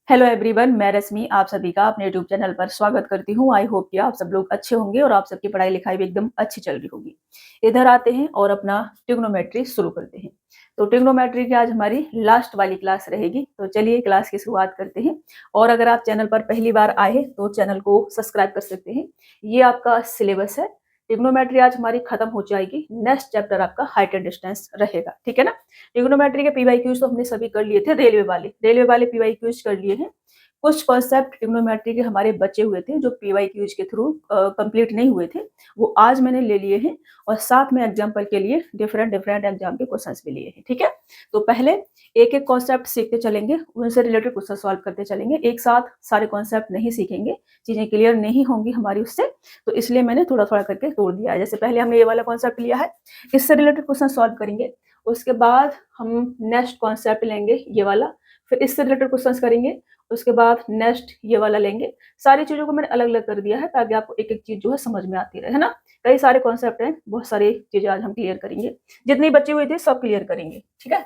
Hello everyone, मैं रश्मि आप सभी का अपने यूट्यूब चैनल पर स्वागत करती हूँ। आई होप कि आप सब लोग अच्छे होंगे और आप सबकी पढ़ाई लिखाई भी एकदम अच्छी चल रही होगी। इधर आते हैं और अपना ट्रिग्नोमेट्री शुरू करते हैं। तो ट्रिग्नोमेट्री की आज हमारी लास्ट वाली क्लास रहेगी, तो चलिए क्लास की शुरुआत करते हैं। और अगर आप चैनल पर पहली बार आए हैं तो चैनल को सब्सक्राइब कर सकते हैं। ये आपका सिलेबस है। ट्रिग्नोमेट्री आज हमारी खत्म हो जाएगी। नेक्स्ट चैप्टर आपका हाइट एंड डिस्टेंस रहेगा, ठीक है ना। ट्रिग्नोमेट्री के पीवाईक्यूज तो हमने सभी कर लिए थे, रेलवे वाले पीवाईक्यूज कर लिए हैं। कुछ कॉन्सेप्ट ट्रिग्नोमेट्री के हमारे बचे हुए थे जो पीवाईक्यूज के थ्रू कंप्लीट नहीं हुए थे, वो आज मैंने ले लिए हैं। और साथ में एग्जाम्पल के लिए डिफरेंट डिफरेंट एग्जाम के क्वेश्चंस भी लिए हैं, ठीक है। तो पहले एक एक कॉन्सेप्ट सीखते चलेंगे, उनसे रिलेटेड क्वेश्चन सॉल्व करते चलेंगे। एक साथ सारे कॉन्सेप्ट नहीं सीखेंगे, चीजें क्लियर नहीं होंगी हमारी उससे, तो इसलिए मैंने थोड़ा थोड़ा करके तोड़ दिया है। जैसे पहले हमने ये वाला कॉन्सेप्ट लिया है, इससे रिलेटेड क्वेश्चन सॉल्व करेंगे। उसके बाद हम नेक्स्ट कॉन्सेप्ट लेंगे ये वाला, फिर इससे रिलेटेड क्वेश्चंस करेंगे। उसके बाद नेक्स्ट ये वाला लेंगे। सारी चीजों को मैंने अलग अलग कर दिया है ताकि आपको एक एक चीज जो है समझ में आती रहे, है ना। कई सारे कॉन्सेप्ट हैं, बहुत सारी चीजें आज हम क्लियर करेंगे। जितनी बची हुई थी सब क्लियर करेंगे, ठीक है।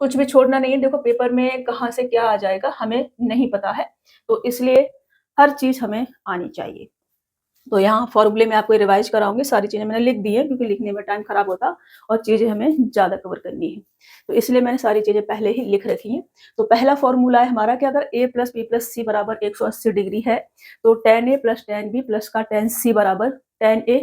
कुछ भी छोड़ना नहीं है। देखो पेपर में कहाँ से क्या आ जाएगा हमें नहीं पता है, तो इसलिए हर चीज हमें आनी चाहिए। तो यहाँ फॉर्मूले में आपको रिवाइज कराऊंगी। सारी चीजें मैंने लिख दी है क्योंकि लिखने में टाइम खराब होता और चीजें हमें ज्यादा कवर करनी है, तो इसलिए मैंने सारी चीजें पहले ही लिख रखी हैं। तो पहला फॉर्मूला है हमारा कि अगर a प्लस बी प्लस सी बराबर 180 डिग्री है तो tan a plus tan b plus का tan c बराबर tan a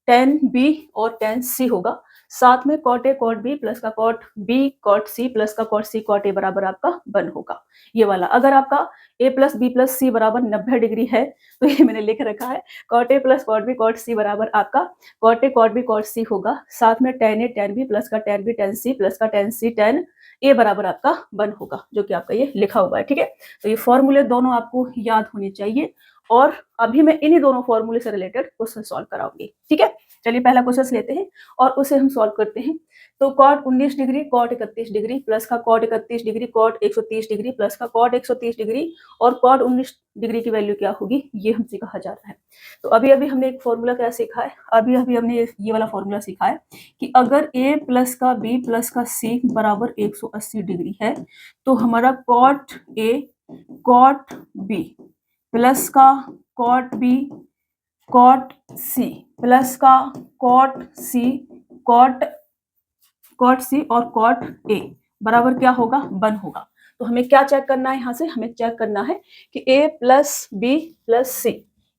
tan b और tan c होगा। साथ में cot a cot b plus का cot b cot c plus का cot c cot a बराबर आपका 1 होगा। ये वाला अगर आपका a प्लस बी प्लस सी बराबर 90 डिग्री है तो ये मैंने लिख रखा है cot a plus cot b cot c बराबर आपका cot a cot b cot c होगा। साथ में tan a tan b plus का tan b tan c plus का tan c tan a बराबर आपका 1 होगा, जो कि आपका ये लिखा हुआ है, ठीक है। तो ये फॉर्मूले दोनों आपको याद होने चाहिए और अभी मैं इन्हीं दोनों फॉर्मूले से रिलेटेड क्वेश्चन सॉल्व कराऊंगी, ठीक है। चलिए पहला क्वेश्चन लेते हैं और उसे हम सॉल्व करते हैं। तो cot 19 degree cot 31 degree plus का cot 31 degree cot 130 degree plus का cot 130 डिग्री और cot 19 डिग्री की वैल्यू क्या होगी, ये हमसे कहा जा रहा है। तो अभी अभी हमने एक फॉर्मूला क्या सीखा है, अभी अभी हमने ये वाला फॉर्मूला सीखा है कि अगर a प्लस का b प्लस का c बराबर 180 डिग्री है तो हमारा cot a cot b plus का cot b cot c plus का cot c cot c और cot a बराबर क्या होगा, 1 होगा। तो हमें क्या चेक करना है, यहाँ से हमें चेक करना है कि a प्लस बी प्लस सी,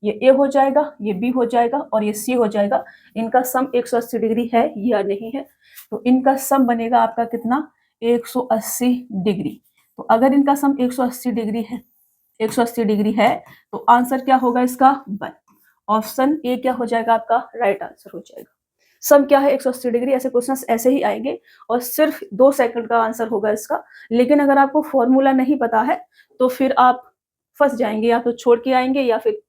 ये a हो जाएगा, ये b हो जाएगा और ये c हो जाएगा। इनका सम 180 डिग्री है या नहीं है, तो इनका सम बनेगा आपका कितना, 180 डिग्री। तो अगर इनका सम 180 डिग्री है, 180 डिग्री है तो आंसर क्या होगा इसका, 1। ऑप्शन ए क्या हो जाएगा आपका राइट आंसर हो जाएगा। सम क्या है, 180 डिग्री। ऐसे क्वेश्चंस ऐसे ही आएंगे और सिर्फ 2 सेकंड का आंसर होगा इसका। लेकिन अगर आपको फॉर्मूला नहीं पता है तो फिर आप फंस जाएंगे, या तो छोड़ के आएंगे या फिर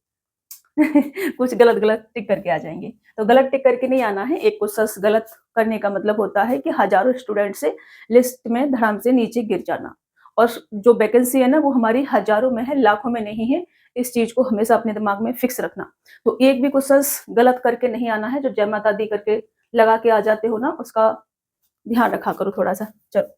कुछ गलत गलत टिक करके आ जाएंगे। तो गलत टिक करके नहीं आना है। एक क्वेश्चन गलत करने का मतलब होता है कि हजारों स्टूडेंट से लिस्ट में धड़ाम से नीचे गिर जाना, और जो वैकेंसी है ना वो हमारी हजारों में है, लाखों में नहीं है। इस चीज को हमेशा अपने दिमाग में फिक्स रखना। तो एक भी क्वेश्चन गलत करके नहीं आना है। जो जय माता दी करके लगा के आ जाते हो ना, उसका ध्यान रखा करो थोड़ा सा। चलो,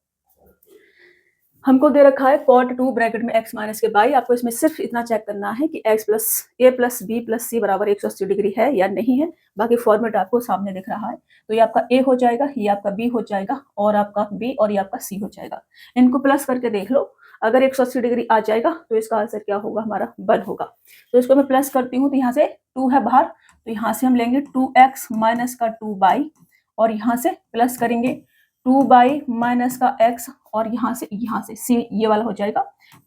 हमको दे रखा है cot 2 ब्रैकेट में x माइनस के बाई। आपको इसमें सिर्फ इतना चेक करना है कि x plus a plus b plus c बराबर 180 डिग्री है या नहीं है। बाकी फॉर्मेट आपको सामने दिख रहा है। तो ये आपका a हो जाएगा, ये आपका b हो जाएगा और आपका b और ये आपका c हो जाएगा। इनको प्लस करके देख लो, अगर 180 डिग्री आ जाएगा तो इसका आंसर क्या होगा, हमारा 1 होगा। तो इसको मैं प्लस करती हूँ तो यहाँ से 2 है बाहर, तो यहाँ से हम लेंगे 2x माइनस का 2 बाई और यहाँ से प्लस करेंगे 2 बाई माइनस का x और यहाँ से c, ये वाला हो जाएगा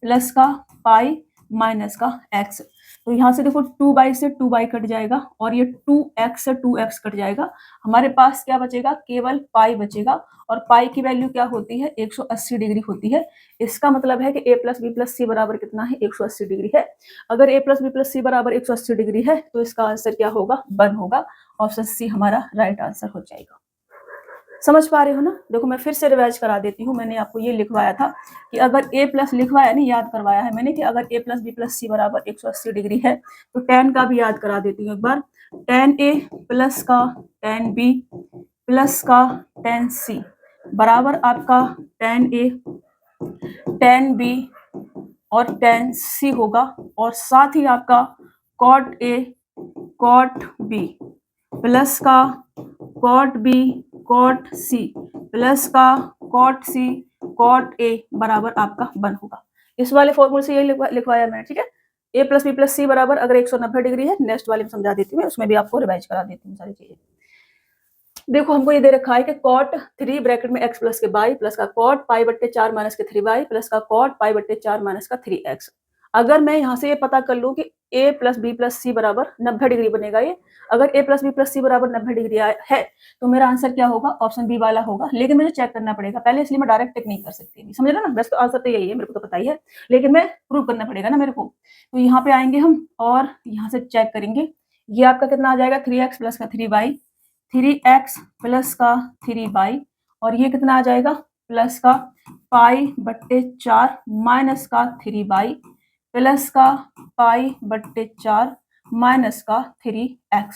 प्लस का पाई माइनस का x। तो यहाँ से देखो 2 बाई से 2 बाई कट जाएगा और ये 2x से 2x कट जाएगा। हमारे पास क्या बचेगा, केवल पाई बचेगा। और पाई की वैल्यू क्या होती है, 180 डिग्री होती है। इसका मतलब है कि a प्लस बी प्लस सी बराबर कितना है, 180 डिग्री है। अगर a प्लस बी प्लस सी बराबर 180 डिग्री है तो इसका आंसर क्या होगा, 1 होगा। ऑप्शन सी हमारा राइट आंसर हो जाएगा। समझ पा रहे हो ना। देखो मैं फिर से रिवाइज करा देती हूँ। मैंने आपको ये लिखवाया था कि अगर a प्लस लिखवाया नहीं, याद करवाया है मैंने कि अगर a प्लस बी प्लस सी बराबर 180 डिग्री है तो tan का भी याद करा देती हूँ एक बार। tan a प्लस का tan b प्लस का tan c बराबर आपका tan a tan b और tan C होगा, और साथ ही आपका cot A cot B plus का cot B cot C plus का cot C cot A बराबर आपका 1 होगा। इस वाले फॉर्मूले से यही लिखवाया मैंने, ठीक है। A plus B plus C बराबर अगर 190 डिग्री है, नेक्स्ट वाले में समझा देती हूँ, उसमें भी आपको रिवाइज करा देती हूँ सारी चीजें। देखो हमको ये दे रखा है कि cot 3 ब्रैकेट में x प्लस के बाई प्लस का cot पाई बट्टे 4 माइनस के 3y प्लस का cot पाई बट्टे 4 माइनस का 3x। अगर मैं यहाँ से ये पता कर लूँ कि a प्लस बी प्लस सी बराबर 90 डिग्री बनेगा, ये अगर a प्लस बी प्लस सी बराबर 90 डिग्री है तो मेरा आंसर क्या होगा, ऑप्शन बी वाला होगा। लेकिन मुझे चेक करना पड़ेगा पहले, इसलिए मैं डायरेक्ट टिक नहीं कर सकती, समझ रहे ना। वैसे तो आंसर तो यही है, मेरे को तो पता ही है, लेकिन मैं प्रूव करना पड़ेगा ना मेरे को। तो यहाँ पे आएंगे हम और यहाँ से चेक करेंगे, ये आपका कितना आ जाएगा 3x प्लस का 3y, 3x प्लस का 3y, और ये कितना आ जाएगा प्लस का पाई बट्टे 4 माइनस का 3y प्लस का पाई बट्टे 4 माइनस का 3x।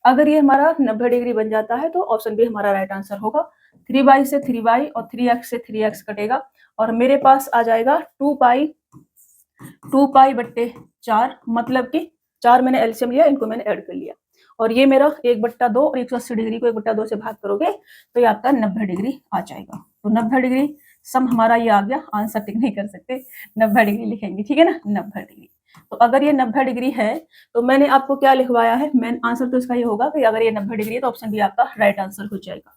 अगर ये हमारा 90 डिग्री बन जाता है तो ऑप्शन बी हमारा राइट आंसर होगा। 3y से 3y और 3x से 3x कटेगा और मेरे पास आ जाएगा 2 पाई बट्टे 4, मतलब कि 4 मैंने एलसीएम लिया, इनको मैंने ऐड कर लिया, और ये मेरा 1/2 और 180 डिग्री को 1/2 से भाग करोगे तो ये आपका 90 डिग्री आ जाएगा। तो 90 डिग्री सम हमारा ये आ गया, आंसर टिक नहीं कर सकते, 90 डिग्री लिखेंगे, ठीक है ना, 90 डिग्री। तो अगर ये 90 डिग्री है तो मैंने आपको क्या लिखवाया है, मेन आंसर तो इसका ये होगा कि अगर ये 90 डिग्री है तो ऑप्शन बी आपका राइट आंसर हो जाएगा।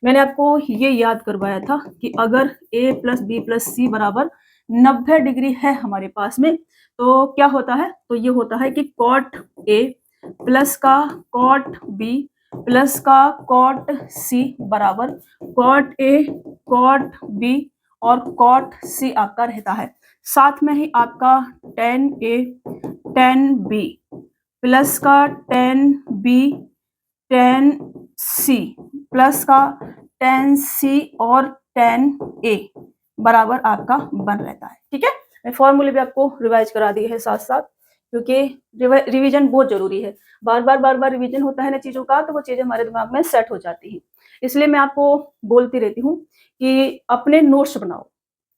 मैंने आपको ये याद करवाया था कि अगर a प्लस बी प्लस सी बराबर 90 डिग्री है हमारे पास में तो क्या होता है, तो ये होता है कि cot A प्लस का cot B प्लस का cot C बराबर cot A cot B और cot C आपका रहता है। साथ में ही आपका tan A tan B plus का tan B tan C plus का tan C और tan A बराबर आपका 1 रहता है, ठीक है। मैं फॉर्मूले भी आपको रिवाइज करा दिए हैं साथ साथ, क्योंकि रिवीजन बहुत जरूरी है। बार बार रिवीजन होता है ना चीजों का, तो वो चीजें हमारे दिमाग में सेट हो जाती हैं। इसलिए मैं आपको बोलती रहती हूँ कि अपने नोट्स बनाओ।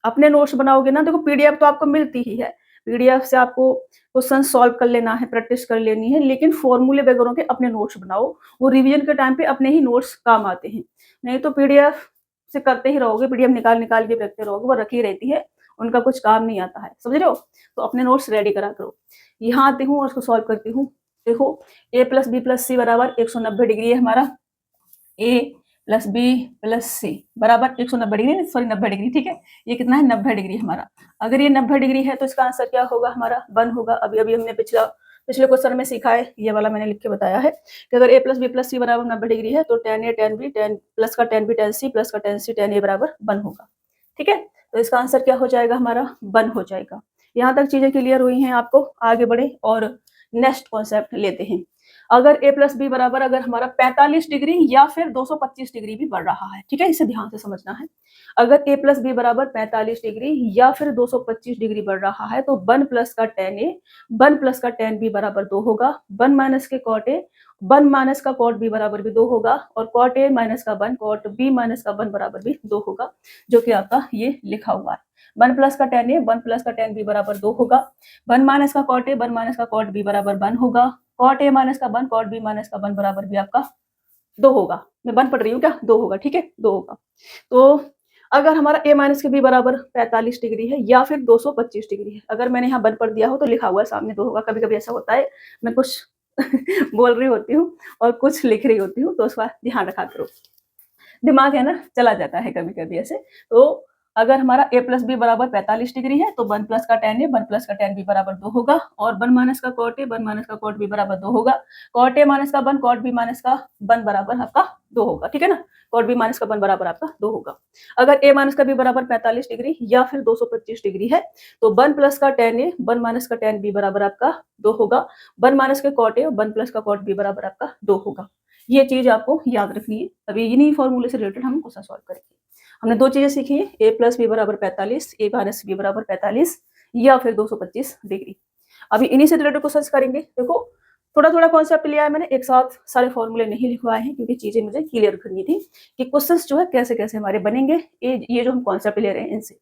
अपने नोट्स बनाओगे ना, देखो पीडीएफ तो आपको मिलती ही है, पीडीएफ से आपको क्वेश्चन सॉल्व कर लेना है, प्रैक्टिस कर लेनी है, लेकिन फॉर्मूले वगैरह के अपने नोट्स बनाओ, वो रिवीजन के टाइम पे अपने ही नोट्स काम आते हैं। नहीं तो पीडीएफ से करते ही रहोगे, पीडीएफ निकाल के रखते रहोगे, वो रखी रहती है, उनका कुछ काम नहीं आता है, समझ रहे हो। तो अपने नोट्स रेडी करा करो। यहाँ आती हूँ और उसको सॉल्व करती हूँ। देखो a प्लस बी प्लस सी बराबर 190 डिग्री है हमारा, a प्लस बी प्लस सी बराबर 190 डिग्री, सॉरी 90 डिग्री, ठीक है। ये कितना है 90 डिग्री हमारा। अगर ये 90 डिग्री है तो इसका आंसर क्या होगा हमारा 1 होगा। अभी हमने पिछले क्वेश्चन में सीखा है, ये वाला मैंने लिख के बताया है कि अगर a प्लस बी प्लस सी बराबर 90 डिग्री है तो tan a tan b tan plus का tan b tan c plus का tan c tan a बराबर 1 होगा, ठीक है। तो इसका आंसर क्या हो जाएगा हमारा 1 हो जाएगा। यहाँ तक चीजें क्लियर हुई हैं आपको, आगे बढ़े और नेक्स्ट कॉन्सेप्ट लेते हैं। अगर a प्लस बी बराबर अगर हमारा 45 डिग्री या फिर 225 डिग्री भी बढ़ रहा है, ठीक है, इसे ध्यान से समझना है। अगर a प्लस बी बराबर 45 डिग्री या फिर 225 डिग्री बढ़ रहा है तो 1 प्लस का tan a 1 प्लस का tan b बराबर 2 होगा, 1 माइनस के cot a 1 माइनस का cot b बराबर भी 2 होगा, और cot a माइनस का 1 cot b माइनस का 1 बराबर भी 2 होगा, जो कि आपका ये लिखा हुआ है। 1 प्लस का tan a 1 प्लस का tan b बराबर 2 होगा, 1 माइनस का cot a 1 माइनस का cot b बराबर 1 होगा, cot a माइनस का 1 cot b माइनस का 1 बराबर भी आपका 2 होगा। मैं 1 पढ़ रही हूँ क्या, 2 होगा, ठीक है, 2 होगा। तो अगर हमारा a माइनस के b बराबर 45 डिग्री है या फिर 225 डिग्री है, अगर मैंने यहाँ 1 पढ़ दिया हो तो लिखा हुआ है सामने 2 होगा। कभी कभी ऐसा होता है मैं कुछ बोल रही होती हूँ और कुछ लिख रही होती हूँ, तो उसका ध्यान रखा करो, दिमाग है ना चला जाता है कभी कभी ऐसे। तो अगर हमारा a प्लस बी बराबर 45 डिग्री है तो 1 प्लस का tan a 1 प्लस का tan b बराबर 2 होगा, और 1 माइनस का cot a 1 माइनस का cot b बराबर 2 होगा, cot a माइनस का 1 cot b माइनस का 1 बराबर आपका 2 होगा, ठीक है ना, cot b माइनस का 1 बराबर आपका 2 होगा। अगर a माइनस का b बराबर 45 डिग्री या फिर 225 डिग्री है तो 1 प्लस का tan a 1 माइनस का tan b बराबर आपका 2 होगा, 1 माइनस के cot a 1 प्लस का cot b बराबर आपका 2 होगा। ये चीज आपको याद रखनी है, अभी इन्हीं फॉर्मूले से रिलेटेड हम क्वेश्चन सॉल्व करेंगे। हमने 2 चीजें सीखी है, a प्लस बी बराबर 45, a माइनस बी बराबर 45 या फिर 225 डिग्री। अभी इन्हीं से रिलेटेड क्वेश्चन करेंगे। देखो थोड़ा थोड़ा कॉन्सेप्ट लिया है मैंने, एक साथ सारे फॉर्मूले नहीं लिखवाए हैं, क्योंकि चीजें मुझे क्लियर करनी थी कि क्वेश्चन जो है कैसे कैसे हमारे बनेंगे, ये जो हम कॉन्सेप्ट ले रहे हैं इनसे।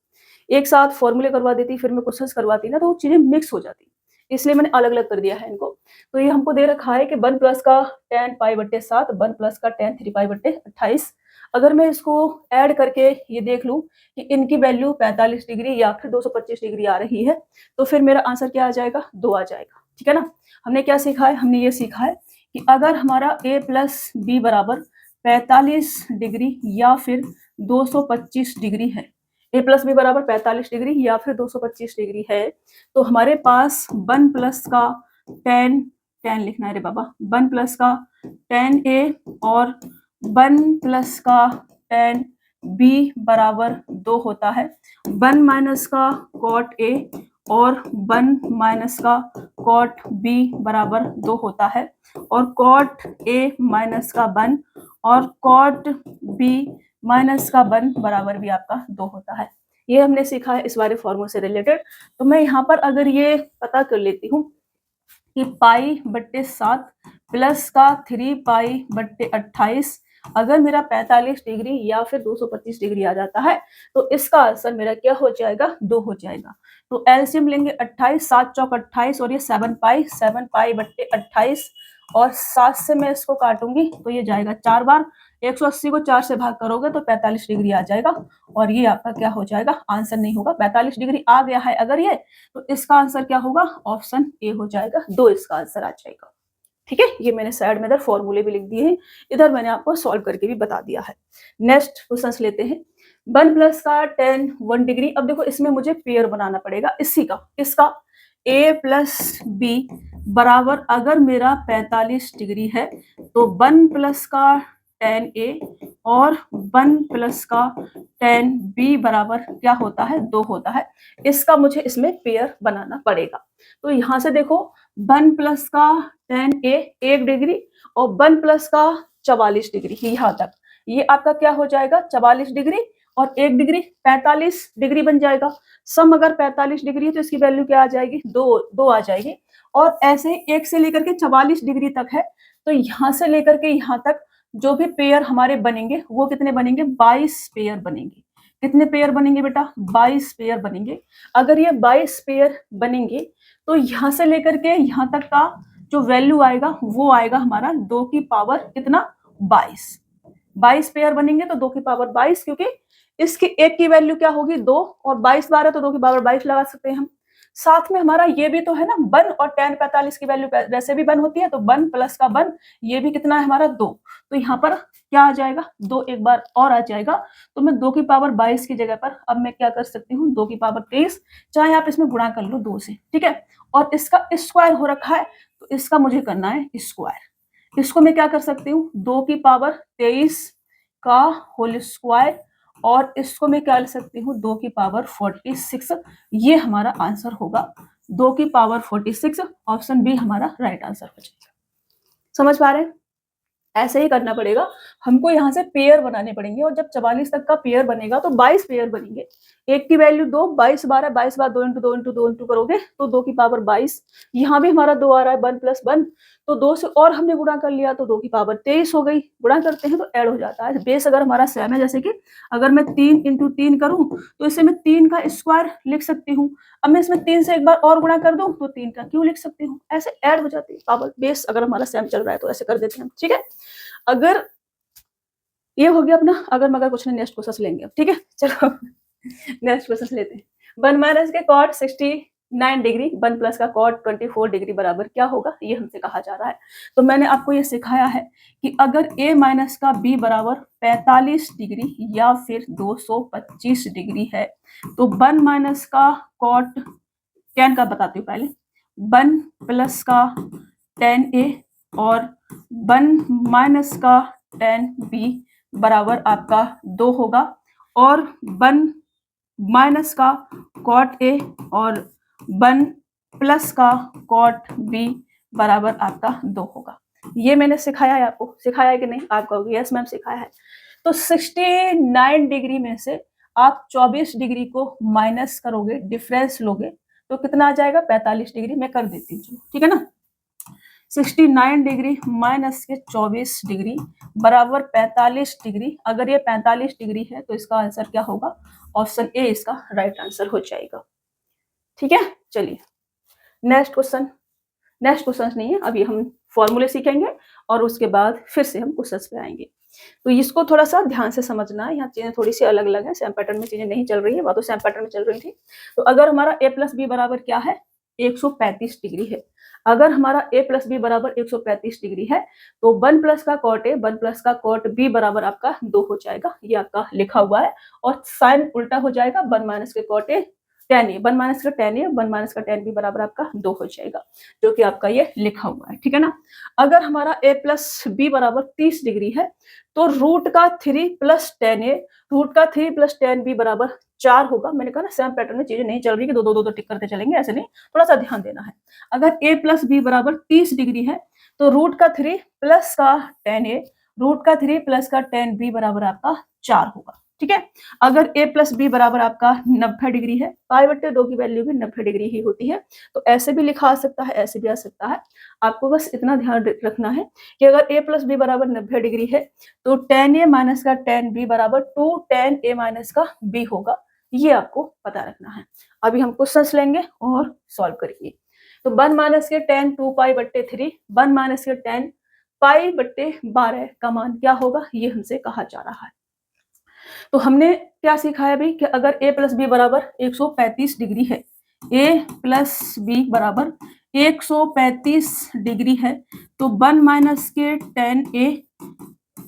एक साथ फॉर्मूले करवा देती फिर मैं क्वेश्चंस करवाती ना तो वो चीजें मिक्स हो जाती, इसलिए मैंने अलग अलग कर दिया है इनको। तो ये हमको दे रखा है कि 1 प्लस का tan पाई बट्टे 7, 1 प्लस का tan 3 पाई बट्टे 28। अगर मैं इसको ऐड करके ये देख लूं कि इनकी वैल्यू 45 डिग्री या फिर 225 डिग्री आ रही है तो फिर मेरा आंसर क्या आ जाएगा, 2 आ जाएगा। ठीक है ना। हमने क्या सीखा है, हमने ये सीखा है कि अगर हमारा a प्लस बी बराबर 45 डिग्री या फिर 225 डिग्री है, a प्लस बी बराबर 45 डिग्री या फिर 225 डिग्री है, तो हमारे पास 1 प्लस का tan लिखना है रे बाबा, 1 प्लस का tan a और 1 प्लस का tan b बराबर 2 होता है। 1 माइनस का cot a और 1 माइनस का cot b बराबर 2 होता है, और cot a माइनस का 1 और cot b माइनस का 1 बराबर भी आपका 2 होता है। ये हमने सीखा है इस वाले फॉर्मूले से रिलेटेड। तो मैं यहाँ पर अगर ये पता कर लेती हूँ कि पाई बट्टे 7 प्लस का 3 पाई बट्टे 28 अगर मेरा 45 डिग्री या फिर 225 डिग्री आ जाता है तो इसका आंसर मेरा क्या हो जाएगा, 2 हो जाएगा। तो एलसीएम लेंगे 28, 7 चौक 28 और ये 7 पाई बट्टे 28 और 7 से मैं इसको काटूंगी तो ये जाएगा 4 बार, 180 को 4 से भाग करोगे तो 45 डिग्री आ जाएगा और ये आपका क्या हो जाएगा, आंसर नहीं होगा। 45 डिग्री आ गया है अगर ये, तो इसका आंसर क्या होगा, ऑप्शन ए हो जाएगा, 2 इसका आंसर आ जाएगा। ठीक है, ये मैंने साइड में इधर फॉर्मूले भी लिख दिए हैं, इधर मैंने आपको सॉल्व करके भी बता दिया है। नेक्स्ट क्वेश्चन लेते हैं। 1 प्लस का tan 1 डिग्री। अब देखो इसमें मुझे पेयर बनाना पड़ेगा इसी का, इसका a प्लस बी बराबर अगर मेरा 45 डिग्री है तो 1 प्लस का tan a और 1 प्लस का tan b बराबर क्या होता है, 2 होता है। इसका मुझे इसमें पेयर बनाना पड़ेगा। तो यहाँ से देखो 1 प्लस का tan a 1 डिग्री और 1 प्लस का 44 डिग्री, यहाँ तक ये आपका क्या हो जाएगा, 44 डिग्री और 1 डिग्री 45 डिग्री बन जाएगा। सम अगर 45 डिग्री है तो इसकी वैल्यू क्या आ जाएगी, 2 आ जाएगी। और ऐसे 1 से लेकर के 44 डिग्री तक है, तो यहाँ से लेकर के यहाँ तक जो भी पेयर हमारे बनेंगे वो कितने बनेंगे, 22 पेयर बनेंगे। कितने पेयर बनेंगे बेटा, 22 पेयर बनेंगे। अगर ये 22 पेयर बनेंगे तो यहाँ से लेकर के यहाँ तक का जो वैल्यू आएगा वो आएगा हमारा 2 की पावर कितना, 22 पेयर बनेंगे तो 2 की पावर 22, क्योंकि इसकी एक की वैल्यू क्या होगी, 2 और 22 बार है तो 2 की पावर 22 लगा सकते हैं हम। साथ में हमारा ये भी तो है ना 1 और tan 45 की वैल्यू वैसे भी 1 होती है, तो 1 प्लस का 1 ये भी कितना है हमारा 2, तो यहाँ पर क्या आ जाएगा, 2 एक बार और आ जाएगा। तो मैं 2 की पावर 22 की जगह पर अब मैं क्या कर सकती हूँ, 2 की पावर 23, चाहे आप इसमें गुणा कर लो 2 से, ठीक है। और इसका स्क्वायर हो रखा है तो इसका मुझे करना है स्क्वायर। इसको मैं क्या कर सकती हूँ, 2 की पावर 23 का होल स्क्वायर और इसको मैं क्या ले सकती हूँ, 2 की पावर 46। ये हमारा आंसर होगा 2 की पावर 46। ऑप्शन बी हमारा राइट आंसर हो जाएगा। समझ पा रहे हैं, ऐसे ही करना पड़ेगा हमको। यहाँ से पेयर बनाने पड़ेंगे और जब 44 तक का पेयर बनेगा तो 22 पेयर बनेंगे। एक की वैल्यू 2, 22 बार है, 22 बार 2 इंटू 2 इंटू 2 इंटू करोगे तो 2 की पावर 22। यहाँ भी हमारा 2 आ रहा है, 1 प्लस 1, तो 2 से और हमने गुणा कर लिया तो 2 की पावर 23 हो गई। गुणा करते हैं तो ऐड हो जाता है। बेस अगर हमारा सेम है, जैसे कि अगर मैं 3 इंटू 3 करूँ तो इसे मैं 3 का स्क्वायर लिख सकती हूँ। अब मैं इसमें 3 से एक बार और गुणा कर दूं तो 3 का क्यों लिख सकती हूँ, ऐसे ऐड हो जाती है पावर। बेस अगर हमारा सेम चल रहा है तो ऐसे कर देते हैं, ठीक है। अगर ये हो गया अपना अगर मगर कुछ नहीं, नेक्स्ट क्वेश्चन लेंगे, ठीक है। चलो नेक्स्ट क्वेश्चन लेते हैं। 1 माइनस के कॉट 69 डिग्री 1 प्लस का कॉट 24 डिग्री बराबर क्या होगा, ये हमसे कहा जा रहा है। तो मैंने आपको ये सिखाया है कि अगर a माइनस का b बराबर 45 डिग्री या फिर 225 डिग्री है तो 1 माइनस का कॉट tan का बताती हूँ पहले, 1 प्लस का tan a और 1 माइनस का tan b बराबर आपका 2 होगा, और 1 माइनस का cot a और 1 प्लस का cot b बराबर आपका 2 होगा। ये मैंने सिखाया है आपको, सिखाया है कि नहीं, आप कहोगे यस मैम सिखाया है। तो 69 डिग्री में से आप 24 डिग्री को माइनस करोगे, डिफरेंस लोगे तो कितना आ जाएगा, 45 डिग्री। मैं कर देती हूँ, ठीक है ना। 69 डिग्री माइनस के 24 डिग्री बराबर 45 डिग्री। अगर ये 45 डिग्री है तो इसका आंसर क्या होगा? ऑप्शन ए इसका राइट आंसर हो जाएगा। ठीक है, चलिए नेक्स्ट क्वेश्चन। नेक्स्ट क्वेश्चन नहीं है, अभी हम फॉर्मूले सीखेंगे और उसके बाद फिर से हम क्वेश्चन पे आएंगे। तो इसको थोड़ा सा ध्यान से समझना है, यहाँ चीजें थोड़ी सी अलग अलग है, सेम पैटर्न में चीजें नहीं चल रही है, वह तो सेम पैटर्न में चल रही थी। तो अगर हमारा a प्लस बी बराबर क्या है? 135 डिग्री है। अगर हमारा a प्लस बी बराबर 135 डिग्री है तो 1 प्लस का कॉट a 1 प्लस का कॉट b बराबर आपका 2 हो जाएगा, ये आपका लिखा हुआ है। और साइन उल्टा हो जाएगा, 1 माइनस के cot a tan a, 1 minus का tan a 1 माइनस का tan b बराबर आपका 2 हो जाएगा, जो कि आपका ये लिखा हुआ है। ठीक है ना। अगर हमारा a प्लस बी बराबर 30 डिग्री है तो रूट का 3 प्लस tan a, रूट का 3 प्लस tan b बराबर 4 होगा। मैंने कहा ना सेम पैटर्न में चीजें नहीं चल रही कि दो दो दो दो टिक करते चलेंगे, ऐसे नहीं, थोड़ा सा ध्यान देना है। अगर a प्लस बी बराबर 30 डिग्री है तो रूट का 3 प्लस का tan a, रूट का 3 प्लस का tan b बराबर आपका 4 होगा। ठीक है। अगर a प्लस बी बराबर आपका 90 डिग्री है, पाई बट्टे 2 की वैल्यू भी 90 डिग्री ही होती है, तो ऐसे भी लिखा आ सकता है, ऐसे भी आ सकता है। आपको बस इतना ध्यान रखना है कि अगर a प्लस बी बराबर 90 डिग्री है तो tan a माइनस का tan b बराबर 2 tan a माइनस का b होगा, ये आपको पता रखना है। अभी हम क्वेश्चन लेंगे और सॉल्व करेंगे। तो 1 माइनस के tan 2 पाई बट्टे 3, 1 माइनस के tan पाई बट्टे 12 का मान क्या होगा, ये हमसे कहा जा रहा है। तो हमने क्या सीखा है अभी कि अगर a प्लस बी बराबर 135 डिग्री है, a प्लस बी बराबर 135 डिग्री है, तो 1 माइनस के tan a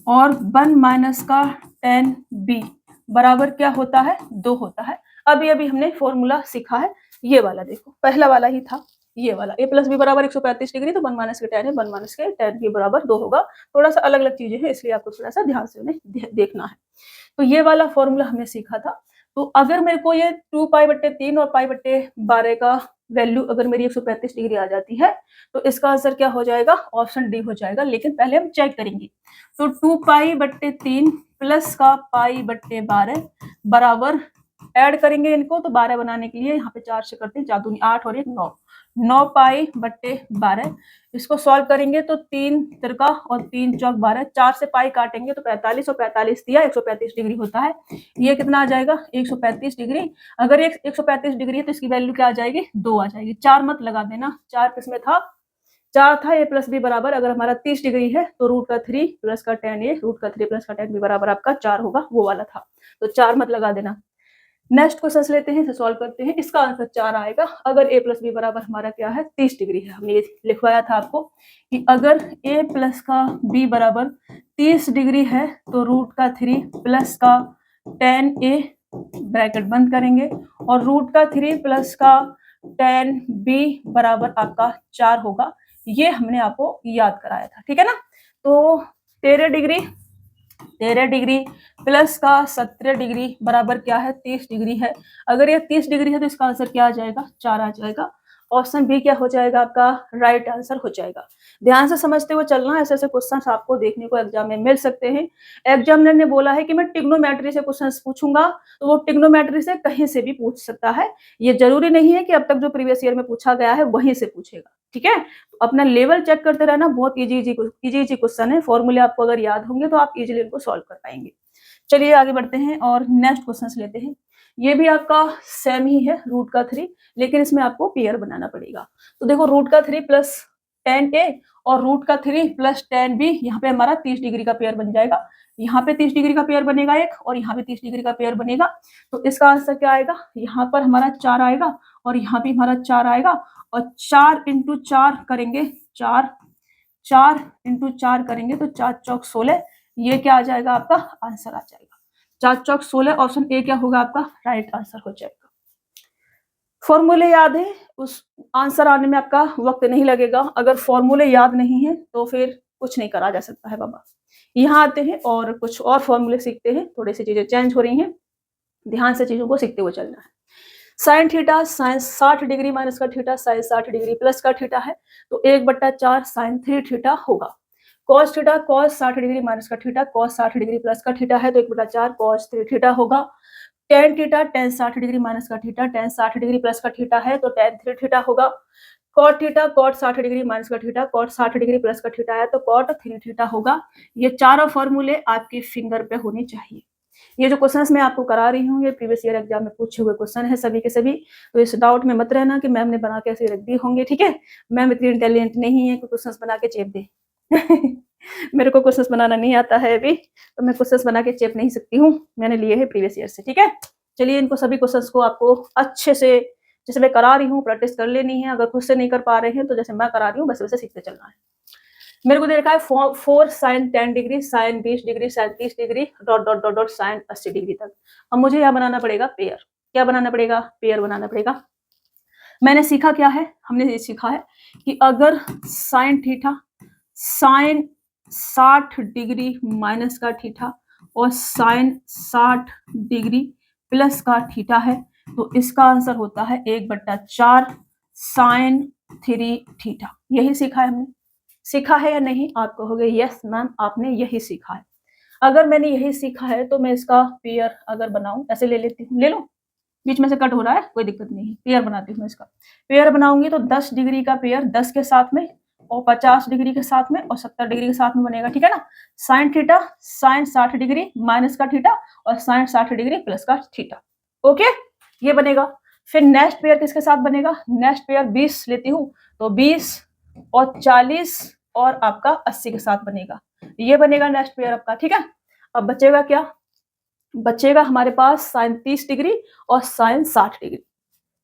और 1 माइनस का tan b बराबर क्या होता है? 2 होता है। अभी अभी हमने फॉर्मूला सीखा है, ये वाला देखो, पहला वाला ही था ये वाला, a प्लस बी बराबर 135 डिग्री, तो 1 माइनस के tan a 1 माइनस के tan b बराबर 2 होगा। थोड़ा सा अलग अलग चीजें हैं, इसलिए आपको थोड़ा सा ध्यान से उन्हें देखना है। तो ये वाला फॉर्मूला हमने सीखा था। तो अगर मेरे को ये 2 पाई बट्टे 3 और पाई बट्टे 12 का वैल्यू अगर मेरी 135 डिग्री आ जाती है तो इसका आंसर क्या हो जाएगा? ऑप्शन डी हो जाएगा। लेकिन पहले हम चेक करेंगे। तो 2 पाई बट्टे 3 प्लस का पाई बट्टे 12 बराबर, ऐड करेंगे इनको तो 12 बनाने के लिए यहाँ पे 4 से करते हैं, 4 दूनी 8 और 1 9, 9 पाई बट्टे 12। इसको सॉल्व करेंगे तो 3 तिरका और 3 चौक 12, 4 से पाई काटेंगे तो 45 और 45 दिया 135 डिग्री होता है। ये कितना आ जाएगा? 135 डिग्री। अगर ये 135 डिग्री है तो इसकी वैल्यू क्या आ जाएगी? 2 आ जाएगी। 4 मत लगा देना, 4 किसमें था? 4 था a प्लस बी बराबर, अगर हमारा 30 डिग्री है तो रूट का 3 प्लस का tan a, रूट का 3 प्लस का tan b बराबर आपका 4 होगा, वो वाला था। तो 4 मत लगा देना। नेक्स्ट क्वेश्चन लेते हैं, इसे सॉल्व करते हैं। इसका आंसर 4 आएगा। अगर a प्लस बी बराबर हमारा क्या है? 30 डिग्री है। हमने ये लिखवाया था आपको कि अगर a प्लस का b बराबर 30 डिग्री है तो रूट का 3 प्लस का tan a, ब्रैकेट बंद करेंगे, और रूट का 3 प्लस का tan b बराबर आपका 4 होगा। ये हमने आपको याद कराया था। ठीक है ना। तो 13 डिग्री प्लस का 17 डिग्री बराबर क्या है? 30 डिग्री है। अगर ये 30 डिग्री है तो इसका आंसर क्या आ जाएगा? 4 आ जाएगा। ऑप्शन बी क्या हो जाएगा? आपका राइट आंसर हो जाएगा। ध्यान से समझते हुए चलना, ऐसे ऐसे क्वेश्चंस आपको देखने को एग्जाम में मिल सकते हैं। एग्जामिनर ने बोला है कि मैं ट्रिग्नोमेट्री से क्वेश्चंस पूछूंगा, तो वो ट्रिग्नोमेट्री से कहीं से भी पूछ सकता है। ये जरूरी नहीं है कि अब तक जो प्रीवियस ईयर में पूछा गया है वहीं से पूछेगा। ठीक है। अपना लेवल चेक करते रहना, बहुत इजी क्वेश्चन है। फॉर्मूले आपको अगर याद होंगे तो आप इजीली इनको सॉल्व कर पाएंगे। चलिए आगे बढ़ते हैं और नेक्स्ट क्वेश्चन लेते हैं। ये भी आपका सेम ही है, रूट का 3, लेकिन इसमें आपको पेयर बनाना पड़ेगा। तो देखो, रूट का 3 प्लस tan a और रूट का 3 प्लस tan b, यहाँ पे हमारा 30 डिग्री का पेयर बन जाएगा। यहाँ पे 30 डिग्री का पेयर बनेगा एक, और यहाँ पे 30 डिग्री का पेयर बनेगा। तो इसका आंसर क्या आएगा? यहाँ पर हमारा 4 आएगा और यहाँ पे हमारा 4 आएगा, और 4 इंटू 4 करेंगे, 4 इंटू 4 करेंगे तो 4 चौक 16, ये क्या आ जाएगा? आपका आंसर आ जाएगा 4 चौक 16। ऑप्शन ए क्या होगा? आपका राइट आंसर हो जाएगा। फॉर्मूले याद है, उस आंसर आने में आपका वक्त नहीं लगेगा। अगर फॉर्मूले याद नहीं है तो फिर कुछ नहीं करा जा सकता है बाबा। यहाँ आते हैं और कुछ और फॉर्मूले सीखते हैं। थोड़ी सी चीजें चेंज हो रही हैं, ध्यान से चीजों को सीखते हुए चलना है। Sine theta sine 60 degree minus का थीटा साइन 60 डिग्री प्लस का थीटा है, तो 1/4 साइन 3 थीटा होगा। Cos theta cos 60 degree minus का थीटा कॉस 60 डिग्री प्लस का थीटा है, तो 1/4 कॉस 3 थीटा होगा। Tan theta tan 60 degree minus का थीटा, टेन 60 डिग्री प्लस का थीटा है तो टेन 3 थीटा होगा। Cot theta cot 60 degree minus का थीटा, कॉट 60 डिग्री प्लस का थीटा है तो कॉट 3 थीटा होगा। ये चारों फॉर्मूले आपकी फिंगर पे होने चाहिए। ये जो क्वेश्चंस मैं आपको करा रही हूँ ये प्रीवियस ईयर एग्जाम में पूछे हुए क्वेश्चन है सभी के सभी, तो इस डाउट में मत रहना कि मैम ने बना के ऐसे रख दिए होंगे, ठीक है। मैम इतनी इंटेलिजेंट नहीं है कि क्वेश्चंस बना के चेप दे मेरे को क्वेश्चंस बनाना नहीं आता है अभी, तो मैं क्वेश्चंस बना के चेप नहीं सकती हूँ, मैंने लिए हैं प्रीवियस ईयर से, ठीक है। चलिए इनको सभी क्वेश्चंस को आपको अच्छे से जैसे मैं करा रही हूँ प्रैक्टिस कर लेनी है। अगर खुद से नहीं कर पा रहे हैं तो जैसे मैं करा रही हूँ बस वैसे सीखते चलना है। मेरे को दे रखा है 4 sine 10 degree, sine 20 degree, sine 30 degree, dot dot dot dot sine 80 degree तक। अब मुझे यहाँ बनाना पड़ेगा पेयर। क्या बनाना पड़ेगा? पेयर बनाना पड़ेगा। मैंने सीखा क्या है? हमने ये सीखा है कि अगर sign theta sine 60 degree minus का थीटा और साइन 60 डिग्री प्लस का थीटा है तो इसका आंसर होता है 1/4 साइन 3 थीटा। यही सीखा है हमने। सीखा है या नहीं? आप कहोगे यस मैम आपने यही सीखा है। अगर मैंने यही सीखा है तो मैं इसका पेयर अगर बनाऊं, ऐसे ले लेती हूँ, ले लो, बीच में से कट हो रहा है कोई दिक्कत नहीं है, पेयर बनाती हूँ इसका। पेयर बनाऊंगी तो 10 डिग्री का पेयर 10 के साथ में और 50 डिग्री के साथ में और 70 डिग्री के साथ में बनेगा, ठीक है ना। Sign theta sine 60 degree minus का थीटा और साइन 60 डिग्री प्लस का थीटा, ओके ये बनेगा। फिर नेक्स्ट पेयर किसके साथ बनेगा? नेक्स्ट पेयर 20 लेती हूँ तो 20 और 40 और आपका 80 के साथ बनेगा, ये बनेगा नेक्स्ट पेयर आपका, ठीक है। अब बचेगा क्या? बचेगा हमारे पास साइन 30 डिग्री और साइन 60 डिग्री,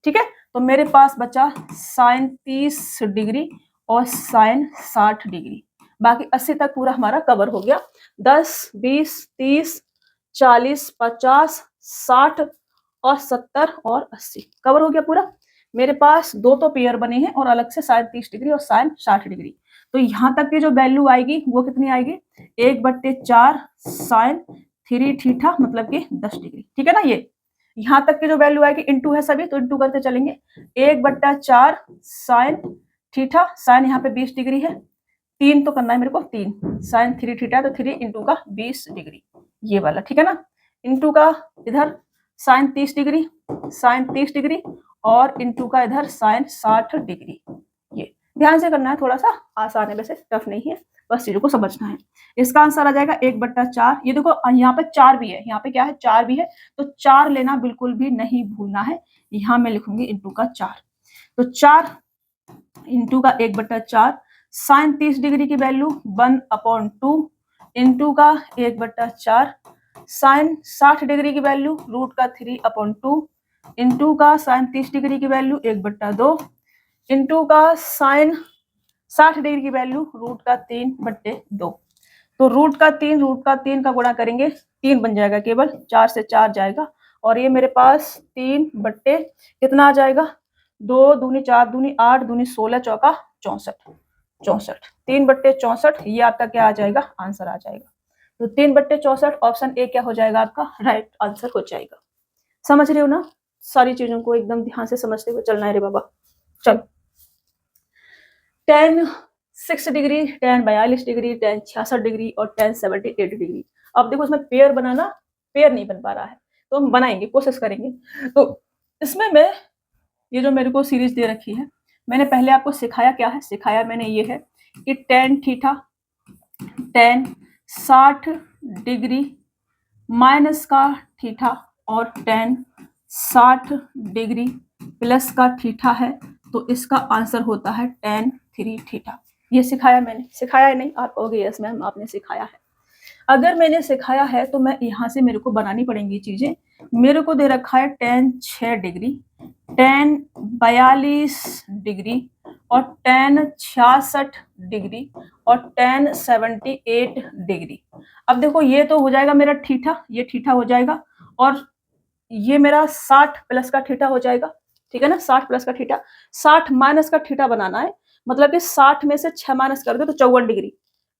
ठीक है। तो मेरे पास बचा साइन 30 डिग्री और साइन 60 डिग्री, बाकी 80 तक पूरा हमारा कवर हो गया। 10 20 30 40 50 60 और 70 और 80 कवर हो गया पूरा। मेरे पास दो तो पेयर बने हैं और अलग से साइन 30 डिग्री और साइन 60 डिग्री, तो यहाँ तक की जो वैल्यू आएगी वो कितनी आएगी? 1/4 साइन 3 थीटा मतलब कि 10 डिग्री, ठीक है ना। ये यहाँ तक की जो वैल्यू आएगी इंटू है सभी तो इंटू करते चलेंगे। 1/4 साइन थीटा, साइन यहाँ पे 20 डिग्री है, 3 तो करना है मेरे को, 3 साइन 3 थीटा तो 3 इंटू का 20 डिग्री ये वाला, ठीक है ना। इंटू का इधर साइन 30 डिग्री, साइन 30 डिग्री और इंटू का इधर साइन 60 डिग्री। ये ध्यान से करना है, थोड़ा सा आसान है, वैसे टफ नहीं है, बस चीजों को समझना है। इसका आंसर आ जाएगा 1/4। ये देखो यहाँ पे 4 भी है, यहाँ पे क्या है? 4 भी है, तो 4 लेना बिल्कुल भी नहीं भूलना है। यहाँ मैं लिखूंगी इंटू का 4, तो 4 इंटू का 1/4 साइन 30 डिग्री की वैल्यू 1/2 इंटू का 1/4 साइन 60 डिग्री की वैल्यू √3/2 इंटू का साइन 30 डिग्री की वैल्यू 1/2 इंटू का साइन 60 डिग्री की वैल्यू √3/2। तो √3 का गुणा करेंगे 3 बन जाएगा, केवल 4 से 4 जाएगा और ये मेरे पास 3 बट्टे कितना आ जाएगा? 2 दूनी 4 दूनी 8 दूनी 16 चौका 64, 3/64 ये आपका क्या आ जाएगा? आंसर आ जाएगा। तो 3/64 ऑप्शन ए क्या हो जाएगा आपका? राइट आंसर हो जाएगा। समझ रहे हो ना? सारी चीजों को एकदम ध्यान से समझते हुए चलना है रे बाबा। चलो, tan 6 degree, tan 42 degree, tan 66 degree और tan 78 डिग्री। अब देखो इसमें पेयर बनाना, पेयर नहीं बन पा रहा है तो हम बनाएंगे, कोशिश करेंगे। तो इसमें मैं ये जो मेरे को सीरीज दे रखी है, मैंने पहले आपको सिखाया क्या है? सिखाया मैंने ये है कि tan theta tan 60 degree minus का थीटा और tan 60 डिग्री प्लस का थीटा है तो इसका आंसर होता है tan 3 थीटा। ये सिखाया मैंने, सिखाया है नहीं? आप कहोगे यस मैम आपने सिखाया है। अगर मैंने सिखाया है तो मैं यहाँ से मेरे को बनानी पड़ेंगी चीजें। मेरे को दे रखा है tan 6 डिग्री, tan 42 डिग्री और tan 66 डिग्री और tan 78 डिग्री। अब देखो ये तो हो जाएगा मेरा थीटा, ये थीटा हो जाएगा और ये मेरा 60 प्लस का थीटा हो जाएगा, ठीक है ना। 60 प्लस का थीटा, 60 माइनस का थीटा बनाना है, मतलब कि 60 में से 6 माइनस कर दो तो 54 डिग्री,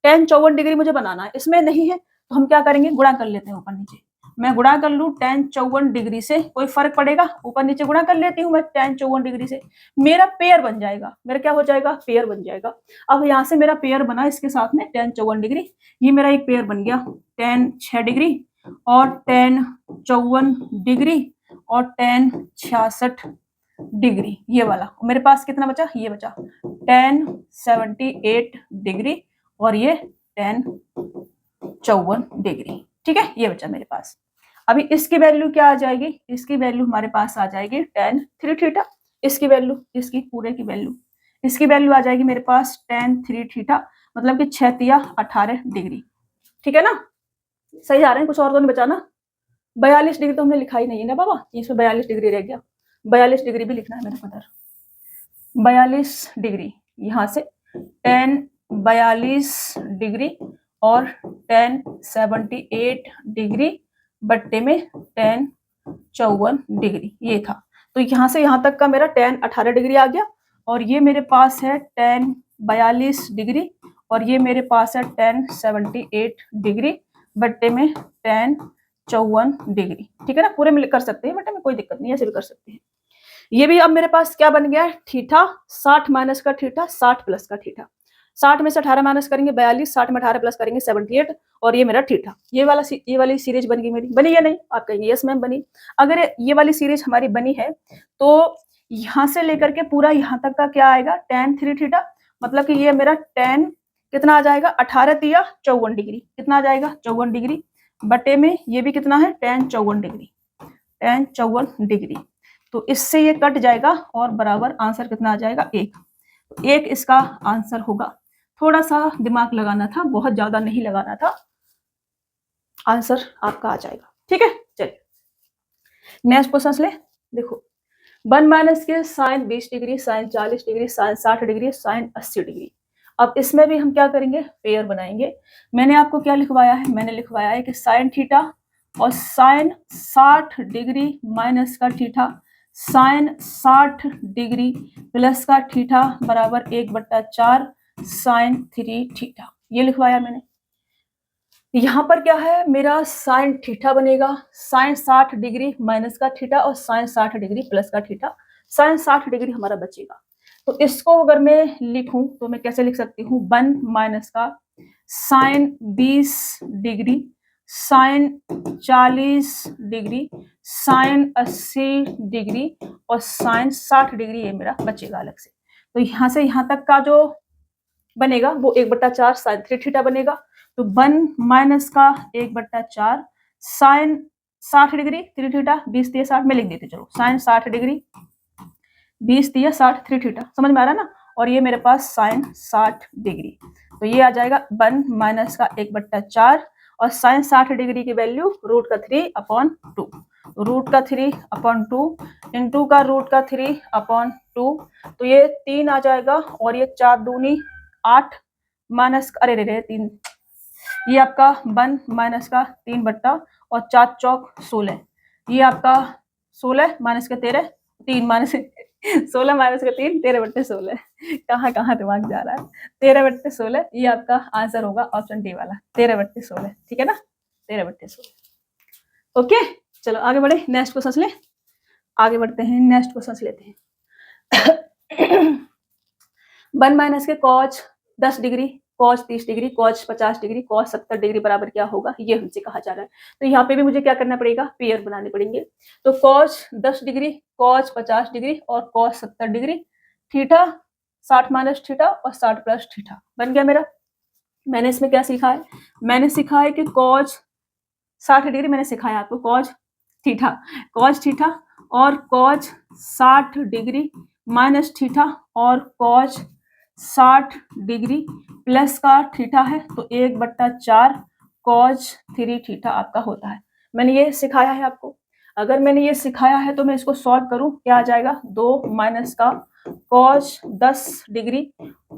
tan 54 डिग्री मुझे बनाना है। इसमें नहीं है तो हम क्या करेंगे? गुणा कर लेते हैं ऊपर नीचे। मैं गुणा कर लूं tan 54 डिग्री से, कोई फर्क पड़ेगा? ऊपर नीचे गुणा कर लेती हूँ मैं tan 54 डिग्री से, मेरा पेयर बन जाएगा। मेरा क्या हो जाएगा? पेयर बन जाएगा। अब यहाँ से मेरा पेयर बना इसके साथ में tan 54 डिग्री, ये मेरा एक पेयर बन गया tan 6 डिग्री और tan 54 डिग्री और tan 66 डिग्री। ये वाला मेरे पास कितना बचा, ये बचा tan 78 डिग्री और ये tan 54 डिग्री। ठीक है, ये बचा मेरे पास। अभी इसकी वैल्यू क्या आ जाएगी, इसकी वैल्यू हमारे पास आ जाएगी tan 3 थीटा। इसकी वैल्यू, इसकी पूरे की वैल्यू, इसकी वैल्यू आ जाएगी मेरे पास tan 3 थीटा, मतलब कि 6 तिया 18 डिग्री। ठीक है ना, सही आ रहे हैं, कुछ और तो नहीं बचा ना। 42 डिग्री तो हमने लिखा ही नहीं है ना बाबा, इसमें 42 डिग्री रह गया। 42 डिग्री भी लिखना है मेरे को इधर। 42 डिग्री यहाँ से tan 42 डिग्री और tan 78 डिग्री बट्टे में tan 54 डिग्री, ये था। तो यहाँ से यहाँ तक का मेरा tan 18 डिग्री आ गया और ये मेरे पास है tan 42 डिग्री और ये मेरे पास है tan 78 डिग्री बट्टे में tan 54 डिग्री। ठीक है ना, पूरे में कर सकते हैं बट्टे में, कोई दिक्कत नहीं है, ऐसे भी कर सकते हैं। ये भी अब मेरे पास क्या बन गया है, थीटा 60 माइनस का थीटा 60 प्लस का थीटा। 60 में से 18 माइनस करेंगे 42, 60 में 18 प्लस करेंगे 78 और ये मेरा थीटा। ये वाली सीरीज बन गई मेरी, बनी या नहीं, आप कहेंगे यस मैम बनी। अगर ये वाली सीरीज हमारी बनी है तो यहाँ से लेकर के पूरा यहाँ तक का क्या आएगा, tan 3 थीटा, मतलब कि ये मेरा tan कितना आ जाएगा, 18 तिया 54 डिग्री, कितना आ जाएगा 54 डिग्री बटे में ये भी कितना है tan 54 डिग्री, tan 54 डिग्री। तो इससे ये कट जाएगा और बराबर आंसर कितना आ जाएगा, 1। एक इसका आंसर होगा। थोड़ा सा दिमाग लगाना था, बहुत ज्यादा नहीं लगाना था, आंसर आपका आ जाएगा। ठीक है, चलिए नेक्स्ट क्वेश्चन ले। देखो 1 माइनस के sine 20 degree, sine 40 degree, sine 60 degree, sine 80 degree. अब इसमें भी हम क्या करेंगे, पेयर बनाएंगे। मैंने आपको क्या लिखवाया है, मैंने लिखवाया है कि साइन थीटा और साइन 60 डिग्री माइनस का थीटा साइन 60 डिग्री प्लस का थीटा बराबर 1/4 साइन 3 थीटा, ये लिखवाया मैंने। यहाँ पर क्या है, मेरा साइन थीटा बनेगा साइन 60 डिग्री माइनस का थीटा और साइन 60 डिग्री प्लस का थीटा। साइन 60 डिग्री हमारा बचेगा, तो इसको अगर मैं लिखूं तो मैं कैसे लिख सकती हूँ, 1 माइनस का sine 20 degree sine 40 degree sine 80 degree और साइन 60 डिग्री, ये मेरा बचेगा अलग से। तो यहाँ से यहाँ तक का जो बनेगा वो 1/4 साइन 3 थीटा बनेगा। तो 1 माइनस का 1/4 साइन 60 डिग्री 3 थीटा 20 तिया 60 में लिख देते, चलो साइन 60 डिग्री 20 तिया 60 3 थीटा, समझ में आ रहा ना। और ये मेरे पास साइन 60 डिग्री, तो ये आ जाएगा 1 माइनस का 1/4 और साइन 60 डिग्री की वैल्यू √3/2, √3/2 इंटू का √3/2, तो ये 3 आ जाएगा और ये 4 दूनी 8 माइनस, अरे रे 3, ये आपका 1 माइनस का 3 और 4 चौक 16, ये आपका 16 माइनस का 13, 3 माइनस 16 माइनस का 3, 13/16, कहाँ कहाँ दिमाग जा रहा है, 13/16, ये आपका आंसर होगा ऑप्शन डी वाला 13/16। ठीक है ना, 13/16। ओके, चलो आगे बढ़े, नेक्स्ट क्वेश्चन ले, आगे बढ़ते हैं, नेक्स्ट क्वेश्चन लेते हैं। 1 माइनस के cause 10 degree, cause 30 degree, cause 50 degree, cause 70 degree बराबर क्या होगा, ये हमसे कहा जा रहा है। तो यहाँ पे भी मुझे क्या करना पड़ेगा, पेयर बनाने पड़ेंगे। तो कॉज 10 डिग्री, कॉज 50 डिग्री और cause 70 degree, theta 60 minus theta और 60 प्लस थीटा बन गया मेरा। मैंने इसमें क्या सीखा है, मैंने सीखा है कि कॉज 60 डिग्री मैंने सिखाया आपको, कॉज थीटा और कॉज 60 डिग्री माइनस थीटा और कॉज 60 डिग्री प्लस का थीटा है, तो 1/4 कॉज 3 थीटा आपका होता है। मैंने ये सिखाया है आपको। अगर मैंने ये सिखाया है तो मैं इसको सॉल्व करूं, क्या आ जाएगा, 2 माइनस का cause 10 degree,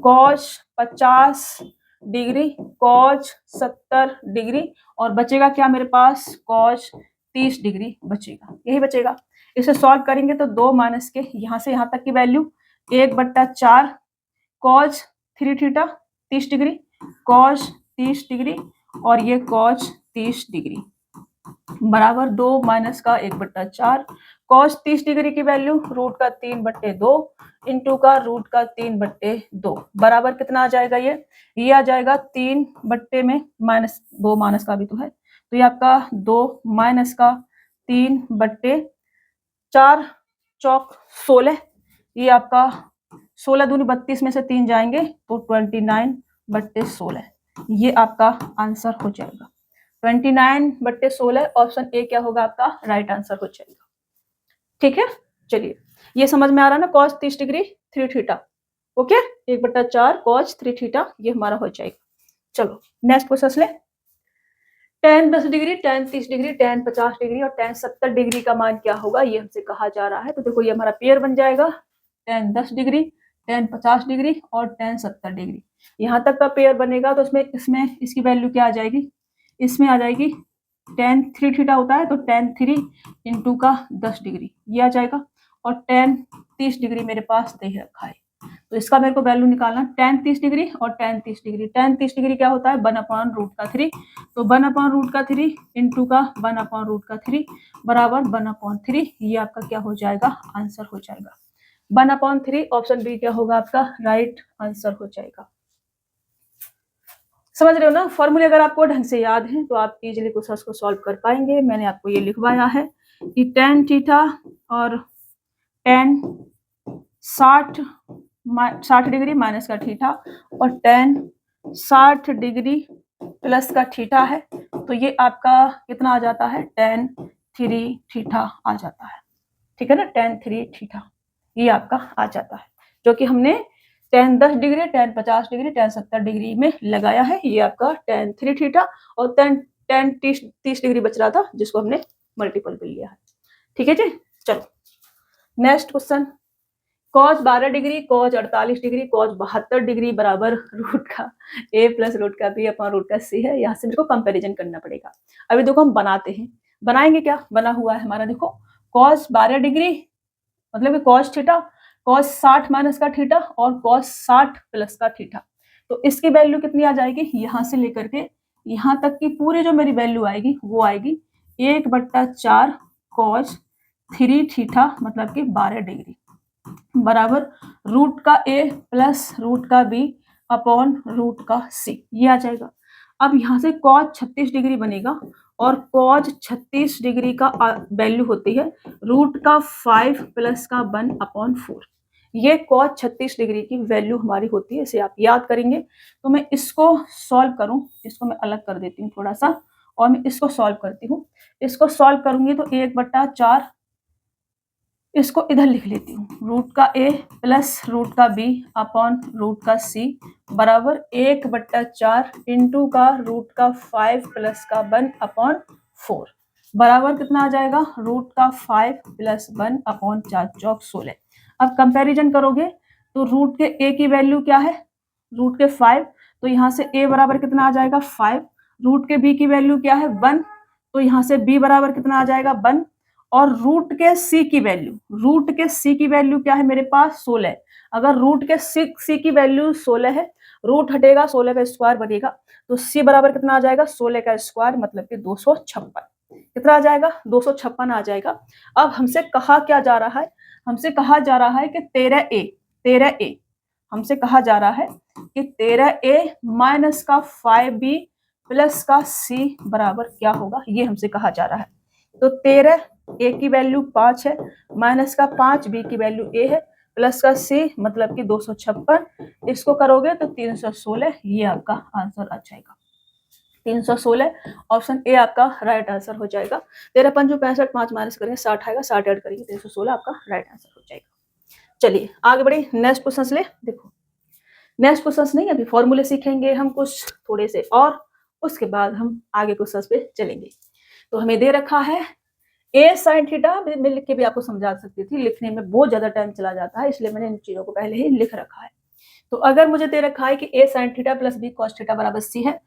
cause 50 degree, cause 70 degree और बचेगा क्या मेरे पास, कॉज 30 डिग्री बचेगा, यही बचेगा। इसे सॉल्व करेंगे तो 2 माइनस के यहाँ से यहाँ तक की value 1/4 cause 3 theta 30 degree, cause 30 degree और ये कॉज 30 डिग्री बराबर 2 माइनस का 1/4 कॉज 30 डिग्री की वैल्यू √3/2 इंटू का √3/2 बराबर कितना आ जाएगा, ये आ जाएगा 3 बट्टे में -2 माइनस का भी तो है, तो ये आपका 2 माइनस का 3/4 चौक 16, ये आपका 16 दूनी 32 में से 3 जाएंगे तो 29/16, ये आपका आंसर हो जाएगा। 29/16 ऑप्शन ए क्या होगा आपका राइट आंसर हो जाएगा। ठीक है, चलिए ये समझ में आ रहा है ना, cos 30 degree 3 theta, okay, 1/4 cos 3 theta ये हमारा हो जाएगा। चलो नेक्स्ट क्वेश्चन ले, tan 10 degree, tan 30 degree, tan 50 degree और tan 70 डिग्री का मान क्या होगा, ये हमसे कहा जा रहा है। तो देखो ये हमारा पेयर बन जाएगा, tan 10 डिग्री, tan 50 डिग्री और tan 70 डिग्री, यहाँ तक का पेयर बनेगा। तो इसमें इसकी वैल्यू क्या आ जाएगी, इसमें आ जाएगी tan 3 थीटा होता है तो tan 3 इंटू का 10 डिग्री ये आ जाएगा, और tan 30 डिग्री मेरे पास दे रखा है, तो इसका मेरे को वैल्यू निकालना, tan 30 डिग्री और tan 30 डिग्री। tan 30 डिग्री क्या होता है 1/√3, तो 1/√3 इंटू का 1/√3 बराबर 1/3, ये आपका क्या हो जाएगा आंसर हो जाएगा। 1/3 ऑप्शन बी क्या होगा आपका राइट आंसर हो जाएगा। समझ रहे हो ना, फॉर्मूले अगर आपको ढंग से याद है तो आप इजीली क्वेश्चन को सॉल्व कर पाएंगे। मैंने आपको ये लिखवाया है कि tan थीटा और tan 60 डिग्री माइनस का थीटा और tan 60 डिग्री प्लस का थीटा है, तो ये आपका कितना आ जाता है tan 3 थीटा आ जाता है। ठीक है ना, tan 3 थीटा ये आपका आ जाता है, जो कि हमने tan 10 degree, tan 50 degree, tan 70 degree में लगाया है। ये आपका tan 3 थीटा और tan 30 डिग्री बच रहा था जिसको हमने मल्टीपल पे लिया है। ठीक है जी, चलो next question, cos 12 degree, cos 48 degree, cos 72 degree बराबर रूट का a प्लस रूट का b अपॉन रूट का c है। यहाँ से मेरे को कंपैरिजन करना पड़ेगा। अभी देखो हम बनाते हैं, बनाएंगे क्या बना हुआ है हमारा, देखो cos 12 डिग्री मतलब कि cos थीटा, cos 60 माइनस का थीटा और cos 60 प्लस का थीटा, तो इसकी वैल्यू कितनी आ जाएगी, यहाँ से लेकर के यहाँ तक की पूरी जो मेरी वैल्यू आएगी वो आएगी 1/4 cos 3 थीटा मतलब कि 12 डिग्री बराबर रूट का a प्लस रूट का b अपॉन रूट का c, ये आ जाएगा। अब यहाँ से cos 36 डिग्री बनेगा और cos 36 डिग्री का वैल्यू होती है रूट का 5 प्लस का 1/4, ये cos 36 डिग्री की वैल्यू हमारी होती है। इसे आप याद करेंगे। तो मैं इसको सॉल्व करूं, इसको मैं अलग कर देती हूँ थोड़ा सा और मैं इसको सॉल्व करती हूँ। इसको सॉल्व करूंगी तो 1/4 इसको इधर लिख लेती हूँ, रूट का a प्लस रूट का b अपॉन रूट का c बराबर 1/4 इंटू का रूट का 5 प्लस का 1/4 बराबर कितना आ जाएगा रूट का 5 प्लस 1/4 चौक 16। अब कंपैरिजन करोगे तो रूट के a की वैल्यू क्या है रूट के 5, तो यहाँ से a बराबर कितना आ जाएगा 5, रूट के b की वैल्यू क्या है 1, तो यहाँ से b बराबर कितना आ जाएगा 1, और रूट के c की वैल्यू क्या है मेरे पास 16। अगर रूट के c की वैल्यू 16 है, रूट हटेगा 16 का स्क्वायर बनेगा, तो c बराबर कितना आ जाएगा 16 का स्क्वायर मतलब कि 256, कितना आ जाएगा 256 आ जाएगा। अब हमसे कहा क्या जा रहा है, हमसे कहा जा रहा है कि 13a हमसे कहा जा रहा है कि 13a माइनस का 5b प्लस का c बराबर क्या होगा, ये हमसे कहा जा रहा है। तो 13 a की वैल्यू 5 है, माइनस का 5 b की वैल्यू a है, प्लस का c मतलब कि 256, इसको करोगे तो 316, ये आपका आंसर आ जाएगा। 316 ऑप्शन ए आपका राइट आंसर हो जाएगा। 13×5 65, 5 माइनस करेंगे 60 आएगा, 60 ऐड करेंगे 316 आपका राइट आंसर हो जाएगा। चलिए आगे बढ़े, नेक्स्ट क्वेश्चन ले। देखो नेक्स्ट क्वेश्चन नहीं, अभी फॉर्मूले सीखेंगे हम कुछ थोड़े से और उसके बाद हम आगे क्वेश्चन पे चलेंगे। तो हमें दे रखा है a sin थीटा, मैं लिख के भी आपको समझा सकती थी, लिखने में बहुत ज्यादा टाइम चला जाता है इसलिए मैंने इन चीजों को पहले ही लिख रखा है। तो अगर मुझे दे रखा है कि a sin theta plus b cos theta बराबर c है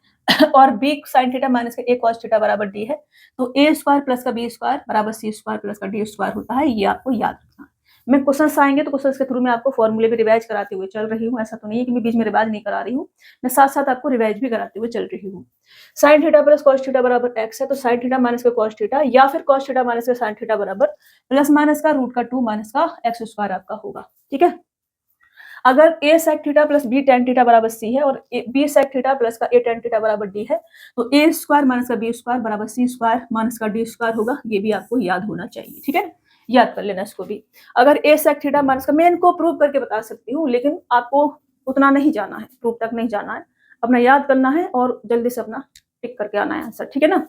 और b sin theta minus a cos theta बराबर d है, तो a स्क्वायर प्लस का b स्क्वायर बराबर c स्क्वायर प्लस का d स्क्वायर होता है, ये आपको याद रखना है। मैं क्वेश्चन आएंगे तो क्वेश्चन के थ्रू मैं आपको फॉर्मूले भी रिवाइज कराते हुए चल रही हूँ, ऐसा तो नहीं है कि मैं बीच में रिवाइज नहीं करा रही हूँ, मैं साथ साथ आपको रिवाइज भी कराते हुए चल रही हूँ। Sign theta plus cos theta बराबर x है, तो साइन थीटा माइनस का कॉस थीटा या फिर कॉस थीटा माइनस का साइन थीटा बराबर प्लस माइनस का रूट का 2 माइनस का x स्क्वायर आपका होगा। ठीक है, अगर a sec theta plus b tan theta बराबर c है और b sec थीटा प्लस का a tan थीटा बराबर d है, तो a स्क्वायर माइनस का b स्क्वायर बराबर c स्क्वायर माइनस का d स्क्वायर होगा। ये भी आपको याद होना चाहिए, ठीक है, याद कर लेना इसको भी। अगर a sec थीटा माइनस का, मैं इनको प्रूव करके बता सकती हूँ, लेकिन आपको उतना नहीं जाना है, प्रूफ तक नहीं जाना है, अपना याद करना है और जल्दी से अपना टिक करके आना है आंसर, ठीक है ना।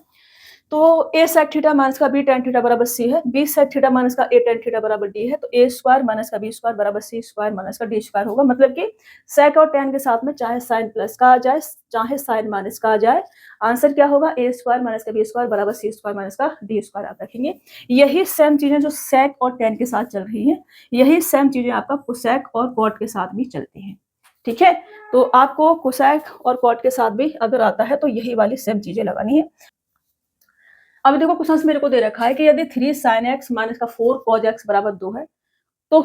तो a sec थीटा माइनस का b tan थीटा बराबर c है, b sec थीटा माइनस का a tan थीटा बराबर d है, तो a स्क्वायर माइनस का b स्क्वायर बराबर c स्क्वायर माइनस का d स्क्वायर होगा। मतलब कि sec और tan के साथ में चाहे sin प्लस का आ जाए चाहे sin माइनस का आ जाए, आंसर क्या होगा, a स्क्वायर माइनस का b स्क्वायर बराबर c स्क्वायर माइनस का d स्क्वायर आप रखेंगे। यही सेम चीजें जो sec और tan के साथ चल रही हैं, यही सेम चीजें आपका cosec और cot के साथ भी चलती हैं, ठीक है। तो आपको cosec और cot के साथ भी अगर आता है तो यही वाली सेम चीजें लगानी है। अब देखो क्वेश्चन मेरे को दे रखा है कि यदि 3 sin x माइनस का 4 cos x बराबर 2 है, तो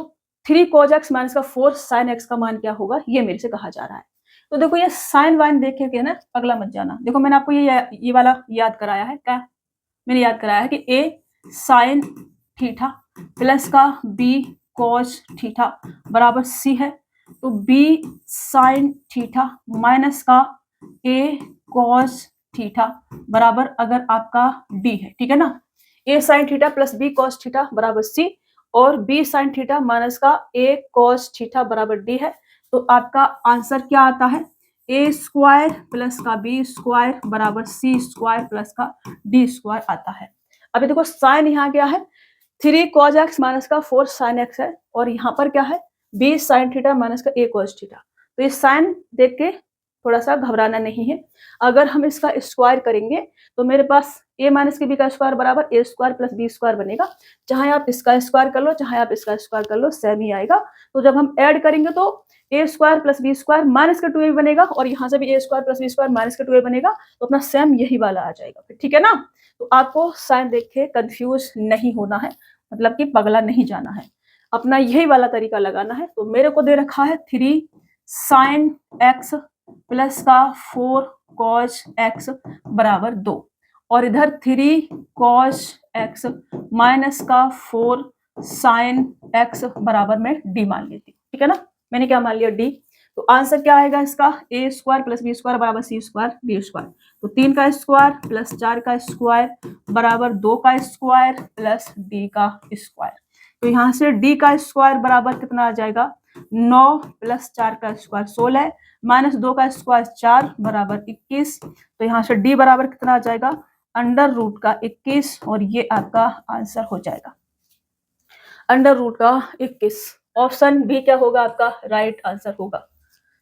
3 cos x माइनस का 4 sin x का मान क्या होगा, ये मेरे से कहा जा रहा है। तो देखो ये साइन वाइन देख के ना अगला मत जाना। देखो मैंने आपको ये वाला याद कराया है, क्या मैंने याद कराया है कि a sin थीटा प्लस का b cos थीटा बराबर c है, तो b sin थीटा माइनस का a cos थीटा बराबर अगर आपका d है, ठीक है ना। a sin theta plus b cos theta बराबर c और b sin थीटा माइनस का a cos थीटा बराबर d है, तो आपका आंसर क्या आता है, a स्क्वायर प्लस का b स्क्वायर बराबर c स्क्वायर प्लस का d स्क्वायर आता है। अभी देखो साइन यहाँ क्या है, 3 cos x माइनस का 4 sin x है, और यहाँ पर क्या है, b sin थीटा माइनस का a cos थीटा। तो ये साइन देख के थोड़ा सा घबराना नहीं है। अगर हम इसका स्क्वायर करेंगे तो मेरे पास a माइनस के b का स्क्वायर बराबर a square plus b square बनेगा। चाहे आप इसका स्क्वायर कर लो चाहे आप इसका स्क्वायर कर लो, सेम ही आएगा। तो जब हम ऐड करेंगे तो a square plus b square minus का 2a बनेगा, और यहाँ से भी a square plus b square minus का 2a बनेगा, तो अपना सेम यही वाला आ जाएगा, ठीक है ना। तो आपको साइन देख के कंफ्यूज नहीं होना है, मतलब कि पगला नहीं जाना है, अपना यही वाला तरीका लगाना है। तो मेरे को दे रखा है 3 sin x प्लस का 4 cos x बराबर 2, और इधर 3 cos x माइनस का 4 sin x बराबर में d मान लेती हूँ, ठीक है ना। मैंने क्या मान लिया, d। तो आंसर क्या आएगा इसका, a square plus b square बराबर c स्क्वायर d स्क्वायर। तो 3 का स्क्वायर प्लस 4 का स्क्वायर बराबर 2 का स्क्वायर प्लस d का स्क्वायर। तो यहाँ से d का स्क्वायर बराबर कितना आ जाएगा, 9 प्लस 4 का स्क्वायर 16 माइनस 2 का स्क्वायर 4 बराबर 21। तो यहाँ से d बराबर कितना आ जाएगा, अंडर रूट का 21, और ये आपका आंसर हो जाएगा अंडर रूट का 21। ऑप्शन बी क्या होगा आपका राइट आंसर होगा।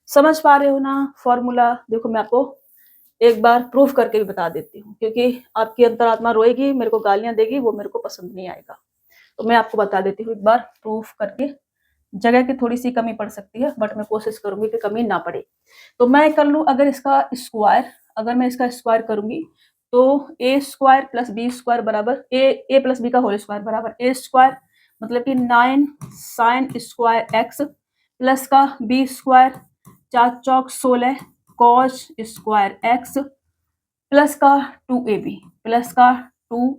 समझ पा रहे हो ना फॉर्मूला। देखो मैं आपको एक बार प्रूफ करके भी बता देती हूँ, क्योंकि आपकी अंतरात्मा रोएगी, मेरे को गालियां देगी, वो मेरे को पसंद नहीं आएगा। तो मैं आपको बता देती हूँ एक बार प्रूफ करके। जगह की थोड़ी सी कमी पड़ सकती है, बट मैं कोशिश करूंगी कि कमी ना पड़े। तो मैं कर लूँ अगर इसका स्क्वायर, अगर मैं इसका स्क्वायर करूंगी तो a square plus b square बराबर a प्लस b का होल स्क्वायर बराबर a स्क्वायर, मतलब कि 9 साइन स्क्वायर x प्लस का b स्क्वायर 4 चौक 16 कॉस स्क्वायर x प्लस का 2ab प्लस का 2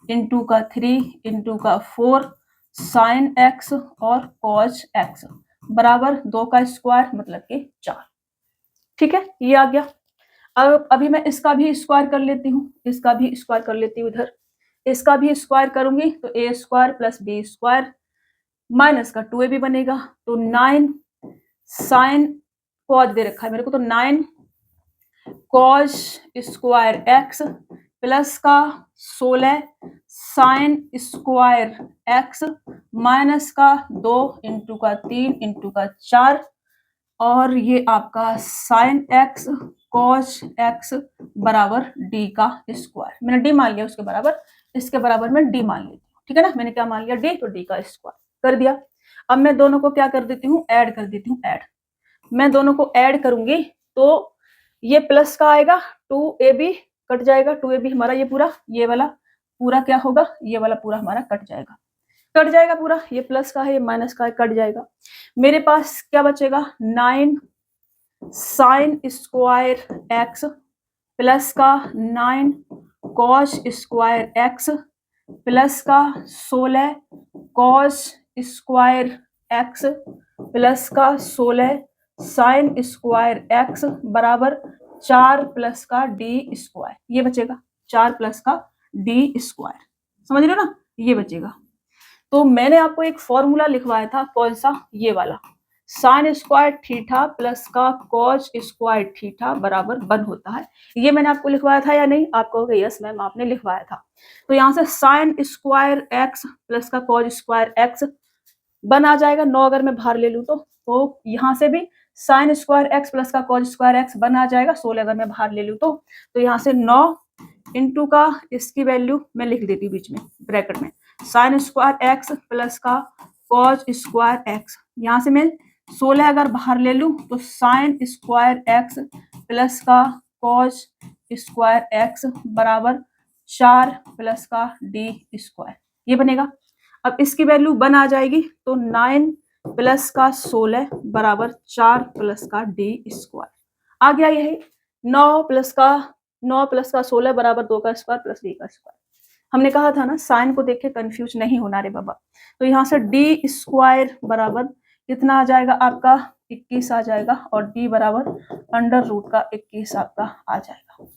इंटू का 3 इंटू का 4 साइन x और कॉस x बराबर 2 का स्क्वायर मतलब कि 4। ठीक है, ये आ गया। अब अभी मैं इसका भी स्क्वायर कर लेती हूँ, इसका भी स्क्वायर कर लेती हूँ। इधर इसका भी स्क्वायर करूंगी तो a square plus b square minus का 2ab बनेगा। तो 9 साइन कॉस दे रखा है मेरे को, तो 9 कॉस स्क्वायर x प्लस का 16 साइन स्क्वायर x माइनस का 2 इंटू का 3 इंटू का 4, और ये आपका साइन x कॉस x बराबर d का स्क्वायर। मैंने d मान लिया उसके बराबर, इसके बराबर में d मान लेती हूँ। ठीक है ना, मैंने क्या मान लिया, d, तो d का स्क्वायर कर दिया। अब मैं दोनों को क्या कर देती हूँ, ऐड कर देती हूँ। ऐड मैं दोनों को ऐड करूंगी तो ये प्लस का आएगा, 2ab कट जाएगा, 2ab हमारा ये पूरा, ये वाला पूरा क्या होगा, ये वाला पूरा हमारा कट जाएगा पूरा। ये प्लस का है, ये माइनस का है, कट जाएगा। मेरे पास क्या बचेगा, 9 साइन स्क्वायर x प्लस का 9 कॉस स्क्वायर x प्लस का 16 कॉस स्क्वायर x प्लस का 16 साइन स्क्वायर एक्स बराबर 4 प्लस का डी स्क्वायर, ये बचेगा 4 प्लस का डी स्क्वायर, समझ रहे हो ना, ये बचेगा। तो मैंने आपको एक फॉर्मूला लिखवाया था, कौन सा, ये वाला, साइन स्क्वायर थीटा प्लस का कॉस स्क्वायर थीटा बराबर 1 होता है। ये मैंने आपको लिखवाया था या नहीं? आप कहोगे यस मैम आपने लिखवाया था। तो यहाँ से साइन स्क्वायर एक्स प्लस का कॉस स्क्वायर एक्स 1 आ जाएगा, 9 अगर मैं बाहर ले लूँ तो यहाँ से भी साइन स्क्वायर एक्स प्लस का कॉस स्क्वायर एक्स 1 आ जाएगा, 16 अगर मैं बाहर ले लूँ तो यहाँ से 9 इंटू का इसकी वैल्यू मैं लिख देती हूँ बीच में ब्रैकेट में, साइन स्क्वायर एक्स प्लस का कॉस स्क्वायर एक्स, यहाँ से मैं 16 अगर बाहर ले लूँ तो साइन स्क्वायर एक्स प्लस का कॉस स्क्वायर एक्स बराबर 4 प्लस का डी स्क्वायर, ये बनेगा। अब इसकी वैल्यू 1 आ जाएगी तो 9 प्लस का 16 बराबर 4 प्लस का डी स्क्वायर आ गया। यही 9 प्लस का 16 बराबर 2 का स्क्वायर प्लस डी का स्क्वायर। हमने कहा था ना साइन को देख के कंफ्यूज नहीं होना रे बाबा। तो यहाँ से डी स्क्वायर बराबर कितना आ जाएगा आपका 21 आ जाएगा, और डी बराबर अंडर रूट का 21 आपका आ जाएगा।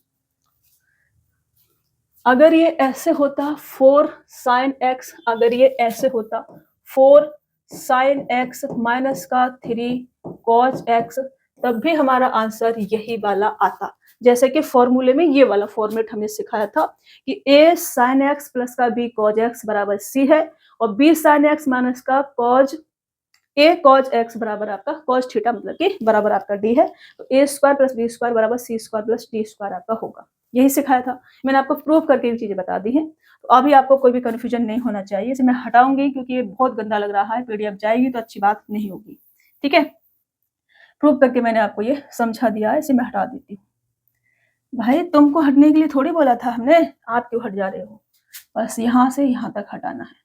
अगर ये ऐसे होता 4 साइन एक्स, अगर ये ऐसे होता 4 साइन एक्स माइनस का 3 कॉस एक्स, तब भी हमारा आंसर यही वाला आता। जैसे कि फॉर्मूले में ये वाला फॉर्मेट हमने सिखाया था कि a साइन एक्स प्लस का b कॉज एक्स बराबर c है, और b साइन एक्स माइनस का कॉज a कॉज एक्स बराबर आपका कॉज थीटा मतलब कि बराबर आपका d है। तो a square plus b square बराबर c square plus d square आपका होगा, यही सिखाया था। मैंने आपको प्रूव करके ये चीजें बता दी हैं, तो अभी आपको कोई भी कंफ्यूजन नहीं होना चाहिए। इसे मैं हटाऊंगी क्योंकि ये बहुत गंदा लग रहा है, पीडीएफ जाएगी तो अच्छी बात नहीं होगी, ठीक है। प्रूव करके मैंने आपको ये समझा दिया है, इसे मैं हटा देती हूँ। भाई तुमको हटने के लिए थोड़ी बोला था हमने, आप क्यों हट जा रहे हो? बस यहाँ से यहाँ तक हटाना है।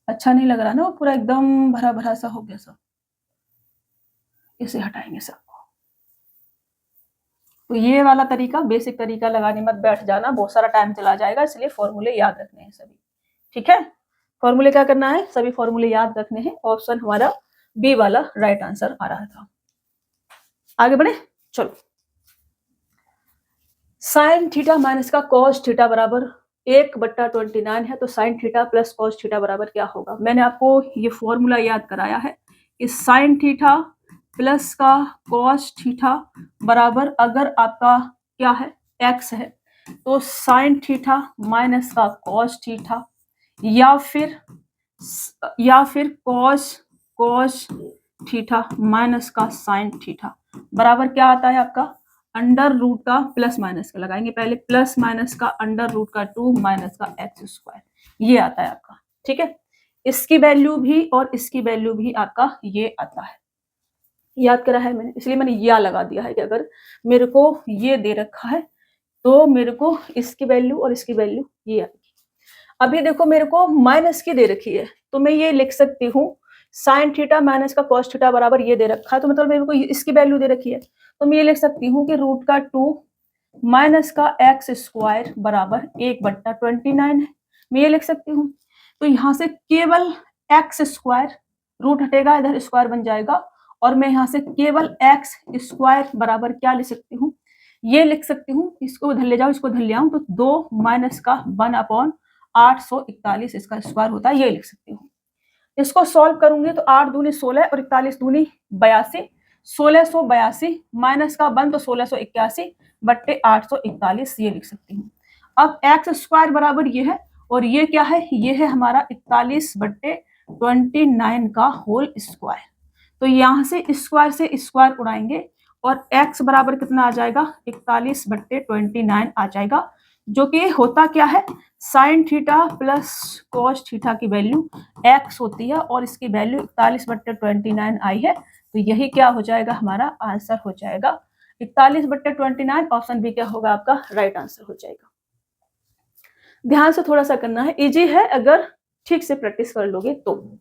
अच्छा नहीं लग रहा ना, वो पूरा एकदम भरा भरा सा हो गया सब, इसे हटाएंगे सबको। तो ये वाला तरीका, बेसिक तरीका लगाने मत बैठ जाना, बहुत सारा टाइम चला जाएगा, इसलिए फॉर्मूले याद रखने हैं सभी, ठीक है। फॉर्मूले क्या करना है, सभी फॉर्मूले याद रखने हैं। ऑप्शन हमारा बी वाला राइट आंसर आ रहा था। आगे बढ़े, चलो। साइन थीटा माइनस का कॉस थीटा बराबर 1/29 है, तो sign theta plus cos theta बराबर क्या होगा? मैंने आपको ये फॉर्मूला याद कराया है कि साइन थीटा प्लस का कॉस थीटा बराबर, अगर आपका क्या है एक्स है, तो साइन थीटा माइनस का कॉस थीटा, या फिर कॉस थीटा माइनस का साइन थीटा बराबर क्या आता है आपका अंडर रूट का प्लस माइनस का लगाएंगे पहले, प्लस माइनस का अंडर रूट का 2 माइनस का एक्स स्क्वायर, ये आता है आपका, ठीक है। इसकी वैल्यू भी और इसकी वैल्यू भी आपका ये आता है, याद करा है मैंने, इसलिए मैंने या लगा दिया है कि अगर मेरे को ये दे रखा है तो मेरे को इसकी वैल्यू और इसकी वैल्यू ये आएगी। अभी देखो मेरे को माइनस की दे रखी है, तो मैं ये लिख सकती हूँ साइन थीटा माइनस का कॉस थीटा बराबर ये दे रखा है, तो मतलब मेरे को इसकी वैल्यू दे रखी है, तो मैं ये लिख सकती हूँ कि रूट का 2 माइनस का एक्स स्क्वायर बराबर 1/29 है, मैं ये लिख सकती हूँ। तो यहाँ से केवल एक्स स्क्वायर, रूट हटेगा इधर स्क्वायर बन जाएगा, और मैं यहाँ से केवल एक्स स्क्वायर बराबर क्या लिख सकती हूँ, ये लिख सकती हूँ, इसको इधर ले जाओ इसको इधर ले आऊँ, तो 2 माइनस का 1/841 इसका स्क्वायर होता है, ये लिख सकती हूँ। इसको सॉल्व करूंगी तो 8 दूनी 16 और 41 दूनी 82, 1682 माइनस का 1 तो 1681 बट्टे 841, ये लिख सकती हूँ। अब एक्स स्क्वायर बराबर ये है, और ये क्या है, ये है हमारा 41/29 का होल स्क्वायर। तो यहाँ से स्क्वायर उड़ाएंगे और x बराबर कितना आ जाएगा 41/29 आ जाएगा, जो कि होता क्या है sine theta plus cos theta की वैल्यू x होती है, और इसकी वैल्यू 41/29 आई है, तो यही क्या हो जाएगा हमारा आंसर हो जाएगा 41/29। ऑप्शन बी क्या होगा आपका राइट आंसर हो जाएगा। ध्यान से थोड़ा सा करना है, इजी है अगर ठीक से प्रैक्टिस कर लोगे तो।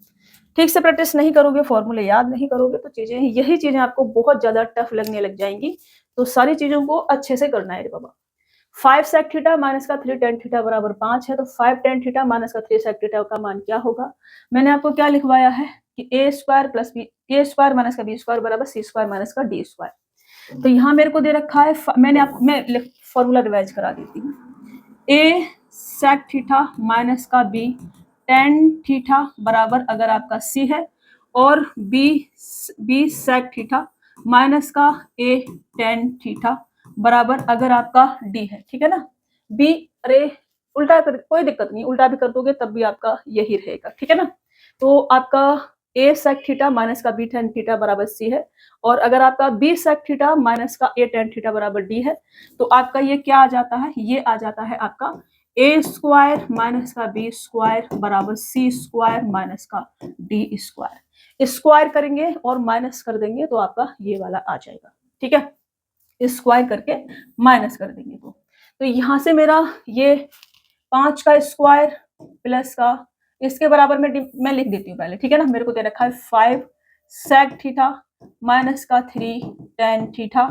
ठीक से प्रैक्टिस नहीं करोगे, फॉर्मूले याद नहीं करोगे, तो यही चीजें आपको बहुत ज्यादा टफ लगने लग जाएंगी। तो सारी चीजों को अच्छे से करना है बाबा। 5 सेक थीटा माइनस का 3 टेन थीटा बराबर 5 है, तो 5 टेन थीटा माइनस का 3 सेक थीटा का मान क्या होगा? मैंने आपको क्या लिखवाया है कि ए स्क्वायर प्लस बी, ए स्क्वायर माइनस का बी स्क्वायर बराबर सी स्क्वायर माइनस का डी स्क्वायर। तो यहाँ मेरे को दे रखा है, मैं फॉर्मूला रिवाइज करा देती हूँ। ए सेक थीटा माइनस का बी टेन थीटा बराबर अगर आपका सी है, और बी सेक थीटा माइनस का ए टेन थीटा बराबर अगर आपका डी है, ठीक है ना। बी, अरे उल्टा कर, कोई दिक्कत नहीं, उल्टा भी कर दोगे तब भी आपका यही रहेगा, ठीक है ना। तो आपका ए सेक थीटा माइनस का बी टेन थीटा बराबर सी है, और अगर आपका बी सेक थीटा माइनस का ए टेन थीटा बराबर डी है, तो आपका ये क्या आ जाता है, ये आ जाता है आपका ए स्क्वायर माइनस का बी स्क्वायर बराबर सी स्क्वायर माइनस का डी स्क्वायर। स्क्वायर करेंगे और माइनस कर देंगे तो आपका ये वाला आ जाएगा, ठीक है। स्क्वायर करके माइनस कर देंगे तो यहाँ से मेरा ये 5 का स्क्वायर प्लस का, इसके बराबर में मैं लिख देती हूँ पहले, ठीक है ना। मेरे को दे रखा है 5 सेक थीटा माइनस का 3 टेन थीटा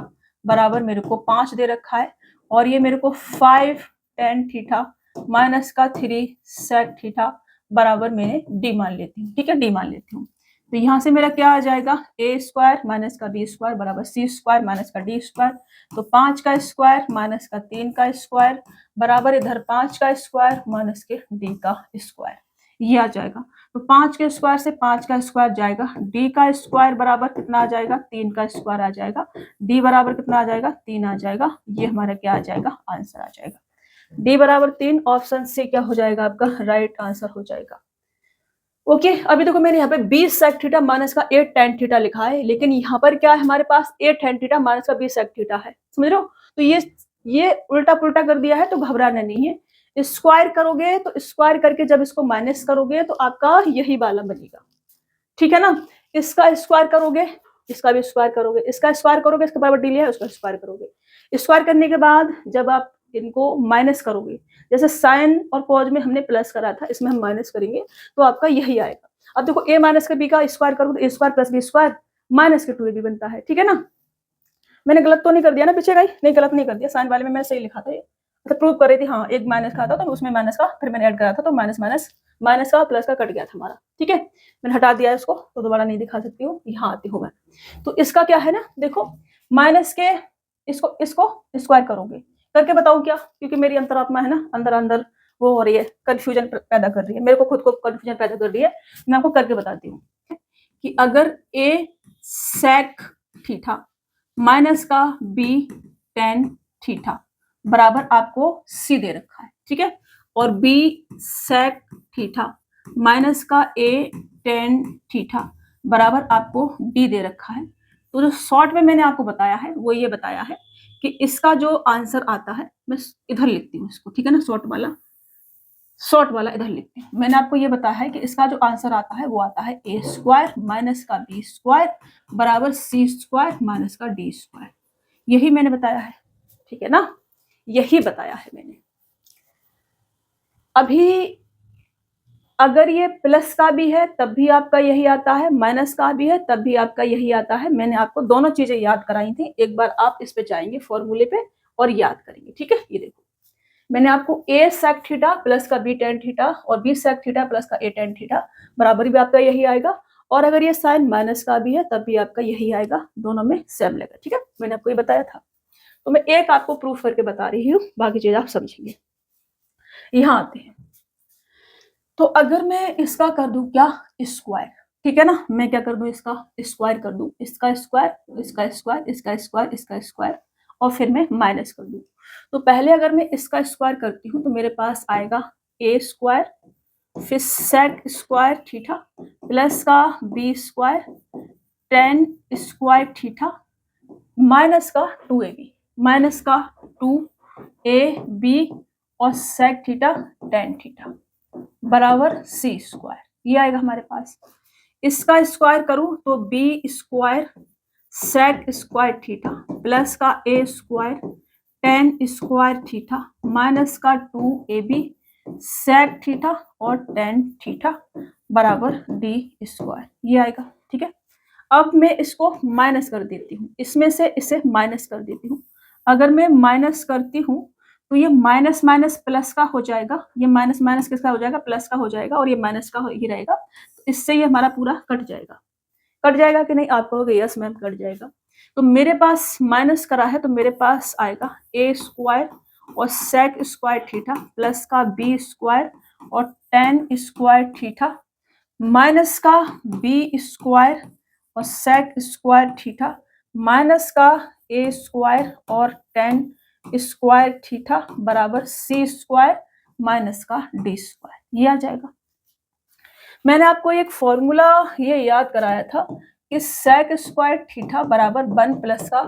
बराबर मेरे को 5 दे रखा है, और ये मेरे को 5 टेन थीटा माइनस का 3 सेक थीटा बराबर मैंने डी मान लेती हूँ, ठीक है, डी मान लेती हूँ। तो यहाँ से मेरा क्या आ जाएगा, ए स्क्वायर माइनस का बी स्क्वायर बराबर सी स्क्वायर माइनस का डी स्क्वायर। तो 5 का स्क्वायर माइनस का 3 का स्क्वायर बराबर इधर 5 का स्क्वायर माइनस के डी का स्क्वायर, ये आ जाएगा। तो 5 के स्क्वायर से 5 का स्क्वायर जाएगा, डी का स्क्वायर बराबर कितना आ जाएगा, 3 का स्क्वायर आ जाएगा, डी बराबर कितना आ जाएगा, 3 आ जाएगा। ये हमारा क्या आ जाएगा, आंसर आ जाएगा। डी बराबर 3, ऑप्शन सी क्या हो जाएगा आपका, राइट आंसर हो जाएगा। ओके, अभी देखो मैंने यहाँ पे बी सेक थीटा माइनस का ए टेन थीटा लिखा है, लेकिन यहाँ पर क्या है हमारे पास, ए टेन थीटा माइनस का बी सेक थीटा है, समझ रहे हो। तो ये उल्टा पुल्टा कर दिया है, तो घबराना नहीं है। स्क्वायर करोगे तो स्क्वायर करके जब इसको माइनस करोगे तो आपका यही वाला बनेगा, ठीक है ना। इसका स्क्वायर करोगे, इसका भी स्क्वायर करोगे, इसका स्क्वायर करोगे, इसके बराबर डी लिया है, उसका स्क्वायर करोगे। स्क्वायर करने के बाद जब आप इनको माइनस करोगे, जैसे साइन और कॉज में हमने प्लस करा था, इसमें हम माइनस करेंगे तो आपका यही आएगा। अब देखो ए माइनस के बी का स्क्वायर करोगे तो A square plus B square minus के 2ab बनता है, ठीक है ना। मैंने गलत तो नहीं कर दिया ना पीछे का, नहीं गलत नहीं कर दिया, साइन वाले में मैं सही लिखा था, ये मतलब प्रूव कर रही थी। हाँ, एक माइनस का था तो उसमें माइनस का फिर मैंने ऐड करा था, तो माइनस माइनस माइनस का प्लस का कट गया था हमारा, ठीक है। मैंने हटा दिया इसको, तो दोबारा नहीं दिखा सकती हूँ, यहाँ आती हूँ मैं। तो इसका क्या है ना, देखो माइनस के इसको स्क्वायर करोगे, करके बताऊं क्या, क्योंकि मेरी अंतरात्मा है ना, अंदर अंदर वो हो रही है, कंफ्यूजन पैदा कर रही है, मेरे को खुद को कंफ्यूजन पैदा कर रही है। मैं आपको करके बताती हूँ कि अगर ए सेक थीटा माइनस का बी टेन थीटा बराबर आपको सी दे रखा है, ठीक है, और बी सेक थीटा माइनस का ए टेन थीटा बराबर आपको डी दे रखा है। तो जो शॉर्ट में मैंने आपको बताया है वो ये बताया है कि इसका जो आंसर आता है, मैं इधर लिखती हूँ इसको, ठीक है ना, शॉर्ट वाला इधर लिखते हैं। मैंने आपको ये बताया है कि इसका जो आंसर आता है वो आता है ए स्क्वायर माइनस का बी स्क्वायर बराबर सी स्क्वायर माइनस का डी स्क्वायर, यही मैंने बताया है, ठीक है ना, यही बताया है मैंने। अभी अगर ये प्लस का भी है तब भी आपका यही आता है, माइनस का भी है तब भी आपका यही आता है। मैंने आपको दोनों चीजें याद कराई थी, एक बार आप इस पे जाएंगे फॉर्मूले पे और याद करेंगे, ठीक है। ये देखो मैंने आपको ए सेक थीटा प्लस का बी टेन थीटा और बी सेक थीटा प्लस का ए टेन थीटा बराबर भी आपका यही आएगा, और अगर ये साइन माइनस का भी है तब भी आपका यही आएगा, दोनों में सेम लगेगा, ठीक है। मैंने आपको ये बताया था, तो मैं एक आपको प्रूफ करके बता रही हूँ, बाकी चीज आप समझेंगे। यहाँ आते हैं, तो अगर मैं इसका कर दूं क्या, स्क्वायर, ठीक है ना, मैं क्या कर दूं, इसका स्क्वायर कर दूं, इसका स्क्वायर इसका स्क्वायर इसका स्क्वायर इसका स्क्वायर, और फिर मैं माइनस कर दूं। तो पहले अगर मैं इसका स्क्वायर करती हूँ तो मेरे पास आएगा ए स्क्वायर फिर सेक स्क्वायर थीटा प्लस का b square tan square theta minus का 2ab माइनस का 2ab और सेक थीटा टेन थीटा बराबर सी स्क्वायर, ये आएगा हमारे पास। इसका स्क्वायर करूं तो B square sec square theta plus का A square tan square theta minus का 2ab सेक थीटा और टेन थीटा बराबर डी स्क्वायर, ये आएगा, ठीक है। अब मैं इसको माइनस कर देती हूँ, इसमें से इसे माइनस कर देती हूँ। अगर मैं माइनस करती हूँ तो ये माइनस माइनस प्लस का हो जाएगा, ये माइनस माइनस किसका हो जाएगा, प्लस का हो जाएगा, और ये माइनस का ही रहेगा। तो इससे ये हमारा पूरा कट जाएगा। कट जाएगा कि नहीं, आप कहोगे यस मैम कट जाएगा। तो मेरे पास माइनस करा है, तो मेरे पास आएगा ए स्क्वायर और सेक स्क्वायर थीटा प्लस का बी स्क्वायर और टेन स्क्वायर थीटा माइनस का बी स्क्वायर और सेक स्क्वायर थीटा माइनस का ए स्क्वायर और टेन स्क्वायर थीटा बराबर सी स्क्वायर माइनस का डी स्क्वायर। ये आ जाएगा। मैंने आपको एक फॉर्मूला ये याद कराया था कि सेक स्क्वायर थीटा बराबर 1 प्लस का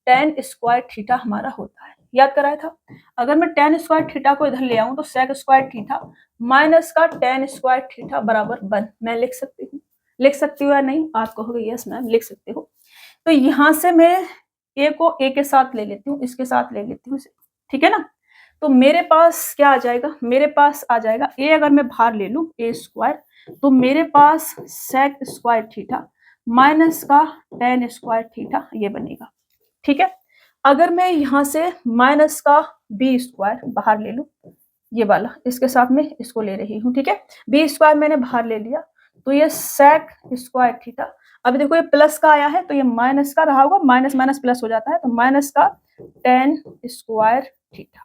टेन स्क्वायर थीटा हमारा होता है, याद कराया था। अगर मैं टेन स्क्वायर थीटा को इधर ले आऊं तो सेक स्क्वायर थीटा माइनस का टेन स्क्वायर थीटा बराबर 1 मैं लिख सकती हूँ। लिख सकती हूँ या नहीं, आप कहोगे यस मैम लिख सकते हो। तो यहाँ से मैं ए को ए के साथ ले लेती हूँ, इसके साथ ले लेती हूँ, ठीक है ना। तो मेरे पास क्या आ जाएगा, मेरे पास आ जाएगा ए, अगर मैं बाहर ले लूँ ए स्क्वायर, तो मेरे पास सेक स्क्वायर थीटा माइनस का टेन स्क्वायर थीटा ये बनेगा, ठीक है। अगर मैं यहाँ से माइनस का बी स्क्वायर बाहर ले लूँ, ये वाला, इसके साथ में इसको ले रही हूँ, ठीक है। बी स्क्वायर मैंने बाहर ले लिया, तो ये सेक स्क्वायर थीटा, अभी देखो ये प्लस का आया है तो ये माइनस का रहा होगा, माइनस माइनस प्लस हो जाता है, तो माइनस का ten square theta,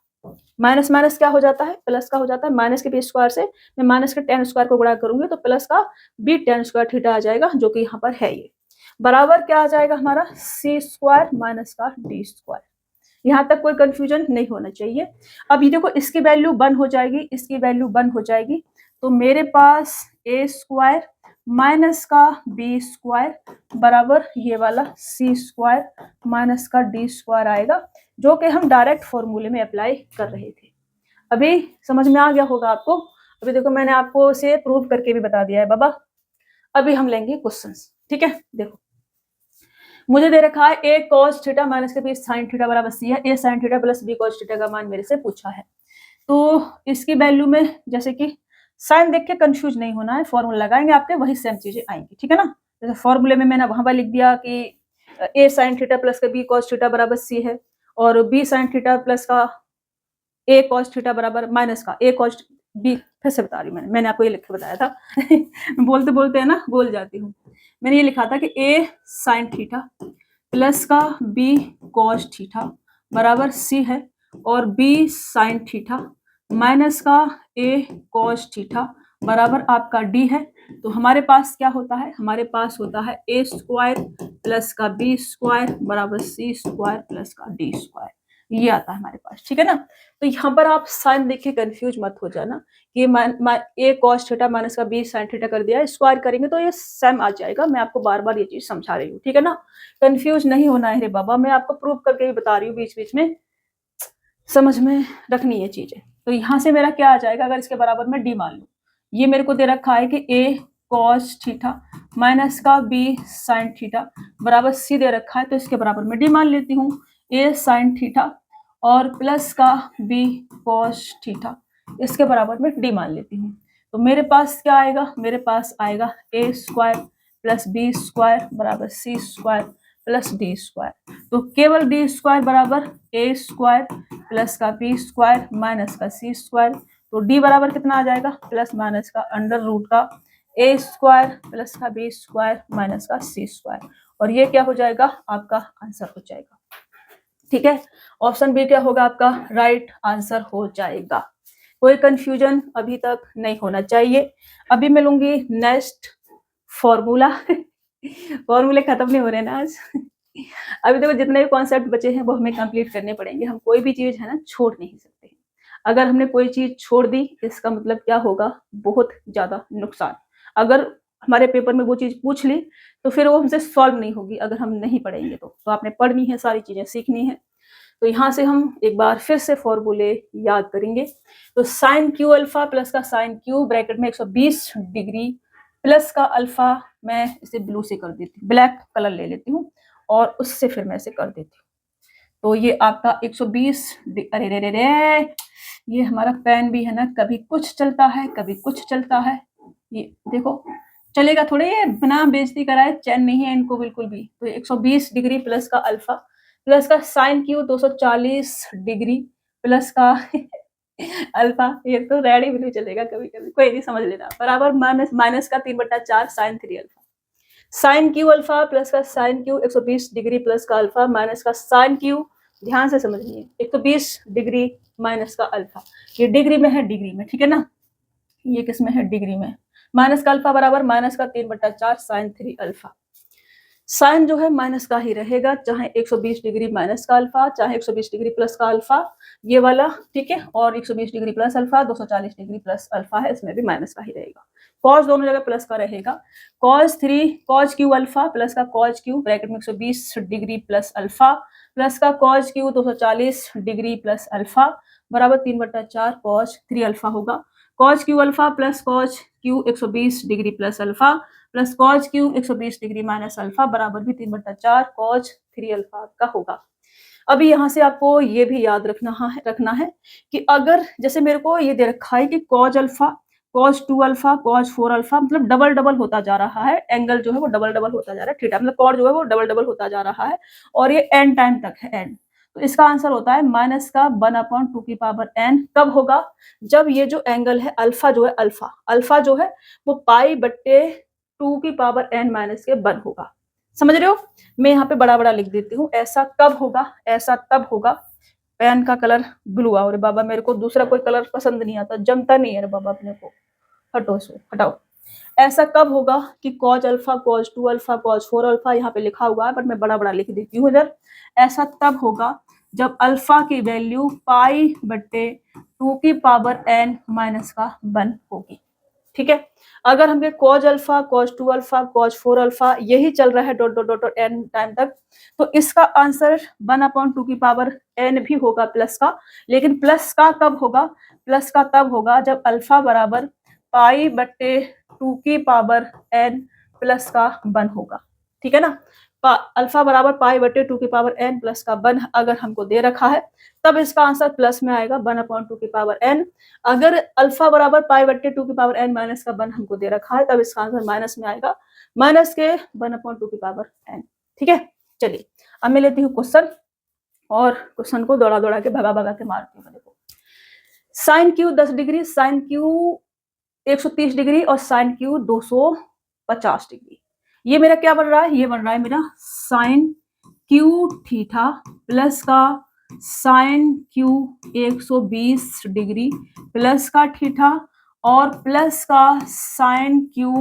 minus minus क्या हो जाता है, प्लस का हो जाता है। माइनस के बी स्क्वायर से मैं माइनस के टेन स्क्वायर को गुणा करूंगी तो प्लस का बी टेन स्क्वायर थीटा आ जाएगा, जो कि यहाँ पर है ये बराबर क्या आ जाएगा हमारा सी स्क्वायर माइनस का डी स्क्वायर। यहाँ तक कोई कंफ्यूजन नहीं होना चाहिए। अब ये देखो इसकी वैल्यू 1 हो जाएगी, इसकी वैल्यू 1 हो जाएगी, तो मेरे पास ए स्क्वायर माइनस का बी स्क्वायर बराबर ये वाला सी स्क्वायर माइनस का डी स्क्वायर आएगा, जो कि हम डायरेक्ट फॉर्मूले में अप्लाई कर रहे थे। अभी समझ में आ गया होगा आपको। अभी देखो मैंने आपको से प्रूव करके भी बता दिया है बाबा। अभी हम लेंगे क्वेश्चंस, ठीक है। देखो मुझे दे रखा है ए कॉस थीटा माइनस के बी साइन थीटा बराबर सी है, A sine theta plus B cos theta का मान मेरे से पूछा है। तो इसकी वैल्यू में जैसे कि साइन देख के कंफ्यूज नहीं होना है, फॉर्मूला लगाएंगे आपके वही सेम चीजें आएंगी, ठीक है ना। जैसे फॉर्मूले में मैंने वहां पर लिख दिया कि ए साइन थीटा प्लस का बी कॉस थीटा बराबर सी है, और बी साइन थीटा प्लस का ए कॉस थीटा बराबर माइनस का ए कॉस बी, फिर से बता रही हूँ मैंने आपको ये लिख के बताया था बोलते बोलते है ना भूल जाती हूँ। मैंने ये लिखा था कि ए साइन थीटा प्लस का बी कॉस थीटा बराबर सी है, और बी साइन थीटा माइनस का ए कॉस थीटा बराबर आपका डी है। तो हमारे पास क्या होता है, हमारे पास होता है ए स्क्वायर प्लस का बी स्क्वायर बराबर सी स्क्वायर प्लस का डी स्क्वायर, ये आता है हमारे पास, ठीक है ना। तो यहाँ पर आप साइन देख के कंफ्यूज मत हो जाना कि ए कॉस थीटा माइनस का बी साइन थीटा कर दिया, स्क्वायर करेंगे तो ये सेम आ जाएगा। मैं आपको बार बार ये चीज समझा रही हूँ, ठीक है ना। कंफ्यूज नहीं होना है रे बाबा, मैं आपको प्रूव करके भी बता रही हूँ, बीच बीच में समझ में रखनी है चीजें। तो यहाँ से मेरा क्या आ जाएगा, अगर इसके बराबर में डी मान लूँ, ये मेरे को दे रखा है कि ए कॉस थीटा माइनस का बी साइन थीटा बराबर सी दे रखा है, तो इसके बराबर में डी मान लेती हूँ, ए साइन थीटा और प्लस का बी कॉस थीटा, इसके बराबर में डी मान लेती हूँ। तो मेरे पास क्या आएगा, मेरे पास आएगा a square plus B square बराबर सी स्क्वायर प्लस डी स्क्वायर। तो केवल डी स्क्वायर बराबर ए स्क्वायर प्लस का बी स्क्वायर माइनस का सी स्क्वायर, तो डी बराबर कितना आ जाएगा, प्लस माइनस का अंडर रूट का ए स्क्वायर प्लस का बी स्क्वायर माइनस का सी स्क्वायर, और ये क्या हो जाएगा, आपका आंसर हो जाएगा, ठीक है। ऑप्शन बी क्या होगा, आपका राइट आंसर हो जाएगा। कोई कंफ्यूजन अभी तक नहीं होना चाहिए। अभी मैं लूंगी नेक्स्ट फॉर्मूला फॉर्मूले खत्म नहीं हो रहे ना आज अभी देखो जितने भी कॉन्सेप्ट बचे हैं वो हमें कंप्लीट करने पड़ेंगे। हम कोई भी चीज है ना छोड़ नहीं सकते। अगर हमने कोई चीज छोड़ दी इसका मतलब क्या होगा, बहुत ज्यादा नुकसान। अगर हमारे पेपर में वो चीज पूछ ली तो फिर वो हमसे सॉल्व नहीं होगी अगर हम नहीं पढ़ेंगे तो आपने पढ़नी है, सारी चीजें सीखनी है। तो यहाँ से हम एक बार फिर से फॉर्मूले याद करेंगे। तो साइन क्यू अल्फा प्लस का साइन क्यू ब्रैकेट में 120 डिग्री प्लस का अल्फा, मैं इसे ब्लू से कर देती हूँ, ब्लैक कलर ले लेती हूँ और उससे फिर मैं इसे कर देती हूँ। तो ये आपका 120, अरे रे रे रे, ये हमारा पेन भी है ना, कभी कुछ चलता है कभी कुछ चलता है। ये देखो चलेगा थोड़े, ये बिना बेइज्जती कराए चैन नहीं है इनको बिल्कुल भी। तो 120 डिग्री प्लस का अल्फा प्लस का साइन क्यू 240 डिग्री प्लस का अल्फा, ये तो रेडी भी नहीं चलेगा कभी कभी, कोई नहीं समझ लेना, बराबर माइनस का 3/4 sine 3 alpha, sine cube alpha plus का साइन क्यू 120 डिग्री प्लस का अल्फा माइनस का साइन क्यू, ध्यान से समझिए 120 डिग्री माइनस का अल्फा, ये डिग्री में है, डिग्री में, ठीक है ना, ये किस में है, डिग्री में, माइनस का अल्फा बराबर माइनस का 3/4 साइन 3 अल्फा। साइन जो है माइनस का ही रहेगा, चाहे 120 डिग्री माइनस का अल्फा, चाहे 120 डिग्री प्लस का अल्फा, ये वाला, ठीक है, और 120 degree plus alpha, 240 degree plus alpha है, इसमें भी माइनस का ही रहेगा। कॉस दोनों जगह प्लस का रहेगा, cos 3 cos Q alpha plus का कॉस क्यू ब्रैकेट में 120 डिग्री प्लस अल्फा प्लस का cos Q 240 degree plus alpha बराबर 3/4 कॉस 3 अल्फा होगा। Cos Q alpha plus cos Q 120 degree plus alpha plus cos Q 120 degree minus alpha बराबर भी 3/4 cos 3 alpha का होगा। अभी यहाँ से आपको ये भी याद रखना है कि अगर जैसे मेरे को ये दे रखा है कि cause alpha cos 2 alpha cos 4 alpha, मतलब डबल डबल होता जा रहा है, एंगल जो है वो डबल डबल होता जा रहा है, थीटा मतलब कॉड जो है वो डबल डबल होता जा रहा है, और ये एन टाइम तक है, एन, तो इसका आंसर होता है माइनस का 1/2 की पावर एन। कब होगा, जब ये जो एंगल है अल्फा जो है, अल्फा जो है वो पाई बट्टे 2 की पावर एन माइनस के 1 होगा, समझ रहे हो, मैं यहाँ पे बड़ा बड़ा लिख देती हूँ। ऐसा कब होगा, ऐसा तब होगा, पेन का कलर ब्लू आ, अरे बाबा मेरे को दूसरा कोई कलर पसंद नहीं आता, जमता नहीं है रे बाबा अपने को, हटो सो हटाओ। ऐसा कब होगा कि cause alpha cos 2 alpha cos 4 alpha यहाँ पे लिखा हुआ है, बट मैं बड़ा बड़ा लिख देती हूँ इधर। ऐसा तब होगा जब अल्फा की वैल्यू पाई बट्टे 2 की पावर एन माइनस का 1 होगी, ठीक है। अगर हमें cos alpha cos 2 alpha cos 4 alpha यही चल रहा है dot dot dot dot n time तक, तो इसका आंसर 1/2 की पावर एन भी होगा प्लस का, लेकिन प्लस का कब होगा, प्लस का तब होगा जब अल्फा बराबर पाई बट्टे 2 की पावर एन प्लस का 1 होगा, ठीक है ना। अल्फा बराबर पाई बट्टे 2 की पावर एन प्लस का 1 अगर हमको दे रखा है तब इसका आंसर प्लस में आएगा 1/2 की पावर एन। अगर अल्फा बराबर पाई बट्टे 2 की पावर एन माइनस का 1 हमको दे रखा है तब इसका आंसर माइनस में आएगा माइनस के 1/2 की पावर एन, ठीक है। चलिए अब मैं लेती हूँ क्वेश्चन, और क्वेश्चन को दौड़ा दौड़ा के भगा भगा के मारती हूँ। देखो sine cube 10 degree, sine cube 130 degree और साइन क्यू 250 डिग्री, ये मेरा क्या बन रहा है, ये बन रहा है मेरा साइन क्यू थीटा प्लस का साइन क्यू 120 डिग्री प्लस का थीटा और प्लस का साइन क्यू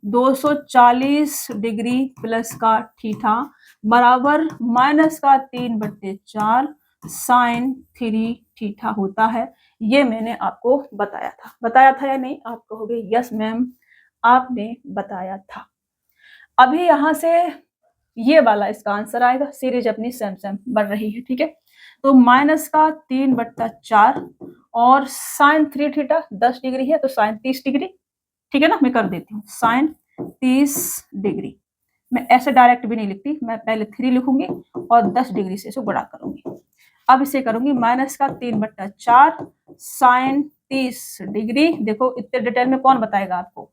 240 डिग्री प्लस का थीटा बराबर माइनस का 3/4 साइन 3 थीटा होता है। ये मैंने आपको बताया था या नहीं, आप कहोगे यस मैम आपने बताया था। अभी यहाँ से ये वाला इसका आंसर आएगा, सीरीज अपनी सेम सेम बढ़ रही है, ठीक है। तो माइनस का 3/4 और साइन 3 थीटा 10 डिग्री है तो साइन 30 डिग्री, ठीक है ना, मैं कर देती हूँ साइन 30 डिग्री, मैं ऐसे डायरेक्ट भी नहीं लिखती, मैं पहले 3 लिखूंगी और 10 डिग्री से इसे गुणा करूंगी। अब इसे करूंगी माइनस का 3/4 साइन 30 डिग्री, देखो इतने डिटेल में कौन बताएगा आपको,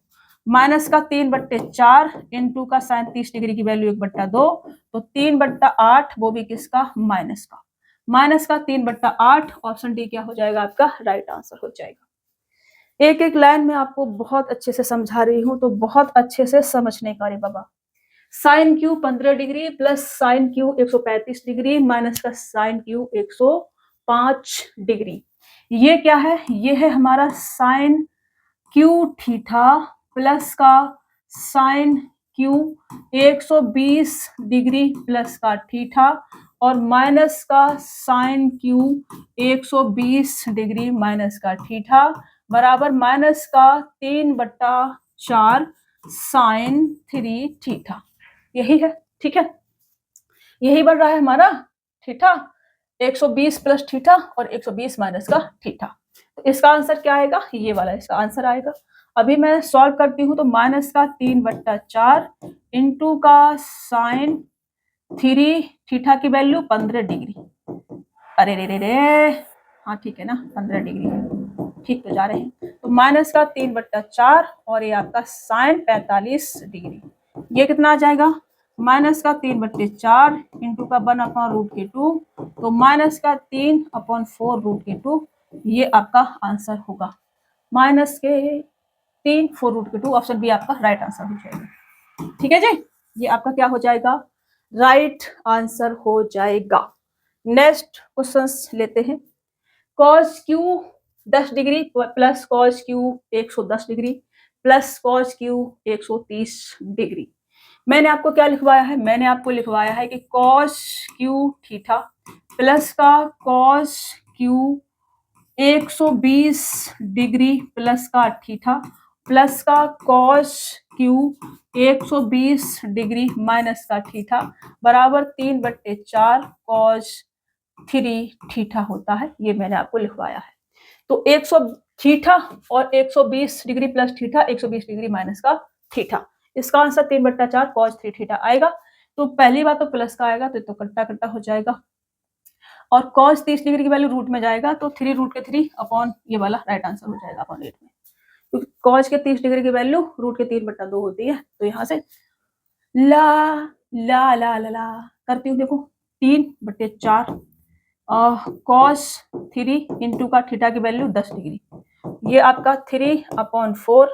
माइनस का 3/4 इंटू का साइन 30 डिग्री की वैल्यू 1/2 तो 3/8, वो भी किसका, माइनस का 3/8, ऑप्शन डी क्या हो जाएगा आपका, राइट आंसर हो जाएगा। एक एक लाइन में आपको बहुत अच्छे से समझा रही हूँ तो बहुत अच्छे से समझने का रे बाबा। Sine cube 15 degree plus sine cube 135 degree minus का साइन क्यू 105 डिग्री, ये क्या है, ये है हमारा साइन क्यू थीटा प्लस का साइन क्यू 120 डिग्री प्लस का थीटा और माइनस का साइन क्यू 120 डिग्री माइनस का थीटा बराबर माइनस का 3/4 साइन 3 थीटा, यही है, ठीक है, यही बन रहा है हमारा थीटा, 120 प्लस थीटा और 120 माइनस का थीटा, तो इसका आंसर क्या आएगा, ये वाला इसका आंसर आएगा। अभी मैं सॉल्व करती हूँ तो माइनस का 3/4 इंटू का साइन 3 थीटा की वैल्यू 15 डिग्री, अरे रे रे रे, हाँ ठीक है ना 15 डिग्री, ठीक तो जा रहे हैं, तो माइनस का 3/4 और ये आपका साइन 45 डिग्री, ये कितना आ जाएगा माइनस का 3/4 इंटू का 1/√2, तो माइनस का 3/4√2, ये आपका आंसर होगा। माइनस के 3/4√2, ऑप्शन बी आपका राइट आंसर हो जाएगा। ठीक है जी, ये आपका क्या हो जाएगा, राइट आंसर हो जाएगा। नेक्स्ट क्वेश्चन लेते हैं। Cos Q 10 degree plus cos Q 110 degree plus cos Q 130 degree. मैंने आपको क्या लिखवाया है, मैंने आपको लिखवाया है कि कॉस क्यू थीटा प्लस का कॉस क्यू 120 डिग्री प्लस का थीटा प्लस का कॉस क्यू 120 डिग्री माइनस का थीटा बराबर 3/4 कॉस 3 थीटा होता है। ये मैंने आपको लिखवाया है। तो 100 थीटा और 120 degree plus theta 120 degree minus का थीटा, इसका आंसर 3/4 कॉस 3 थीटा आएगा। तो पहली बात तो प्लस का आएगा, तो कट्टा कट्टा हो जाएगा, और कॉस 30 डिग्री की वैल्यू रूट में जाएगा, तो 3√3 अपॉन ये वाला राइट आंसर हो जाएगा अपॉन 8 में, क्योंकि कॉस के 30 डिग्री की वैल्यू रूट के 3/2 होती है। तो यहाँ से ला ला ला ला ला करती हूँ, देखो 3/4 कॉस 3 इंटू का थीटा की वैल्यू 10 डिग्री, ये आपका 3/4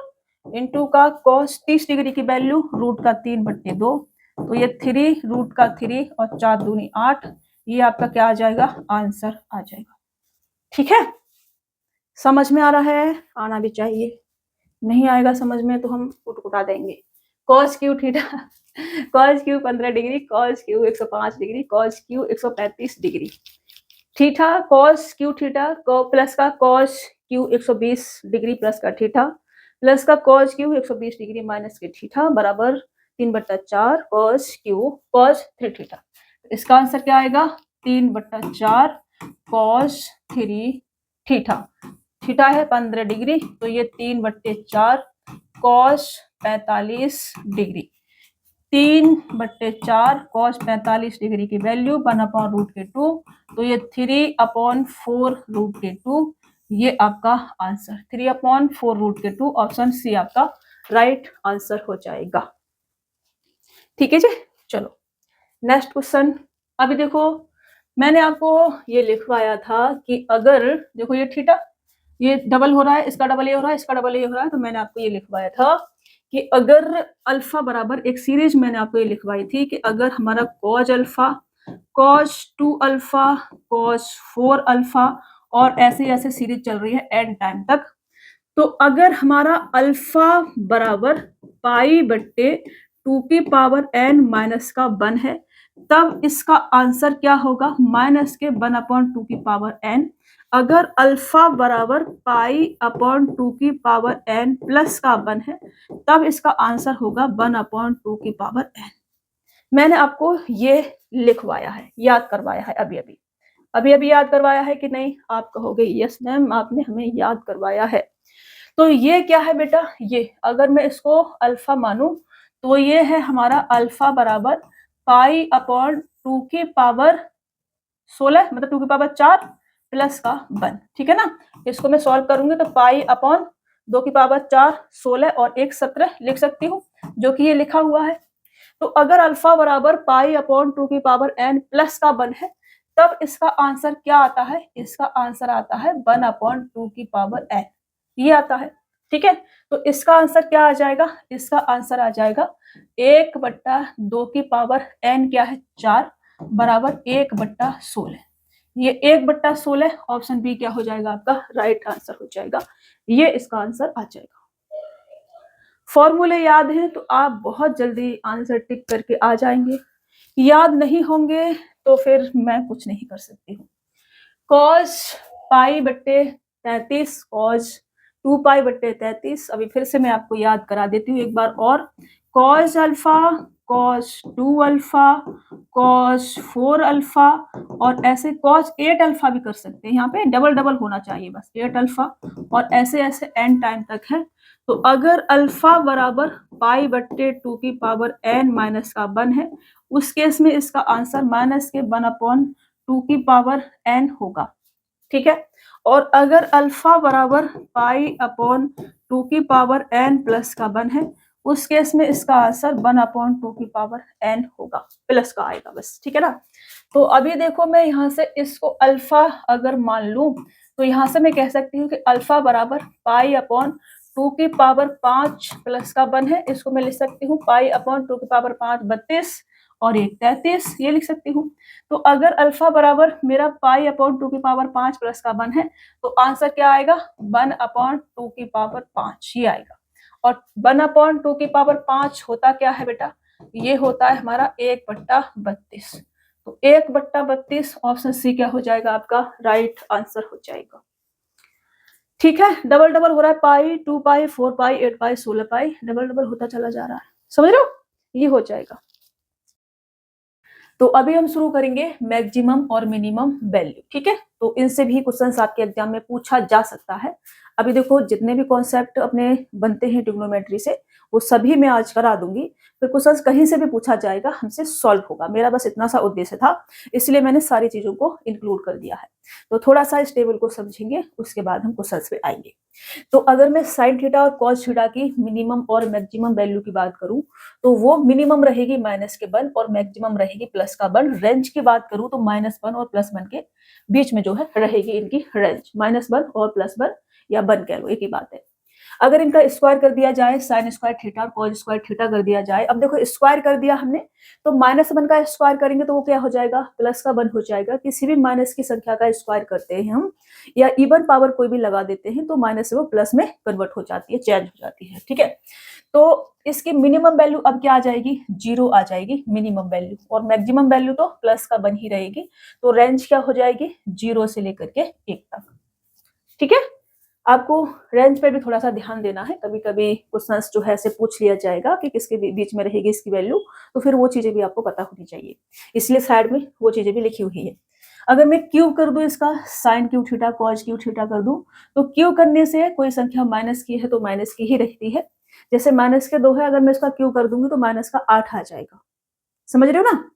इंटू का कॉस 30 डिग्री की वैल्यू रूट का 3/2, तो ये 3√3 और 4 दूनी 8, ये आपका क्या आ जाएगा, आंसर आ जाएगा। ठीक है, समझ में आ रहा है, आना भी चाहिए, नहीं आएगा समझ में तो हम कुटकुटा देंगे। Cos Q theta cos Q 15 degree cos Q 105 degree cos Q 135 degree theta cos Q theta plus का कॉस क्यू 120 डिग्री प्लस का थीटा प्लस का कॉस क्यू 120 डिग्री माइनस के थीटा बराबर 3/4 कॉस क्यू कॉस 3 थीटा। इसका answer क्या आएगा, 3/4 cos 3 theta. Theta है 15 degree, तो ये 3/4 कॉस 45 डिग्री। 3/4 कॉस 45 डिग्री की वैल्यू 1/√2, तो ये 3/4√2, ये आपका आंसर 3/4√2, ऑप्शन सी आपका राइट आंसर हो जाएगा। ठीक है जी, चलो नेक्स्ट क्वेश्चन। अभी देखो मैंने आपको ये लिखवाया था कि अगर देखो ये थीटा ये डबल हो रहा है, इसका डबल ये हो रहा है, इसका डबल ये हो रहा है, तो मैंने आपको ये लिखवाया था कि अगर अल्फा बराबर, एक सीरीज मैंने आपको ये लिखवाई थी कि अगर हमारा cause alpha cos 2 alpha cos 4 alpha और ऐसे ऐसे सीरीज चल रही है एन टाइम तक, तो अगर हमारा अल्फा बराबर π/2 माइनस का 1 है, तब इसका आंसर क्या होगा, माइनस के 1/2 अगर अल्फा बराबर π/2 प्लस का 1 है, तब इसका आंसर होगा 1/2 मैंने आपको ये लिखवाया है, याद करवाया है, अभी याद करवाया है कि नहीं, आप कहोगे यस मैम आपने हमें याद करवाया है। तो ये क्या है बेटा, ये अगर मैं इसको अल्फा मानूं तो ये है हमारा अल्फा बराबर π/2 मतलब 2 4 प्लस का 1, ठीक है ना। इसको मैं सॉल्व करूंगी तो π/2 16 और 1 17 लिख सकती हूँ, जो कि ये लिखा हुआ है। तो अगर अल्फा बराबर π/2 प्लस का 1 है, तब इसका आंसर क्या आता है, इसका आंसर आता है 1/2 ये आता है। ठीक है, तो इसका आंसर क्या आ जाएगा, इसका आंसर आ जाएगा 1/2 क्या है 4 बराबर 1/16। ये 1/16 ऑप्शन बी क्या हो जाएगा आपका राइट आंसर हो जाएगा, ये इसका आंसर आ जाएगा। फॉर्मूले याद हैं तो आप बहुत जल्दी आंसर टिक करके आ जाएंगे, याद नहीं होंगे तो फिर मैं कुछ नहीं कर सकती हूँ। कॉस π/33 कॉस 2π/33, अभी फिर से मैं आपको याद करा देती हूँ एक बार और। Cos alpha cos 2 alpha cos 4 alpha और ऐसे कॉस 8 अल्फा भी कर सकते हैं, यहाँ पे डबल डबल होना चाहिए बस, 8 अल्फा और ऐसे ऐसे एन टाइम तक है। तो अगर अल्फा बराबर π/2 माइनस का 1 है, उस केस में इसका आंसर माइनस के 1/2 होगा। ठीक है, और अगर अल्फा बराबर π/2 प्लस का 1 है, उस केस में इसका आंसर 1/2 की पावर n होगा, प्लस का आएगा बस, ठीक है ना। तो अभी देखो मैं यहाँ से इसको अल्फा अगर मान लूं तो यहाँ से मैं कह सकती हूँ कि अल्फा बराबर π/2 की पावर 5 प्लस का 1 है, इसको मैं लिख सकती हूँ π/2 की पावर 5 32 और 1 33, ये लिख सकती हूँ। तो अगर अल्फा बराबर मेरा π/2 की पावर 5 प्लस का 1 है तो आंसर क्या आएगा 1/2 की पावर 5 ही आएगा। और 1/2 की पावर 5 होता क्या है बेटा, ये होता है हमारा 1/32। तो 1/32 ऑप्शन सी क्या हो जाएगा आपका राइट आंसर हो जाएगा। ठीक है, डबल डबल हो रहा है, पाई 2 पाई 4 पाई 8 पाई 16 पाई, डबल डबल होता चला जा रहा है, समझ रहे हो, ये हो जाएगा। तो अभी हम शुरू करेंगे मैक्सिमम और मिनिमम वैल्यू, ठीक है। तो इनसे भी क्वेश्चंस आपके एग्जाम में पूछा जा सकता है। अभी देखो जितने भी कॉन्सेप्ट अपने बनते हैं ट्रिग्नोमेट्री से वो सभी मैं आज करा दूंगी, फिर क्वेश्चंस कहीं से भी पूछा जाएगा हमसे सॉल्व होगा, मेरा बस इतना सा उद्देश्य था, इसलिए मैंने सारी चीजों को इंक्लूड कर दिया है। तो थोड़ा सा इस टेबल को समझेंगे, उसके बाद हम क्वेश्चंस पे आएंगे। तो अगर मैं साइन थीटा और कॉस थीटा की मिनिमम और मैक्सिमम वैल्यू की बात करूं तो वो मिनिमम रहेगी -1 और मैक्सिमम रहेगी +1। रेंज की बात करूं तो -1 और +1 के बीच में जो है रहेगी इनकी रेंज, -1 और +1 या 1 कह लो, एक ही बात है। अगर इनका स्क्वायर कर दिया जाए, साइन स्क्वायर थीटा और कॉस स्क्वायर थीटा कर दिया जाए, अब देखो स्क्वायर कर दिया हमने तो -1 का स्क्वायर करेंगे तो वो क्या हो जाएगा +1 हो जाएगा। किसी भी माइनस की संख्या का स्क्वायर करते हैं हम या इवन पावर कोई भी लगा देते हैं तो माइनस से वो प्लस में कन्वर्ट हो जाती है, चेंज हो जाती है, ठीक है। तो इसकी मिनिमम वैल्यू अब क्या आ जाएगी 0 आ जाएगी मिनिमम वैल्यू, और मैक्सिमम वैल्यू तो +1 ही रहेगी। तो रेंज क्या हो जाएगी 0 से लेकर के 1 तक, ठीक है। आपको रेंज पे भी थोड़ा सा ध्यान देना है, कभी कभी क्वेश्चंस जो है से पूछ लिया जाएगा कि किसके बीच में रहेगी इसकी वैल्यू, तो फिर वो चीजें भी आपको पता होनी चाहिए, इसलिए साइड में वो चीजें भी लिखी हुई है। अगर मैं क्यूब कर दूं इसका, sine cube theta cos cube theta कर दूं तो क्यूब करने से कोई संख्या माइनस की है तो माइनस की ही रहती है। जैसे -2 है, अगर मैं इसका क्यूब कर दूंगी तो -8 आ जाएगा, समझ रहे हो ना।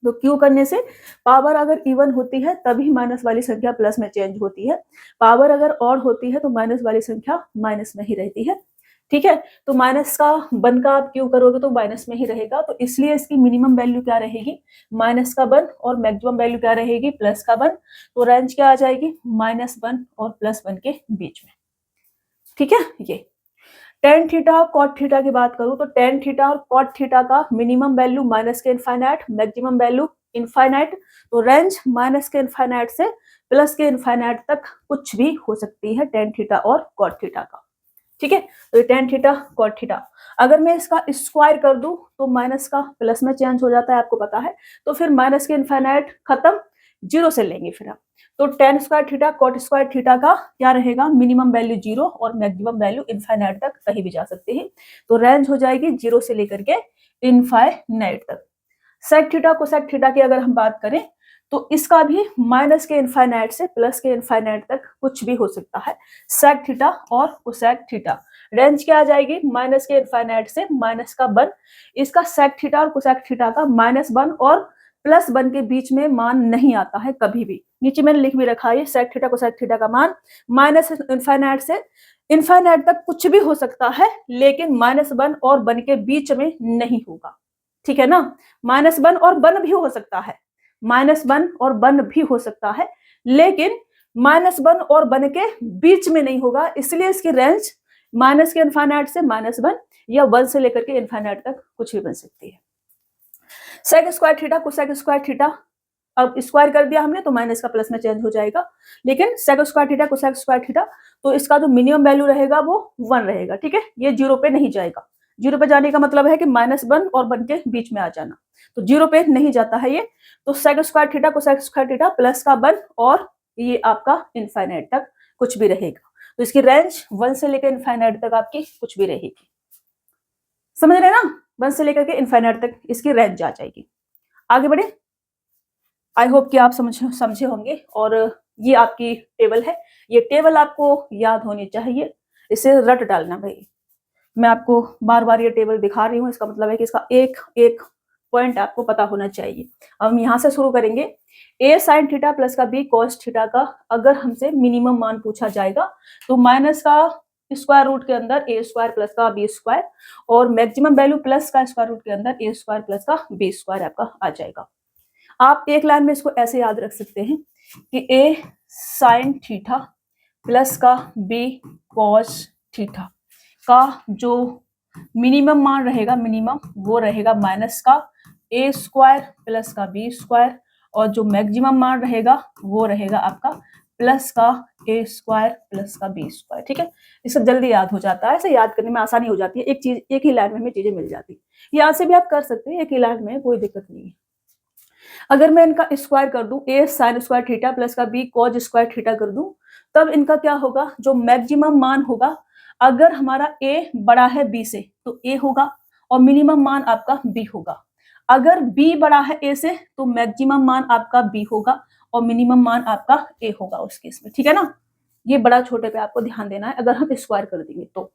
तो क्यू करने से पावर अगर इवन होती है तभी माइनस वाली संख्या प्लस में चेंज होती है, पावर अगर ऑड होती है तो माइनस वाली संख्या माइनस में ही रहती है, ठीक है। तो -1 का आप क्यू करोगे तो माइनस में ही रहेगा, तो इसलिए इसकी मिनिमम वैल्यू क्या रहेगी -1 और मैक्सिमम वैल्यू क्या रहेगी +1। तो रेंज क्या आ जाएगी -1 और +1 के बीच में, ठीक है। ये टेन थीटा कॉट थीटा की बात करूं तो टेन थीटा और कॉट थीटा का मिनिमम वैल्यू माइनस के इनफाइनाइट, मैक्सिमम वैल्यू इनफाइनाइट। तो रेंज माइनस के इनफाइनाइट से प्लस के इनफाइनाइट तक कुछ भी हो सकती है टेन थीटा और कॉट थीटा का, ठीक है। तो ये टेन थीटा कॉट थीटा, अगर मैं इसका स्क्वायर कर दूं तो माइनस का प्लस में चेंज हो जाता है, आपको पता है। तो फिर माइनस के इनफाइनाइट खत्म, 0 से लेंगे फिर आप। तो tan square theta cot square theta का क्या रहेगा मिनिमम वैल्यू 0 और मैक्सिमम वैल्यू इनफाइनाइट तक कहीं भी जा सकती है। तो रेंज हो जाएगी 0 से लेकर के इनफाइनाइट तक। सेक थीटा कोसेक थीटा की अगर हम बात करें तो इसका भी माइनस के इनफाइनाइट से प्लस के इनफाइनाइट तक कुछ भी हो सकता है, सेक थीटा और कोसेक थीटा। रेंज क्या आ जाएगी माइनस के इनफाइनाइट से माइनस का 1। इसका सेक थीटा और कोसेक थीटा का -1 और +1 के बीच में मान नहीं आता है कभी भी। नीचे मैंने लिख भी रखा है सेक थीटा कोसेक थीटा का मान माइनस इनफाइनाइट से इनफाइनाइट तक कुछ भी हो सकता है, लेकिन -1 और 1 के बीच में नहीं होगा, ठीक है ना। -1 और 1 भी हो सकता है, -1 और 1 भी हो सकता है, लेकिन -1 और 1 के बीच में नहीं होगा। इसलिए इसकी रेंज माइनस के इनफाइनाइट से -1 या 1 से लेकर के इनफाइनाइट तक कुछ भी बन सकती है। Sec square theta cosec square theta, अब स्क्वायर कर दिया हमने तो माइनस का प्लस में चेंज हो जाएगा, लेकिन sec square theta cosec square theta तो इसका जो मिनिमम वैल्यू रहेगा वो 1 रहेगा, ठीक है। ये 0 पे नहीं जाएगा, 0 पे जाने का मतलब है कि -1 और 1 के बीच में आ जाना, तो 0 पे नहीं जाता है ये। तो sec square theta cosec square theta plus का 1 और ये आपका इनफाइनाइट तक कुछ भी रहेगा। तो इसकी रेंज 1 से लेकर इनफाइनाइट तक आपकी कुछ भी रहेगी, समझ रहे ना। 1 से लेकर के इनफाइनाइट तक इसकी रेंज आ जाएगी। आगे बढ़े, आई होप कि आप समझे होंगे। और ये आपकी टेबल है, ये टेबल आपको याद होनी चाहिए, इसे रट डालना भाई। मैं आपको बार बार ये टेबल दिखा रही हूँ, इसका मतलब है कि इसका एक एक पॉइंट आपको पता होना चाहिए। अब हम यहाँ से शुरू करेंगे। a साइन थीटा प्लस का b कॉस थीटा का अगर हमसे मिनिमम मान पूछा जाएगा तो माइनस का स्क्वायर रूट के अंदर ए स्क्वायर प्लस का बी स्क्वायर, और मैक्सिमम वैल्यू प्लस का स्क्वायर रूट के अंदर ए स्क्वायर प्लस का बी स्क्वायर आपका आ जाएगा। आप एक लाइन में इसको ऐसे याद रख सकते हैं कि ए साइन थीटा प्लस का बी कॉस थीटा का जो मिनिमम मान रहेगा, मिनिमम वो रहेगा माइनस का ए स्क्वायर प्लस का बी स्क्वायर, और जो मैक्सिमम मान रहेगा वो रहेगा आपका प्लस का ए स्क्वायर प्लस का बी स्क्वायर। ठीक है, इससे जल्दी याद हो जाता है, ऐसे याद करने में आसानी हो जाती है, एक चीज एक ही लाइन में हमें चीजें मिल जाती है। यहाँ से भी आप कर सकते हैं, एक ही लाइन में कोई दिक्कत नहीं है। अगर मैं इनका स्क्वायर कर दूं, ए साइन स्क्वायर थीटा प्लस का बी कॉज स्क्वायर थीटा कर दूं, तब इनका क्या होगा, जो मैक्सिमम मान होगा, अगर हमारा ए बड़ा है बी से तो ए होगा और मिनिमम मान आपका बी होगा। अगर बी बड़ा है ए से तो मैक्सिमम मान आपका बी होगा और मिनिमम मान आपका ए होगा उस केस में। ठीक है ना, ये बड़ा छोटे पे आपको ध्यान देना है अगर हम स्क्वायर कर देंगे तो।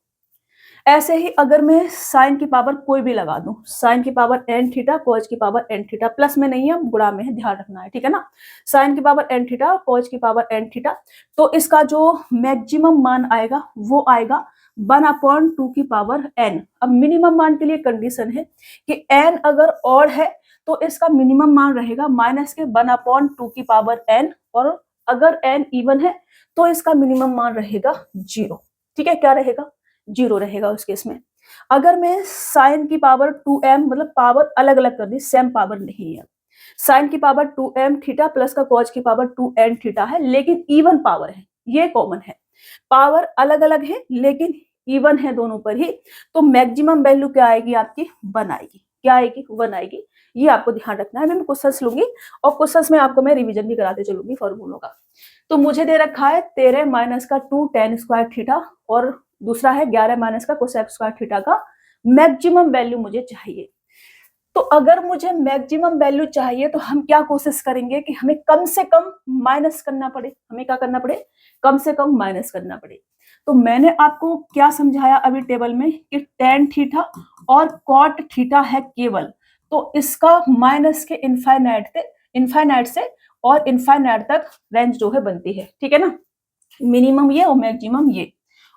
ऐसे ही अगर मैं साइन की पावर कोई भी लगा दूं, साइन की पावर एन थीटा कॉज की पावर एन थीटा, प्लस में नहीं है गुणा में है, ध्यान रखना है। ठीक है ना, साइन की पावर एन थीटा कॉज की पावर एन थीटा, तो इसका जो मैक्सिमम मान आएगा वो आएगा 1/2 की पावर एन। अब मिनिमम मान के लिए कंडीशन है कि एन अगर ऑड है तो इसका मिनिमम मान रहेगा माइनस के 1/2 की पावर एन, और अगर एन इवन है तो इसका मिनिमम मान रहेगा 0। ठीक है, क्या रहेगा, 0 रहेगा उस केस में। अगर मैं साइन की पावर 2m, मतलब पावर अलग अलग कर दी, सेम पावर नहीं है, साइन की पावर 2m थीटा प्लस का कॉज की पावर 2n थीटा है, लेकिन इवन पावर है, ये कॉमन है, पावर अलग अलग है लेकिन इवन है दोनों पर ही, तो मैक्सिमम वैल्यू क्या आएगी आपकी, 1 आएगी। क्या आएगी, 1 आएगी। ये आपको ध्यान रखना है। मैं क्वेश्चंस लूंगी और क्वेश्चंस में आपको मैं रिवीजन भी कराते चलूंगी फॉर्मूलों का। तो मुझे दे रखा है 13 माइनस का 2 tan स्क्वायर थीटा, और दूसरा है 11 माइनस का कोसेक स्क्वायर थीटा का मैक्सिमम वैल्यू मुझे चाहिए। तो अगर मुझे मैक्सिमम वैल्यू चाहिए तो हम क्या कोशिश करेंगे कि हमें कम से कम माइनस करना पड़े। हमें क्या करना पड़े, कम से कम माइनस करना पड़े। तो मैंने आपको क्या समझाया अभी टेबल में कि tan थीटा और cot थीटा है केवल, तो इसका माइनस के इनफाइनाइट से और इनफाइनाइट तक रेंज जो है बनती है। ठीक है ना, मिनिमम ये और मैक्सिमम ये।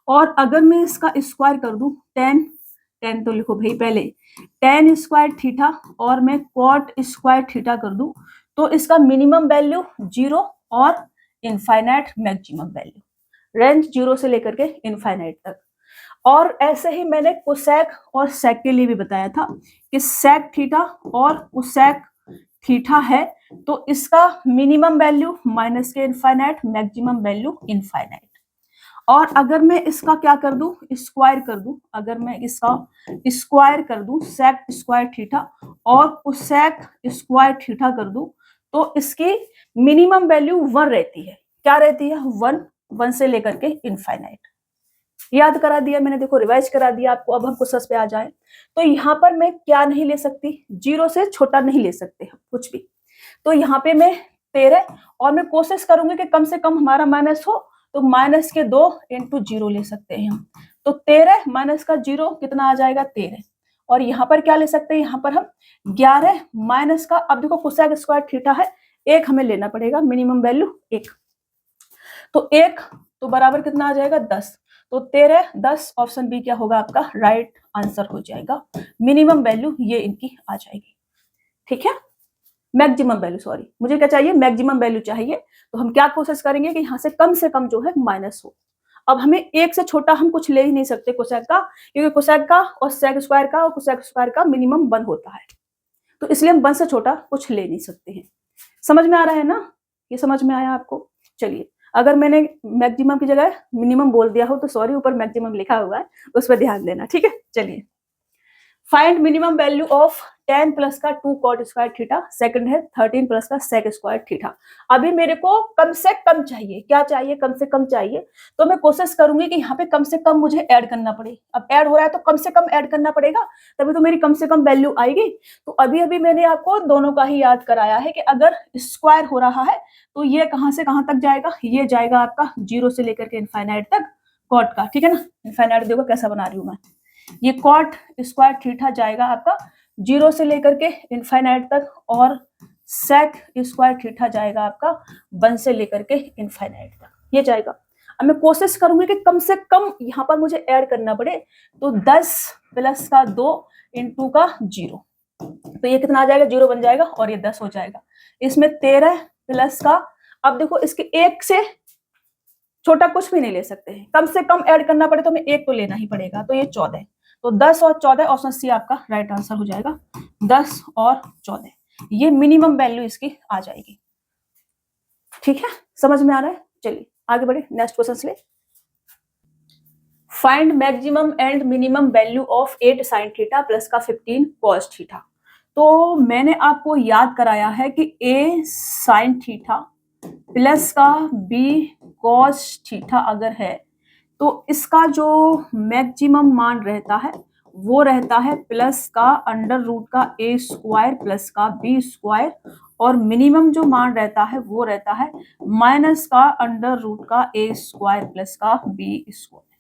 और अगर मैं इसका स्क्वायर कर दूं, tan तो लिखो भाई पहले, tan स्क्वायर थीटा और मैं cot स्क्वायर थीटा कर दूं, तो इसका मिनिमम वैल्यू 0 और इनफाइनाइट मैक्सिमम वैल्यू, रेंज 0 से लेकर के इनफाइनाइट तक। और ऐसे ही मैंने कोसेक और सेक के लिए भी बताया था कि सेक थीटा और कोसेक थीटा है तो इसका मिनिमम वैल्यू माइनस के इनफाइनाइट, मैक्सिमम वैल्यू इनफाइनाइट। और अगर मैं इसका क्या कर दूं, स्क्वायर कर दूं, अगर मैं इसका स्क्वायर कर दूं सेक स्क्वायर थीटा और कोसेक स्क्वायर थीटा कर दूं, तो इसकी मिनिमम वैल्यू 1 रहती है। क्या रहती है, 1 से लेकर के इनफाइनाइट। याद करा दिया मैंने, देखो रिवाइज करा दिया आपको। अब हम क्वेश्चन पे आ जाए तो यहाँ पर मैं क्या नहीं ले सकती, 0 से छोटा नहीं ले सकते हम कुछ भी। तो यहाँ पे मैं 13 और मैं कोशिश करूंगी कि कम से कम हमारा माइनस हो, तो माइनस के 2 × 0 ले सकते हैं हम। तो 13 माइनस का 0 कितना आ जाएगा, 13। और यहाँ पर क्या ले सकते हैं, यहाँ पर हम 11 माइनस का, अब देखो कोसेक स्क्वायर थीटा है, 1 हमें लेना पड़ेगा, मिनिमम वैल्यू 1। तो 1 तो बराबर कितना आ जाएगा, 10। तो 13 10, ऑप्शन बी क्या होगा आपका राइट आंसर हो जाएगा। मिनिमम वैल्यू ये इनकी आ जाएगी। ठीक है, मैक्सिमम वैल्यू, सॉरी मुझे क्या चाहिए, मैक्सिमम वैल्यू चाहिए। तो हम क्या कोशिश करेंगे कि यहाँ से कम जो है माइनस हो। अब हमें 1 से छोटा हम कुछ ले ही नहीं सकते कोसेक का, क्योंकि कोसेक का और सेक स्क्वायर का और कोसेक स्क्वायर का मिनिमम 1 होता है, तो इसलिए हम 1 से छोटा कुछ ले नहीं सकते हैं। समझ में आ रहा है ना, ये समझ में आया आपको। चलिए, अगर मैंने मैक्सिमम की जगह मिनिमम बोल दिया हो तो सॉरी, ऊपर मैक्सिमम लिखा हुआ है, उस पर ध्यान देना। ठीक है, चलिए, find minimum value of tan plus का 2 cot स्क्वायर थीटा, सेकंड है 13 प्लस का सेक स्क्वायर थीटा। अभी मेरे को कम से कम चाहिए, क्या चाहिए, कम से कम चाहिए। तो मैं कोशिश करूंगी कि यहाँ पे कम से कम मुझे ऐड करना पड़े। अब ऐड हो रहा है तो कम से कम ऐड करना पड़ेगा, तभी तो मेरी कम से कम वैल्यू आएगी। तो अभी अभी मैंने आपको दोनों का ही याद कराया है कि अगर स्क्वायर हो रहा है तो ये कहाँ से कहाँ तक जाएगा, ये जाएगा आपका 0 से लेकर के इनफाइनाइट तक कॉट का। ठीक है ना, इनफाइनाइट देखो कैसा बना रही हूं मैं, ये कॉट स्क्वायर थीटा जाएगा आपका 0 से लेकर के इनफाइनाइट तक, और सेक स्क्वायर थीटा जाएगा आपका 1 से लेकर के इनफाइनाइट तक, ये जाएगा। अब मैं कोशिश करूंगी कि कम से कम यहाँ पर मुझे ऐड करना पड़े, तो 10 प्लस का 2 इंटू का 0, तो ये कितना आ जाएगा, 0 बन जाएगा और ये 10 हो जाएगा। इसमें 13 प्लस का, अब देखो इसके एक से छोटा कुछ भी नहीं ले सकते हैं, कम से कम ऐड करना पड़े तो हमें एक तो लेना ही पड़ेगा, तो ये 14, तो 10 और 14 ऑप्शन सी आपका राइट आंसर हो जाएगा। 10 और 14 ये मिनिमम वैल्यू इसकी आ जाएगी। ठीक है, समझ में आ रहा है? चलिए आगे बढ़े, नेक्स्ट क्वेश्चन ले। Find maximum and minimum value of 8 sign theta plus का 15 कॉस थीटा। तो मैंने आपको याद कराया है कि a साइन थीटा प्लस का b कॉस थीटा अगर है तो इसका जो मैक्सिमम मान रहता है वो रहता है प्लस का अंडर रूट का a स्क्वायर प्लस का b स्क्वायर, और मिनिमम जो मान रहता है वो रहता है माइनस का अंडर रूट का a स्क्वायर प्लस का b स्क्वायर।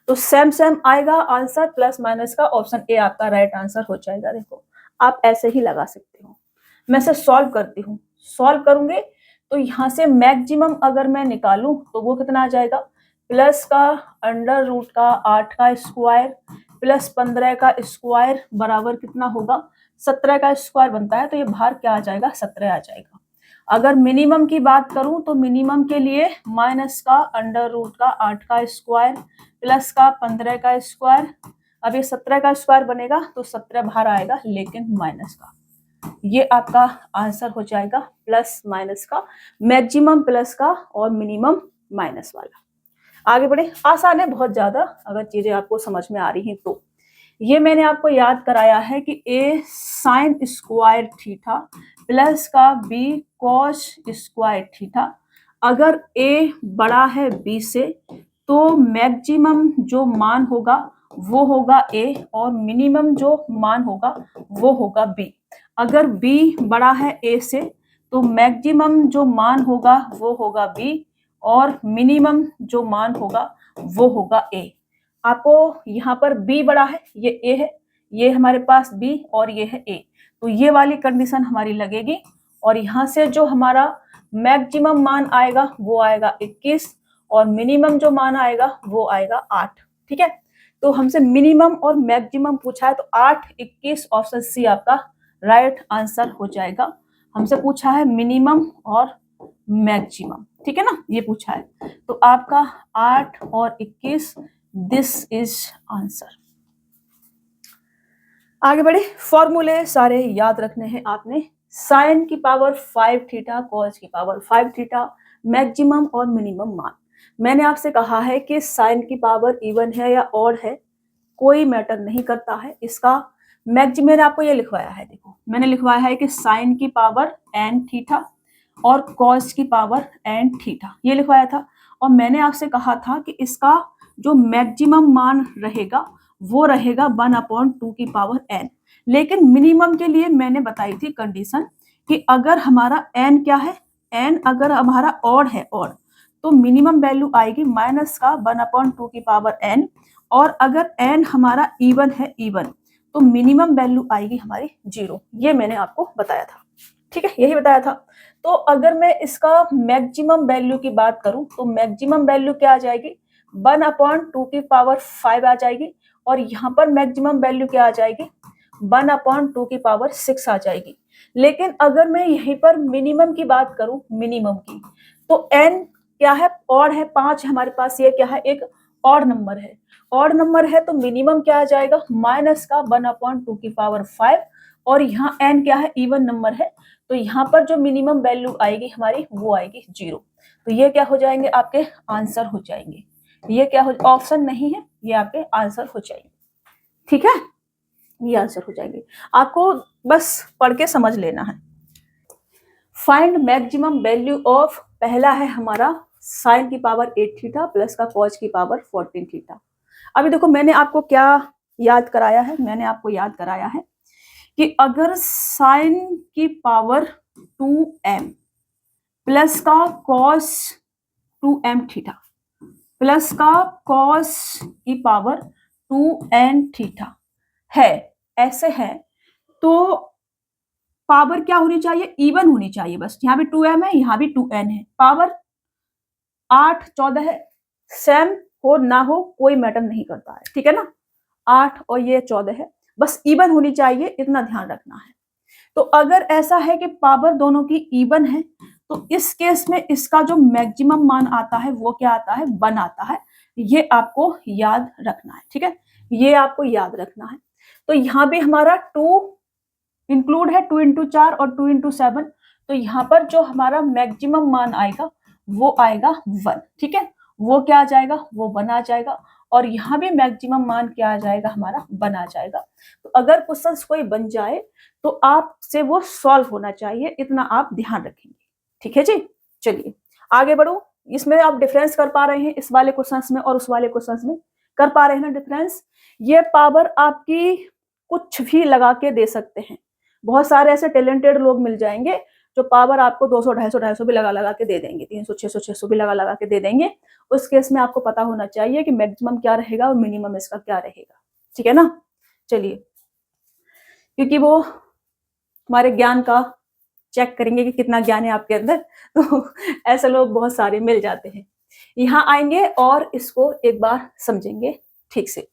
तो सेम सेम आएगा आंसर, प्लस माइनस का ऑप्शन ए आपका राइट आंसर हो जाएगा। देखो आप ऐसे ही लगा सकते हो। मैं इसे सॉल्व करती हूँ, सॉल्व करूंगे तो यहाँ से मैक्सिमम अगर मैं निकालूं तो वो कितना आ जाएगा, प्लस का अंडर रूट का 8 का स्क्वायर प्लस 15 का स्क्वायर बराबर कितना होगा, 17 का स्क्वायर बनता है, तो ये बाहर क्या आ जाएगा, 17 आ जाएगा। अगर मिनिमम की बात करूं तो मिनिमम के लिए माइनस का अंडर रूट का 8 का स्क्वायर प्लस का 15 का स्क्वायर, अब ये 17 का स्क्वायर बनेगा तो 17 बाहर आएगा लेकिन माइनस का, ये आपका आंसर हो जाएगा प्लस माइनस का, मैक्सिमम प्लस का और मिनिमम माइनस वाला। आगे बढ़े, आसान है बहुत ज्यादा, अगर चीजें आपको समझ में आ रही हैं तो। ये मैंने आपको याद कराया है कि a sign square theta plus का b कॉस स्क्वायर थीटा, अगर a बड़ा है b से तो मैक्सिमम जो मान होगा वो होगा a और मिनिमम जो मान होगा वो होगा b। अगर b बड़ा है a से तो मैक्सिमम जो मान होगा वो होगा b और मिनिमम जो मान होगा वो होगा a। आपको यहाँ पर b बड़ा है, ये a है, ये हमारे पास b और ये है a, तो ये वाली कंडीशन हमारी लगेगी। और यहाँ से जो हमारा मैक्सिमम मान आएगा वो आएगा 21 और मिनिमम जो मान आएगा वो आएगा 8। ठीक है, तो हमसे मिनिमम और मैक्सिमम पूछा है तो 8, 21 ऑप्शन सी आपका राइट आंसर हो जाएगा। हमसे पूछा है मिनिमम और मैक्सिमम, ठीक है ना, ये पूछा है, तो आपका 8 और 21 दिस इज आंसर। आगे बढ़े, फॉर्मूले सारे याद रखने हैं आपने। साइन की पावर 5 थीटा, कॉस की पावर 5 थीटा, मैक्सिमम और मिनिमम मान। मैंने आपसे कहा है कि साइन की पावर इवन है या ऑड है कोई मैटर नहीं करता है, इसका मैक्सिमम मैंने आपको ये लिखवाया है, देखो मैंने लिखवाया है कि साइन की पावर n थीटा और कॉस की पावर n थीटा, ये लिखवाया था। और मैंने आपसे कहा था कि इसका जो मैक्सिमम मान रहेगा वो रहेगा 1/2 की पावर n, लेकिन मिनिमम के लिए मैंने बताई थी कंडीशन कि अगर हमारा n क्या है, n अगर हमारा ऑड है, ऑड, तो मिनिमम वैल्यू आएगी माइनस का 1/2 की पावर n, और अगर n हमारा इवन है, इवन, तो मिनिमम वैल्यू आएगी हमारी 0। ये मैंने आपको बताया था, ठीक है, यही बताया था। तो अगर मैं इसका मैक्सिमम वैल्यू की बात करूं तो मैक्सिमम वैल्यू क्या आ जाएगी, 1/2 की पावर 5 आ जाएगी, और यहाँ पर मैक्सिमम वैल्यू क्या आ जाएगी, 1/2 की पावर 6 आ जाएगी। लेकिन अगर मैं यहीं पर मिनिमम की बात करूं, मिनिमम की, तो n क्या है, ऑड है, 5 हमारे पास, ये क्या है, एक ऑड नंबर है, ऑड नंबर है, तो मिनिमम क्या आ जाएगा, माइनस का 1/2 की पावर 5, और यहाँ n क्या है, इवन नंबर है, तो यहाँ पर जो मिनिमम वैल्यू आएगी हमारी वो आएगी 0। तो ये क्या हो जाएंगे, आपके आंसर हो जाएंगे, ये क्या हो, ऑप्शन नहीं है, ये आपके आंसर हो जाएंगे। ठीक है, ये आंसर हो जाएंगे, आपको बस पढ़ के समझ लेना है। फाइंड मैक्सिमम वैल्यू ऑफ, पहला है हमारा साइन की पावर 8 थीटा प्लस का कॉस की पावर 14 थीटा। अभी देखो मैंने आपको क्या याद कराया है, मैंने आपको याद कराया है कि अगर साइन की पावर 2m प्लस का कॉस 2m थीटा प्लस का कॉस की पावर 2n थीटा है, ऐसे है, तो पावर क्या होनी चाहिए, इवन होनी चाहिए, बस यहाँ भी 2m है, यहाँ भी 2n है, पावर 8 14 है, सेम हो ना हो कोई मैटर नहीं करता है, ठीक है ना। 8 और ये 14 है, बस इवन होनी चाहिए, इतना ध्यान रखना है। तो अगर ऐसा है कि पावर दोनों की इवन है, तो इस केस में इसका जो मैक्सिमम मान आता है वो क्या आता है, 1 आता है। ये आपको याद रखना है, ठीक है, ये आपको याद रखना है। तो यहाँ भी हमारा 2 इंक्लूड है, 2 इंटू 4 और 2 इंटू 7, तो यहाँ पर जो हमारा मैक्सिमम मान आएगा वो आएगा 1, ठीक है, वो क्या आ जाएगा, वो 1 आ जाएगा। और यहाँ भी मैक्सिमम मान क्या आ जाएगा, हमारा 1 आ जाएगा। तो अगर क्वेश्चन कोई बन जाए तो आपसे वो सॉल्व होना चाहिए, इतना आप ध्यान रखेंगे, ठीक है जी। चलिए आगे बढ़ो। इसमें आप डिफरेंस कर पा रहे हैं, इस वाले क्वेश्चन में और उस वाले क्वेश्चन में कर पा रहे हैं ना डिफरेंस। ये पावर आपकी कुछ भी लगा के दे सकते हैं, बहुत सारे ऐसे टैलेंटेड लोग मिल जाएंगे जो पावर आपको 200 250 भी लगा लगा के दे देंगे, 300 600 भी लगा लगा के दे देंगे। उस केस में आपको पता होना चाहिए कि मैक्सिमम क्या रहेगा और मिनिमम इसका क्या रहेगा, ठीक है ना। चलिए, क्योंकि वो हमारे ज्ञान का चेक करेंगे कि कितना ज्ञान है आपके अंदर, तो ऐसे लोग बहुत सारे मिल जाते हैं। यहाँ आएंगे और इसको एक बार समझेंगे ठीक से।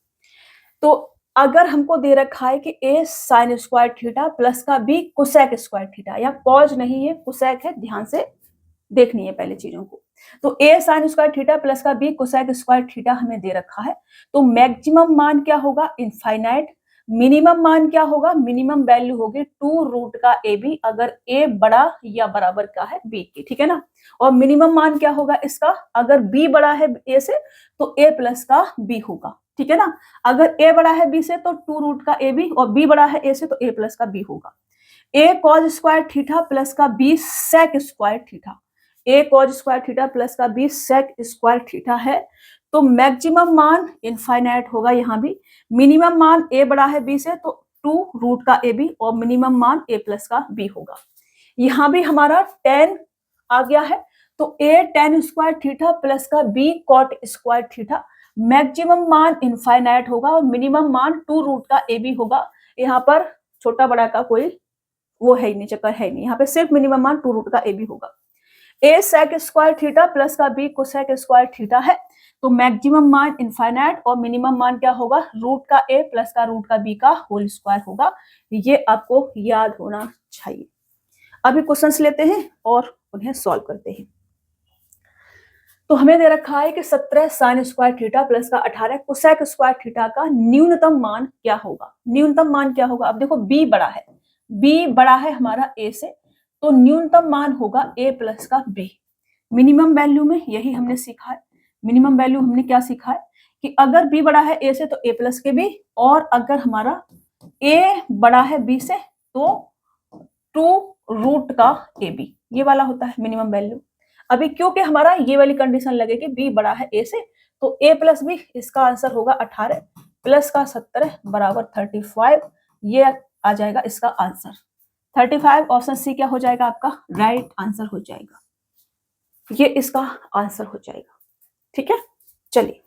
तो अगर हमको दे रखा है कि a sign square theta plus का b कोसेक स्क्वायर थीटा, या कॉज नहीं है कोसेक है, ध्यान से देखनी है पहले चीजों को। तो a sign square theta plus का b कोसेक स्क्वायर थीटा हमें दे रखा है। तो मैक्सिमम मान क्या होगा, इनफाइनाइट। मिनिमम मान क्या होगा, मिनिमम वैल्यू होगी 2 रूट का ए बी, अगर a बड़ा या बराबर का है b के, ठीक है ना। और मिनिमम मान क्या होगा इसका, अगर b बड़ा है a से तो a प्लस का b होगा, ठीक है ना। अगर a बड़ा है b से तो 2 रूट का ए बी, और b बड़ा है a से तो a प्लस का b होगा। a cos square theta plus का b sec square theta, a cos square theta plus का b सेक स्क्वायर थीटा है। तो मैक्सिमम मान इनफाइनाइट होगा यहाँ भी। मिनिमम मान a बड़ा है b से तो 2 रूट का ए बी, और मिनिमम मान a प्लस का b होगा। यहाँ भी हमारा 10 आ गया है, तो a tan square theta plus का b cot square theta. Maximum मान इनफाइनाइट होगा और मिनिमम मान 2 रूट का ए बी होगा। यहाँ पर छोटा बड़ा का कोई वो है ही नहीं, चक्कर है नहीं, यहाँ पे सिर्फ मिनिमम मान 2 रूट का ए बी होगा। a sec square theta plus का b कोसेक स्क्वायर थीटा है। तो मैक्सिमम मान इनफाइनाइट और मिनिमम मान क्या होगा, रूट का a प्लस का रूट का b का होल स्क्वायर होगा। ये आपको याद होना चाहिए। अभी क्वेश्चंस लेते हैं और उन्हें सॉल्व करते हैं। तो हमें दे रखा है कि 17 साइन स्क्वायर थीटा प्लस का 18 कोसेक स्क्वायर थीटा का न्यूनतम मान क्या होगा। न्यूनतम मान क्या होगा, अब देखो b बड़ा है, b बड़ा है हमारा a से, तो न्यूनतम मान होगा a प्लस का b। मिनिमम वैल्यू में यही हमने सीखा है। मिनिमम वैल्यू हमने क्या सीखा है कि अगर b बड़ा है a से तो a प्लस के b, और अगर हमारा a बड़ा है b से तो 2 रूट का ए बी, ये वाला होता है मिनिमम वैल्यू। अभी क्योंकि हमारा ये वाली कंडीशन लगेगी b बड़ा है a से, तो a प्लस बी, इसका आंसर होगा 18 प्लस का 17 बराबर 35। ये आ जाएगा इसका आंसर 35। ऑप्शन सी क्या हो जाएगा आपका, राइट आंसर हो जाएगा। ये इसका आंसर हो जाएगा, ठीक है। चलिए,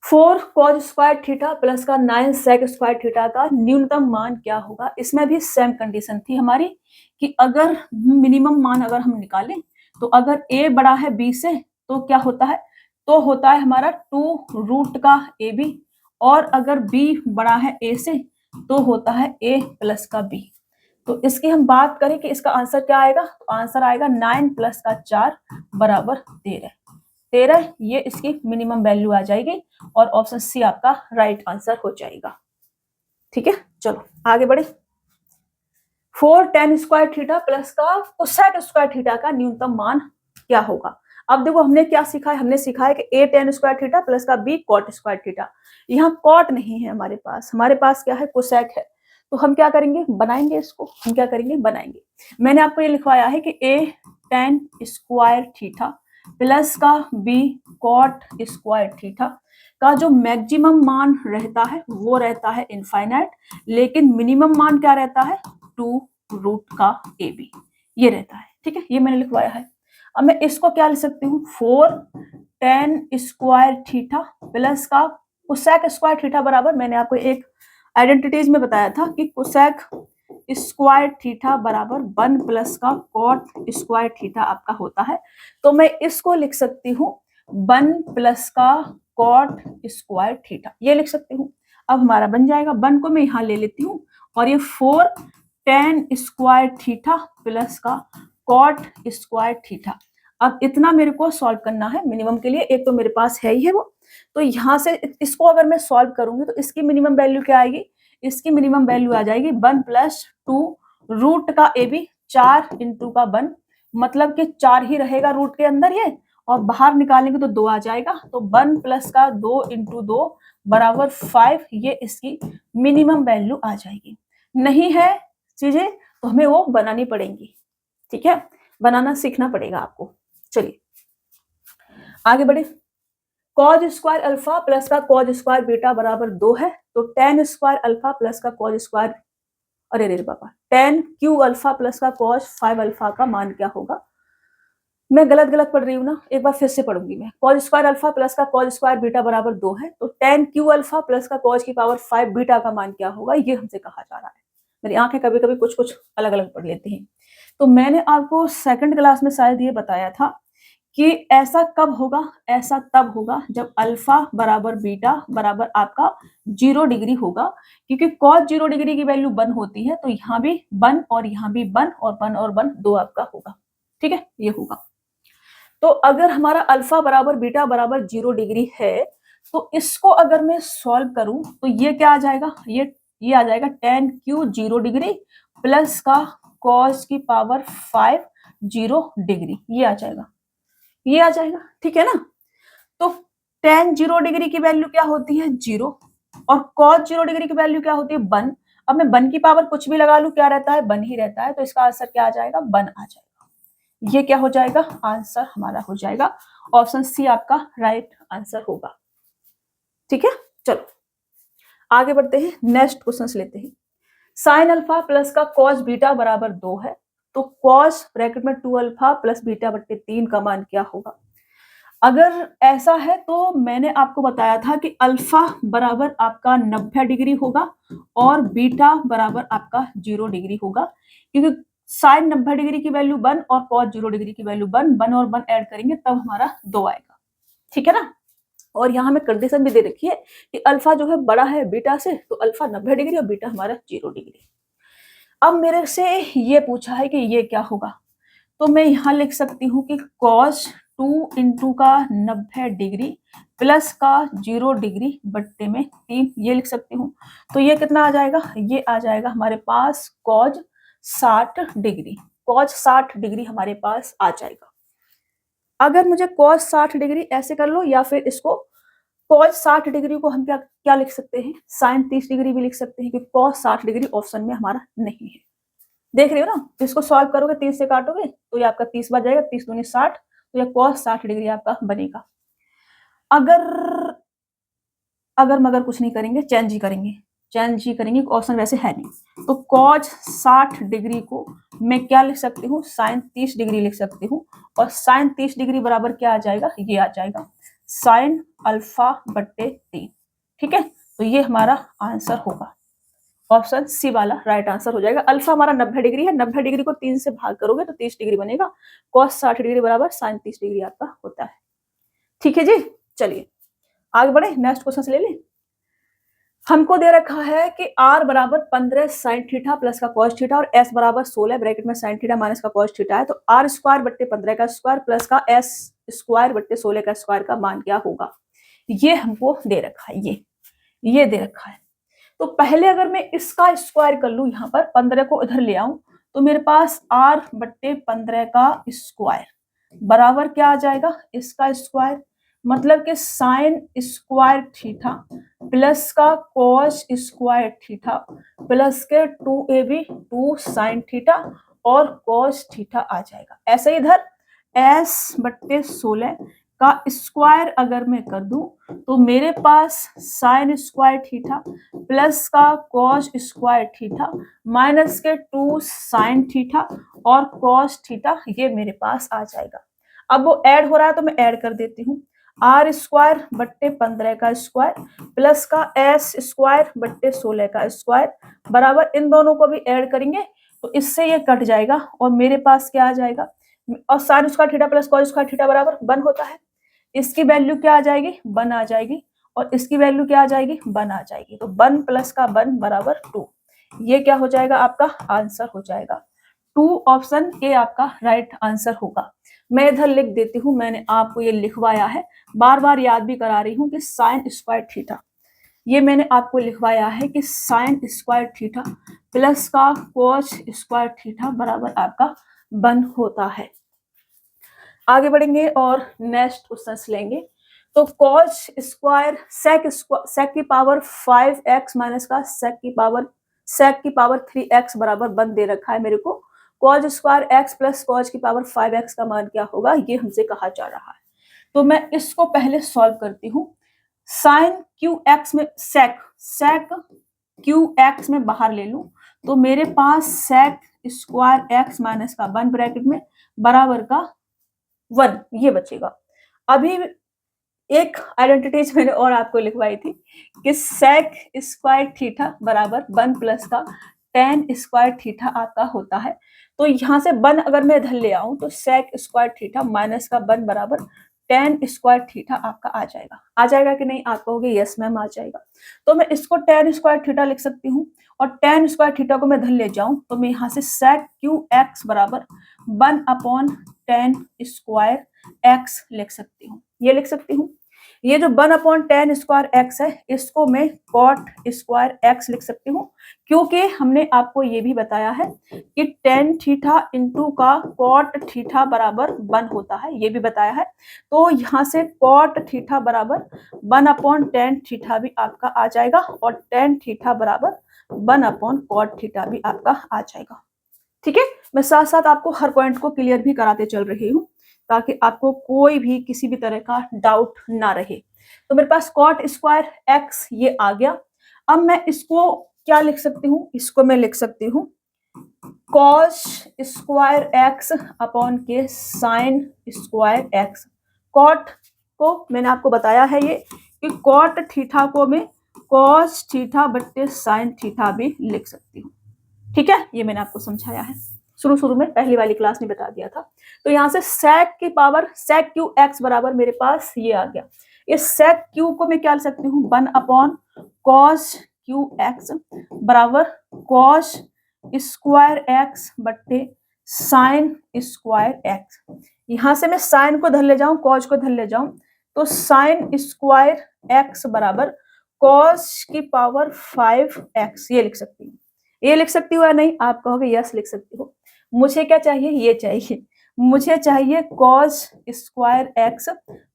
4 कॉज स्क्वायर थीटा प्लस का 9 सेक स्क्वायर थीटा का न्यूनतम मान क्या होगा। इसमें भी सेम कंडीशन थी हमारी कि अगर मिनिमम मान अगर हम निकालें, तो अगर a बड़ा है b से तो क्या होता है, तो होता है हमारा 2 रूट का ए बी, और अगर b बड़ा है a से तो होता है a प्लस का b। तो इसकी हम बात करें कि इसका आंसर क्या आएगा, तो आंसर आएगा 9 प्लस का 4 बराबर 13। ये इसकी मिनिमम वैल्यू आ जाएगी और ऑप्शन सी आपका राइट आंसर हो जाएगा, ठीक है। चलो आगे बढ़े। 4 tan स्क्वायर थीटा प्लस का कोसेक स्क्वायर थीटा का न्यूनतम मान क्या होगा। अब देखो हमने क्या सीखा है, हमने सीखा है कि a tan square theta plus का b कॉट स्क्वायर थीटा। यहाँ कॉट नहीं है हमारे पास क्या है, कोसेक है। तो हम क्या करेंगे, बनाएंगे इसको, हम क्या करेंगे, बनाएंगे। मैंने आपको ये लिखवाया है कि a tan square theta plus का b कॉट स्क्वायर थीटा का जो मैक्सिमम मान रहता है वो रहता है इनफाइनाइट, लेकिन मिनिमम मान क्या रहता है, 2 रूट का ए बी, ये रहता है, ठीक है। ये मैंने लिखवाया है। अब मैं इसको क्या लिख सकती हूँ, 4 tan स्क्वायर थीटा प्लस का कोसेक स्क्वायर थीटा बराबर, मैंने आपको एक आइडेंटिटीज में बताया था कि कोसेक स्क्वायर थीटा बराबर 1 प्लस का कॉट स्क्वायर थीटा आपका होता है। तो मैं इसको लिख सकती हूँ 1 प्लस का कॉट स्क्वायर थीटा, ये लिख सकती हूँ। अब हमारा बन जाएगा, 1 को मैं यहाँ ले लेती हूँ और ये 4 tan स्क्वायर थीटा प्लस का कॉट स्क्वायर थीटा। अब इतना मेरे को सॉल्व करना है मिनिमम के लिए, एक तो मेरे पास है ही है वो, तो यहाँ से इसको अगर मैं सॉल्व करूंगी तो इसकी मिनिमम वैल्यू क्या आएगी, इसकी मिनिमम वैल्यू आ जाएगी 1 प्लस 2 रूट का ए बी 4 इंटू का 1, मतलब कि 4 ही रहेगा रूट के अंदर ये, और बाहर निकालेंगे तो 2 आ जाएगा, तो 1 प्लस का 2 इंटू 2 बराबर 5, ये इसकी मिनिमम वैल्यू आ जाएगी। नहीं है चीजें तो हमें वो बनानी पड़ेंगी, ठीक है, बनाना सीखना पड़ेगा आपको। चलिए आगे बढ़े। कॉज स्क्वायर अल्फा प्लस का कॉज स्क्वायर बीटा बराबर 2 है, तो टेन स्क्वायर अल्फा प्लस का कॉज स्क्वायर, अरे रे बाबा, टेन क्यू अल्फा प्लस का कॉज 5 अल्फा का मान क्या होगा। मैं गलत गलत पढ़ रही हूँ ना, एक बार फिर से पढ़ूंगी मैं। कॉज स्क्वायर अल्फा प्लस का कॉज स्क्वायर बीटा बराबर 2 है, तो टेन क्यू अल्फा प्लस का कॉज की पावर 5 बीटा का मान क्या होगा, ये हमसे कहा जा रहा है। मेरी आंखें कभी कभी कुछ कुछ अलग अलग पढ़ लेती हैं। तो मैंने आपको सेकंड क्लास में शायद ये बताया था कि ऐसा कब होगा, ऐसा तब होगा जब अल्फा बराबर बीटा बराबर आपका 0 डिग्री होगा, क्योंकि कॉस 0 डिग्री की वैल्यू 1 होती है, तो यहाँ भी 1 और यहाँ भी 1 और 1 और 1 2 आपका होगा, ठीक है, ये होगा। तो अगर हमारा अल्फा बराबर बीटा बराबर 0 डिग्री है, तो इसको अगर मैं सॉल्व करूं तो ये क्या आ जाएगा, ये आ जाएगा tan क्यू 0 डिग्री प्लस का cos की पावर 5 0 डिग्री, ये आ जाएगा, ये आ जाएगा, ठीक है ना। तो tan 0 डिग्री की वैल्यू क्या होती है 0, और cos 0 डिग्री की वैल्यू क्या होती है 1। अब मैं 1 की पावर कुछ भी लगा लूं, क्या रहता है 1 ही रहता है, तो इसका आंसर क्या आ जाएगा 1 आ जाएगा। ये क्या हो जाएगा, आंसर हमारा हो जाएगा, ऑप्शन सी आपका राइट आंसर होगा, ठीक है। चलो आगे बढ़ते हैं, नेक्स्ट क्वेश्चन लेते हैं। साइन अल्फा प्लस का कॉस बीटा बराबर 2 है, तो कॉस ब्रैकेट में 2 अल्फा प्लस बीटा बट्टे 3 का मान क्या होगा। अगर ऐसा है तो मैंने आपको बताया था कि अल्फा बराबर आपका 90 डिग्री होगा और बीटा बराबर आपका 0 डिग्री होगा, क्योंकि साइन 90 डिग्री की वैल्यू 1 और कॉस 0 डिग्री की वैल्यू 1 और 1 ऐड करेंगे तब हमारा 2 आएगा, ठीक है ना। और यहाँ हमें कंडीशन भी दे रखी है कि अल्फा जो है बड़ा है बीटा से, तो अल्फा 90 डिग्री और बीटा हमारा 0 डिग्री। अब मेरे से ये पूछा है कि ये क्या होगा, तो मैं यहाँ लिख सकती हूँ कि cos 2 इंटू का 90 डिग्री प्लस का 0 डिग्री बट्टे में 3, ये लिख सकती हूँ। तो ये कितना आ जाएगा, ये आ जाएगा हमारे पास cos 60 डिग्री, cos 60 डिग्री हमारे पास आ जाएगा। अगर मुझे cos 60 डिग्री ऐसे कर लो, या फिर इसको cos 60 डिग्री को हम क्या क्या लिख सकते हैं, sin 30 डिग्री भी लिख सकते हैं, क्योंकि cos 60 डिग्री ऑप्शन में हमारा नहीं है। देख रहे हो ना, इसको सॉल्व करोगे 30 से काटोगे तो ये आपका 30 बच जाएगा, 30 दूनी 60, तो ये cos 60 डिग्री आपका बनेगा। अगर मगर कुछ नहीं करेंगे, चेंज ही करेंगे, ऑप्शन वैसे है नहीं, तो cos 60 डिग्री को मैं क्या लिख सकती हूँ, sin 30 डिग्री लिख सकती हूँ, और sin 30 डिग्री बराबर क्या आ जाएगा, ये आ जाएगा sin अल्फा बट्टे 3, ठीक है। तो ये हमारा आंसर होगा, ऑप्शन सी वाला राइट आंसर हो जाएगा। अल्फा हमारा 90 डिग्री है, 90 डिग्री को 3 से भाग करोगे तो 30 डिग्री बनेगा, cos 60 डिग्री बराबर sin 30 डिग्री आपका होता है, ठीक है जी। चलिए आगे बढ़े, नेक्स्ट क्वेश्चन ले लें। हमको दे रखा है कि r बराबर 15 sin थीटा प्लस का cos थीटा और s बराबर 16 ब्रैकेट में sin थीटा माइनस का cos थीटा है, तो r स्क्वायर बट्टे 15 का स्क्वायर प्लस का s स्क्वायर बट्टे 16 का स्क्वायर का मान क्या होगा, ये हमको दे रखा है, ये दे रखा है। तो पहले अगर मैं इसका स्क्वायर कर लूं, यहाँ पर 15 को इधर ले आऊं, तो मेरे पास r बट्टे 15 का स्क्वायर बराबर क्या आ जाएगा, इसका स्क्वायर, मतलब कि साइन स्क्वायर थीटा प्लस का cos स्क्वायर थीटा प्लस के 2ab 2 साइन थीटा और cos थीटा आ जाएगा। ऐसे ही इधर s बट्टे 16 का स्क्वायर अगर मैं कर दूं तो मेरे पास साइन स्क्वायर थीटा प्लस का cos स्क्वायर थीटा माइनस के 2 साइन थीटा और cos थीटा, ये मेरे पास आ जाएगा। अब वो ऐड हो रहा है तो मैं ऐड कर देती हूँ, r स्क्वायर बट्टे 15 का स्क्वायर प्लस का s स्क्वायर बट्टे 16 का स्क्वायर बराबर, इन दोनों को भी ऐड करेंगे तो इससे ये कट जाएगा और मेरे पास क्या आ जाएगा, और sign square theta plus cos square theta बराबर 1 होता है। इसकी वैल्यू क्या आ जाएगी, 1 आ जाएगी, और इसकी वैल्यू क्या आ जाएगी, 1 आ जाएगी। तो 1 प्लस का 1 बराबर 2। ये क्या हो जाएगा, आपका आंसर हो जाएगा 2। ऑप्शन ए आपका राइट आंसर होगा। मैं इधर लिख देती हूँ, मैंने आपको ये लिखवाया है, बार बार याद भी करा रही हूँ कि साइन स्क्वायर थीटा, ये मैंने आपको लिखवाया है कि साइन स्क्वायर थीटा प्लस का कोस स्क्वायर थीटा बराबर आपका 1 होता है। आगे बढ़ेंगे और नेक्स्ट क्वेश्चन लेंगे। तो कॉस स्क्वायर सेक की पावर 5x माइनस का सेक की पावर 3x बराबर 1 दे रखा है मेरे को। Cos square x plus cos की पावर 5x का मान क्या होगा, ये हमसे कहा जा रहा है। तो मैं इसको पहले सॉल्व करती हूँ। साइन क्यू एक्स में सेक क्यू एक्स में बाहर ले लूं तो मेरे पास सेक स्क्वायर एक्स माइनस का 1 ब्रैकेट में बराबर का 1 ये बचेगा। अभी एक आइडेंटिटीज मैंने और आपको लिखवाई थी कि सेक स्क्वायर थीटा बराबर 1 प्लस का टेन स्क्वायर थीटा आपका होता है। तो यहाँ से 1 अगर मैं इधर ले आऊं तो सेक स्क्वायर थीटा माइनस का 1 बराबर टेन स्क्वायर थीटा आपका आ जाएगा कि नहीं, आप कहोगे यस मैम आ जाएगा। तो मैं इसको टेन स्क्वायर थीटा लिख सकती हूँ, और टेन स्क्वायर थीटा को मैं इधर ले जाऊं तो मैं यहाँ से सेक क्यू एक्स बराबर 1 अपॉन टेन स्क्वायर एक्स लिख सकती हूँ। ये लिख सकती हूँ। ये जो 1 अपॉन टेन स्क्वायर एक्स है इसको मैं कॉट स्क्वायर एक्स लिख सकती हूँ, क्योंकि हमने आपको ये भी बताया है कि टेन थीटा इंटू का कॉट थीटा बराबर 1 होता है, ये भी बताया है। तो यहाँ से कॉट थीटा बराबर 1 अपॉन टेन थीटा भी आपका आ जाएगा, और टेन थीटा बराबर 1 अपॉन कॉट थीटा भी आपका आ जाएगा। ठीक है, मैं साथ साथ आपको हर पॉइंट को क्लियर भी कराते चल रही हूँ ताकि आपको कोई भी किसी भी तरह का डाउट ना रहे। तो मेरे पास कॉट स्क्वायर एक्स ये आ गया। अब मैं इसको क्या लिख सकती हूँ, इसको मैं लिख सकती हूँ कॉस स्क्वायर एक्स अपॉन के साइन स्क्वायर एक्स। कॉट को मैंने आपको बताया है ये कि कॉट थीटा को मैं कॉस थीटा बट्टे साइन थीटा भी लिख सकती हूँ। ठीक है, ये मैंने आपको समझाया है, शुरू में पहली वाली क्लास में बता दिया था। तो यहाँ से सेक की पावर सेक क्यू एक्स बराबर मेरे पास ये आ गया। इस सेक क्यू को मैं क्या लिख सकती हूँ, 1 अपॉन कॉस क्यू एक्स बराबर कॉस स्क्वायर एक्स बट्टे साइन स्क्वायर एक्स। यहाँ से मैं साइन को धर ले जाऊं, कॉस को धर ले जाऊं, तो साइन स्क्वायर एक्स बराबर कॉस की पावर 5x ये लिख सकती हूँ। ये लिख सकती हो या नहीं, आप कहोगे यस लिख सकती हो। मुझे क्या चाहिए, ये चाहिए, मुझे चाहिए कॉस स्क्वायर एक्स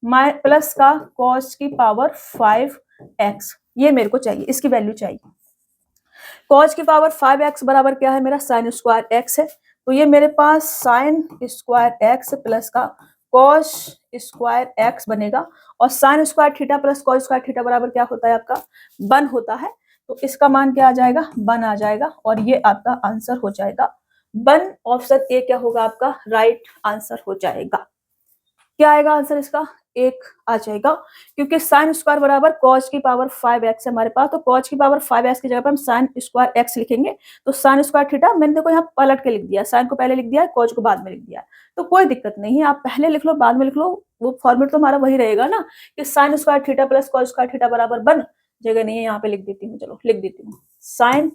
प्लस का कॉस की पावर 5x, ये मेरे को चाहिए, इसकी वैल्यू चाहिए। कॉस की पावर 5x बराबर क्या है, मेरा साइन स्क्वायर एक्स है। तो ये मेरे पास साइन स्क्वायर एक्स प्लस का कॉस स्क्वायर एक्स बनेगा, और sign square theta plus cos square theta बराबर क्या होता है आपका 1 होता है। तो इसका मान क्या आ जाएगा, 1 आ जाएगा, और ये आपका आंसर हो जाएगा 1। ऑप्शन ए क्या होगा आपका राइट आंसर हो जाएगा। क्या आएगा आंसर इसका, 1 आ जाएगा, क्योंकि साइन स्क्वायर बराबर कॉस की पावर 5x है हमारे पास। तो कॉस की पावर 5x की जगह पर हम साइन स्क्वायर x लिखेंगे। तो साइन स्क्वायर थीटा मैंने देखो यहाँ पलट के लिख दिया, साइन को पहले लिख दिया, कॉस को बाद में लिख दिया। तो कोई दिक्कत नहीं है, आप पहले लिख लो बाद में लिख लो, वो फॉर्मेट तो हमारा वही रहेगा ना कि sign square theta plus cos square theta बराबर 1। जगह नहीं है यहाँ पे लिख देती हूँ, चलो लिख देती हूँ, साइन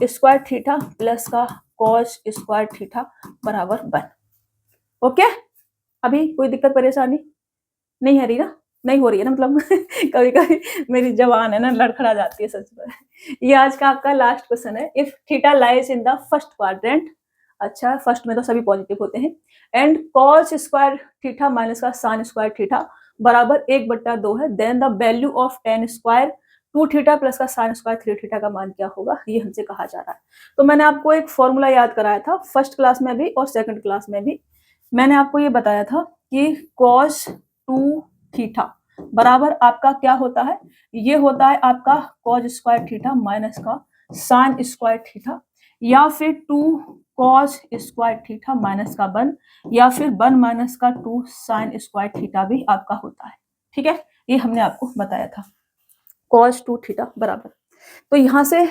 स्क्वायर थीटा प्लस का कॉस स्क्वायर थीटा बराबर 1। ओके, अभी कोई दिक्कत परेशानी नहीं है रही ना, नहीं हो रही है ना, मतलब कभी कभी मेरी जबान है ना लड़खड़ा जाती है सच में। ये आज का आपका लास्ट क्वेश्चन है। If theta lies in the first quadrant, अच्छा फर्स्ट में तो सभी पॉजिटिव होते हैं, and cos square theta minus का साइन स्क्वायर थीटा बराबर 1/2 है, then the value of tan square 2 theta plus का साइन स्क्वायर 3 थीटा का मान क्या होगा, ये हमसे कहा जा रहा है। तो मैंने आपको एक फॉर्मूला याद कराया था फर्स्ट क्लास में भी और सेकंड क्लास में भी। मैंने आपको ये बताया था कि कॉस 2 थीटा बराबर आपका क्या होता है, ये होता है आपका कॉस स्क्वायर थीटा माइनस का साइन स्क्वायर थीटा, या फिर 2 कॉस स्क्वायर थीटा माइनस का 1, या फिर 1 माइनस का 2 साइन स्क्वायर थीटा भी आपका होता है। ठीक है, ये हमने आपको बताया था कॉस 2 थीटा बराबर। तो यहाँ से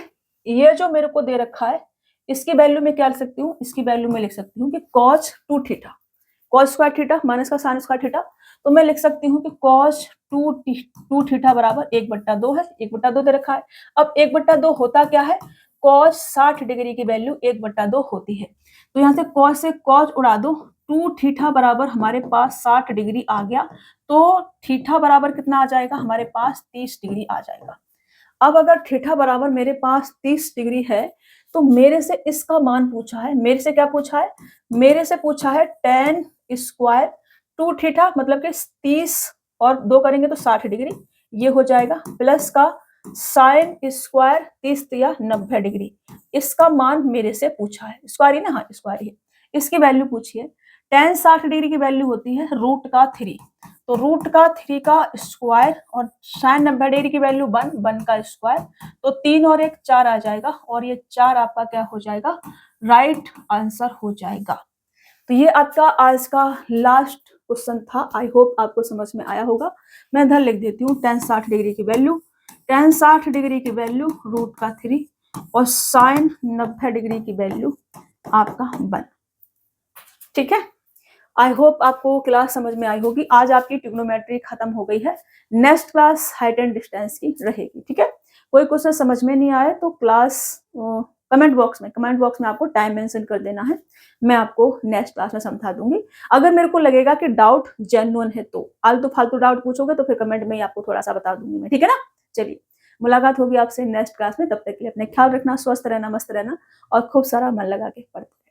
ये जो मेरे को दे रखा है इसकी वैल्यू में क्या लिख सकती हूँ, इसकी वैल्यू में लिख सकती हूँ कि cos 2 theta, cos square theta minus का साइन स्क्वायर थीटा, तो मैं लिख सकती हूँ कि कॉस 2 थीटा बराबर 1/2 है, 1/2 दे रखा है। अब 1/2 होता क्या है, कॉस 60 डिग्री की वैल्यू 1/2 होती है। तो यहाँ से कॉस से कॉस उड़ा दो, 2 थीटा बराबर हमारे पास 60 डिग्री आ गया, तो थीटा बराबर कितना आ जाएगा, हमारे पास 30 डिग्री आ जाएगा। अब अगर थीटा बराबर मेरे पास 30 डिग्री है, तो मेरे से इसका मान पूछा है, मेरे से क्या पूछा है, मेरे से पूछा है tan स्क्वायर 2 थीटा मतलब कि 30 और 2 करेंगे तो 60 डिग्री, ये हो जाएगा, प्लस का साइन स्क्वायर 30 या 90 डिग्री, इसका मान मेरे से पूछा है। स्क्वायर ही ना, हाँ स्क्वायर ही, इसकी वैल्यू पूछी है। tan 60 डिग्री की वैल्यू होती है √3, तो √3 का स्क्वायर और साइन 90 डिग्री की वैल्यू 1 का स्क्वायर, तो 3 और 1 4 आ जाएगा, और ये 4 आपका क्या हो जाएगा, राइट आंसर हो जाएगा। तो ये आपका आज का लास्ट क्वेश्चन था। आई होप आपको समझ में आया होगा। मैं इधर लिख देती हूँ tan 60 डिग्री की वैल्यू, tan 60 डिग्री की वैल्यू √3 और साइन 90 डिग्री की वैल्यू आपका 1। ठीक है, आई होप आपको क्लास समझ में आई होगी। आज आपकी ट्रिग्नोमेट्री खत्म हो गई है, next class height and distance की रहेगी। ठीक है, कोई क्वेश्चन समझ में नहीं आए तो क्लास कमेंट बॉक्स में आपको टाइम मेंशन कर देना है, मैं आपको नेक्स्ट क्लास में समझा दूंगी। अगर मेरे को लगेगा कि डाउट जेन्युइन है तो, आलतू फालतू डाउट पूछोगे तो फिर कमेंट में ही आपको थोड़ा सा बता दूंगी मैं। ठीक है ना, चलिए मुलाकात होगी आपसे नेक्स्ट क्लास में, तब तक के लिए अपने ख्याल रखना, स्वस्थ रहना, मस्त रहना और खूब सारा मन लगा के पढ़ते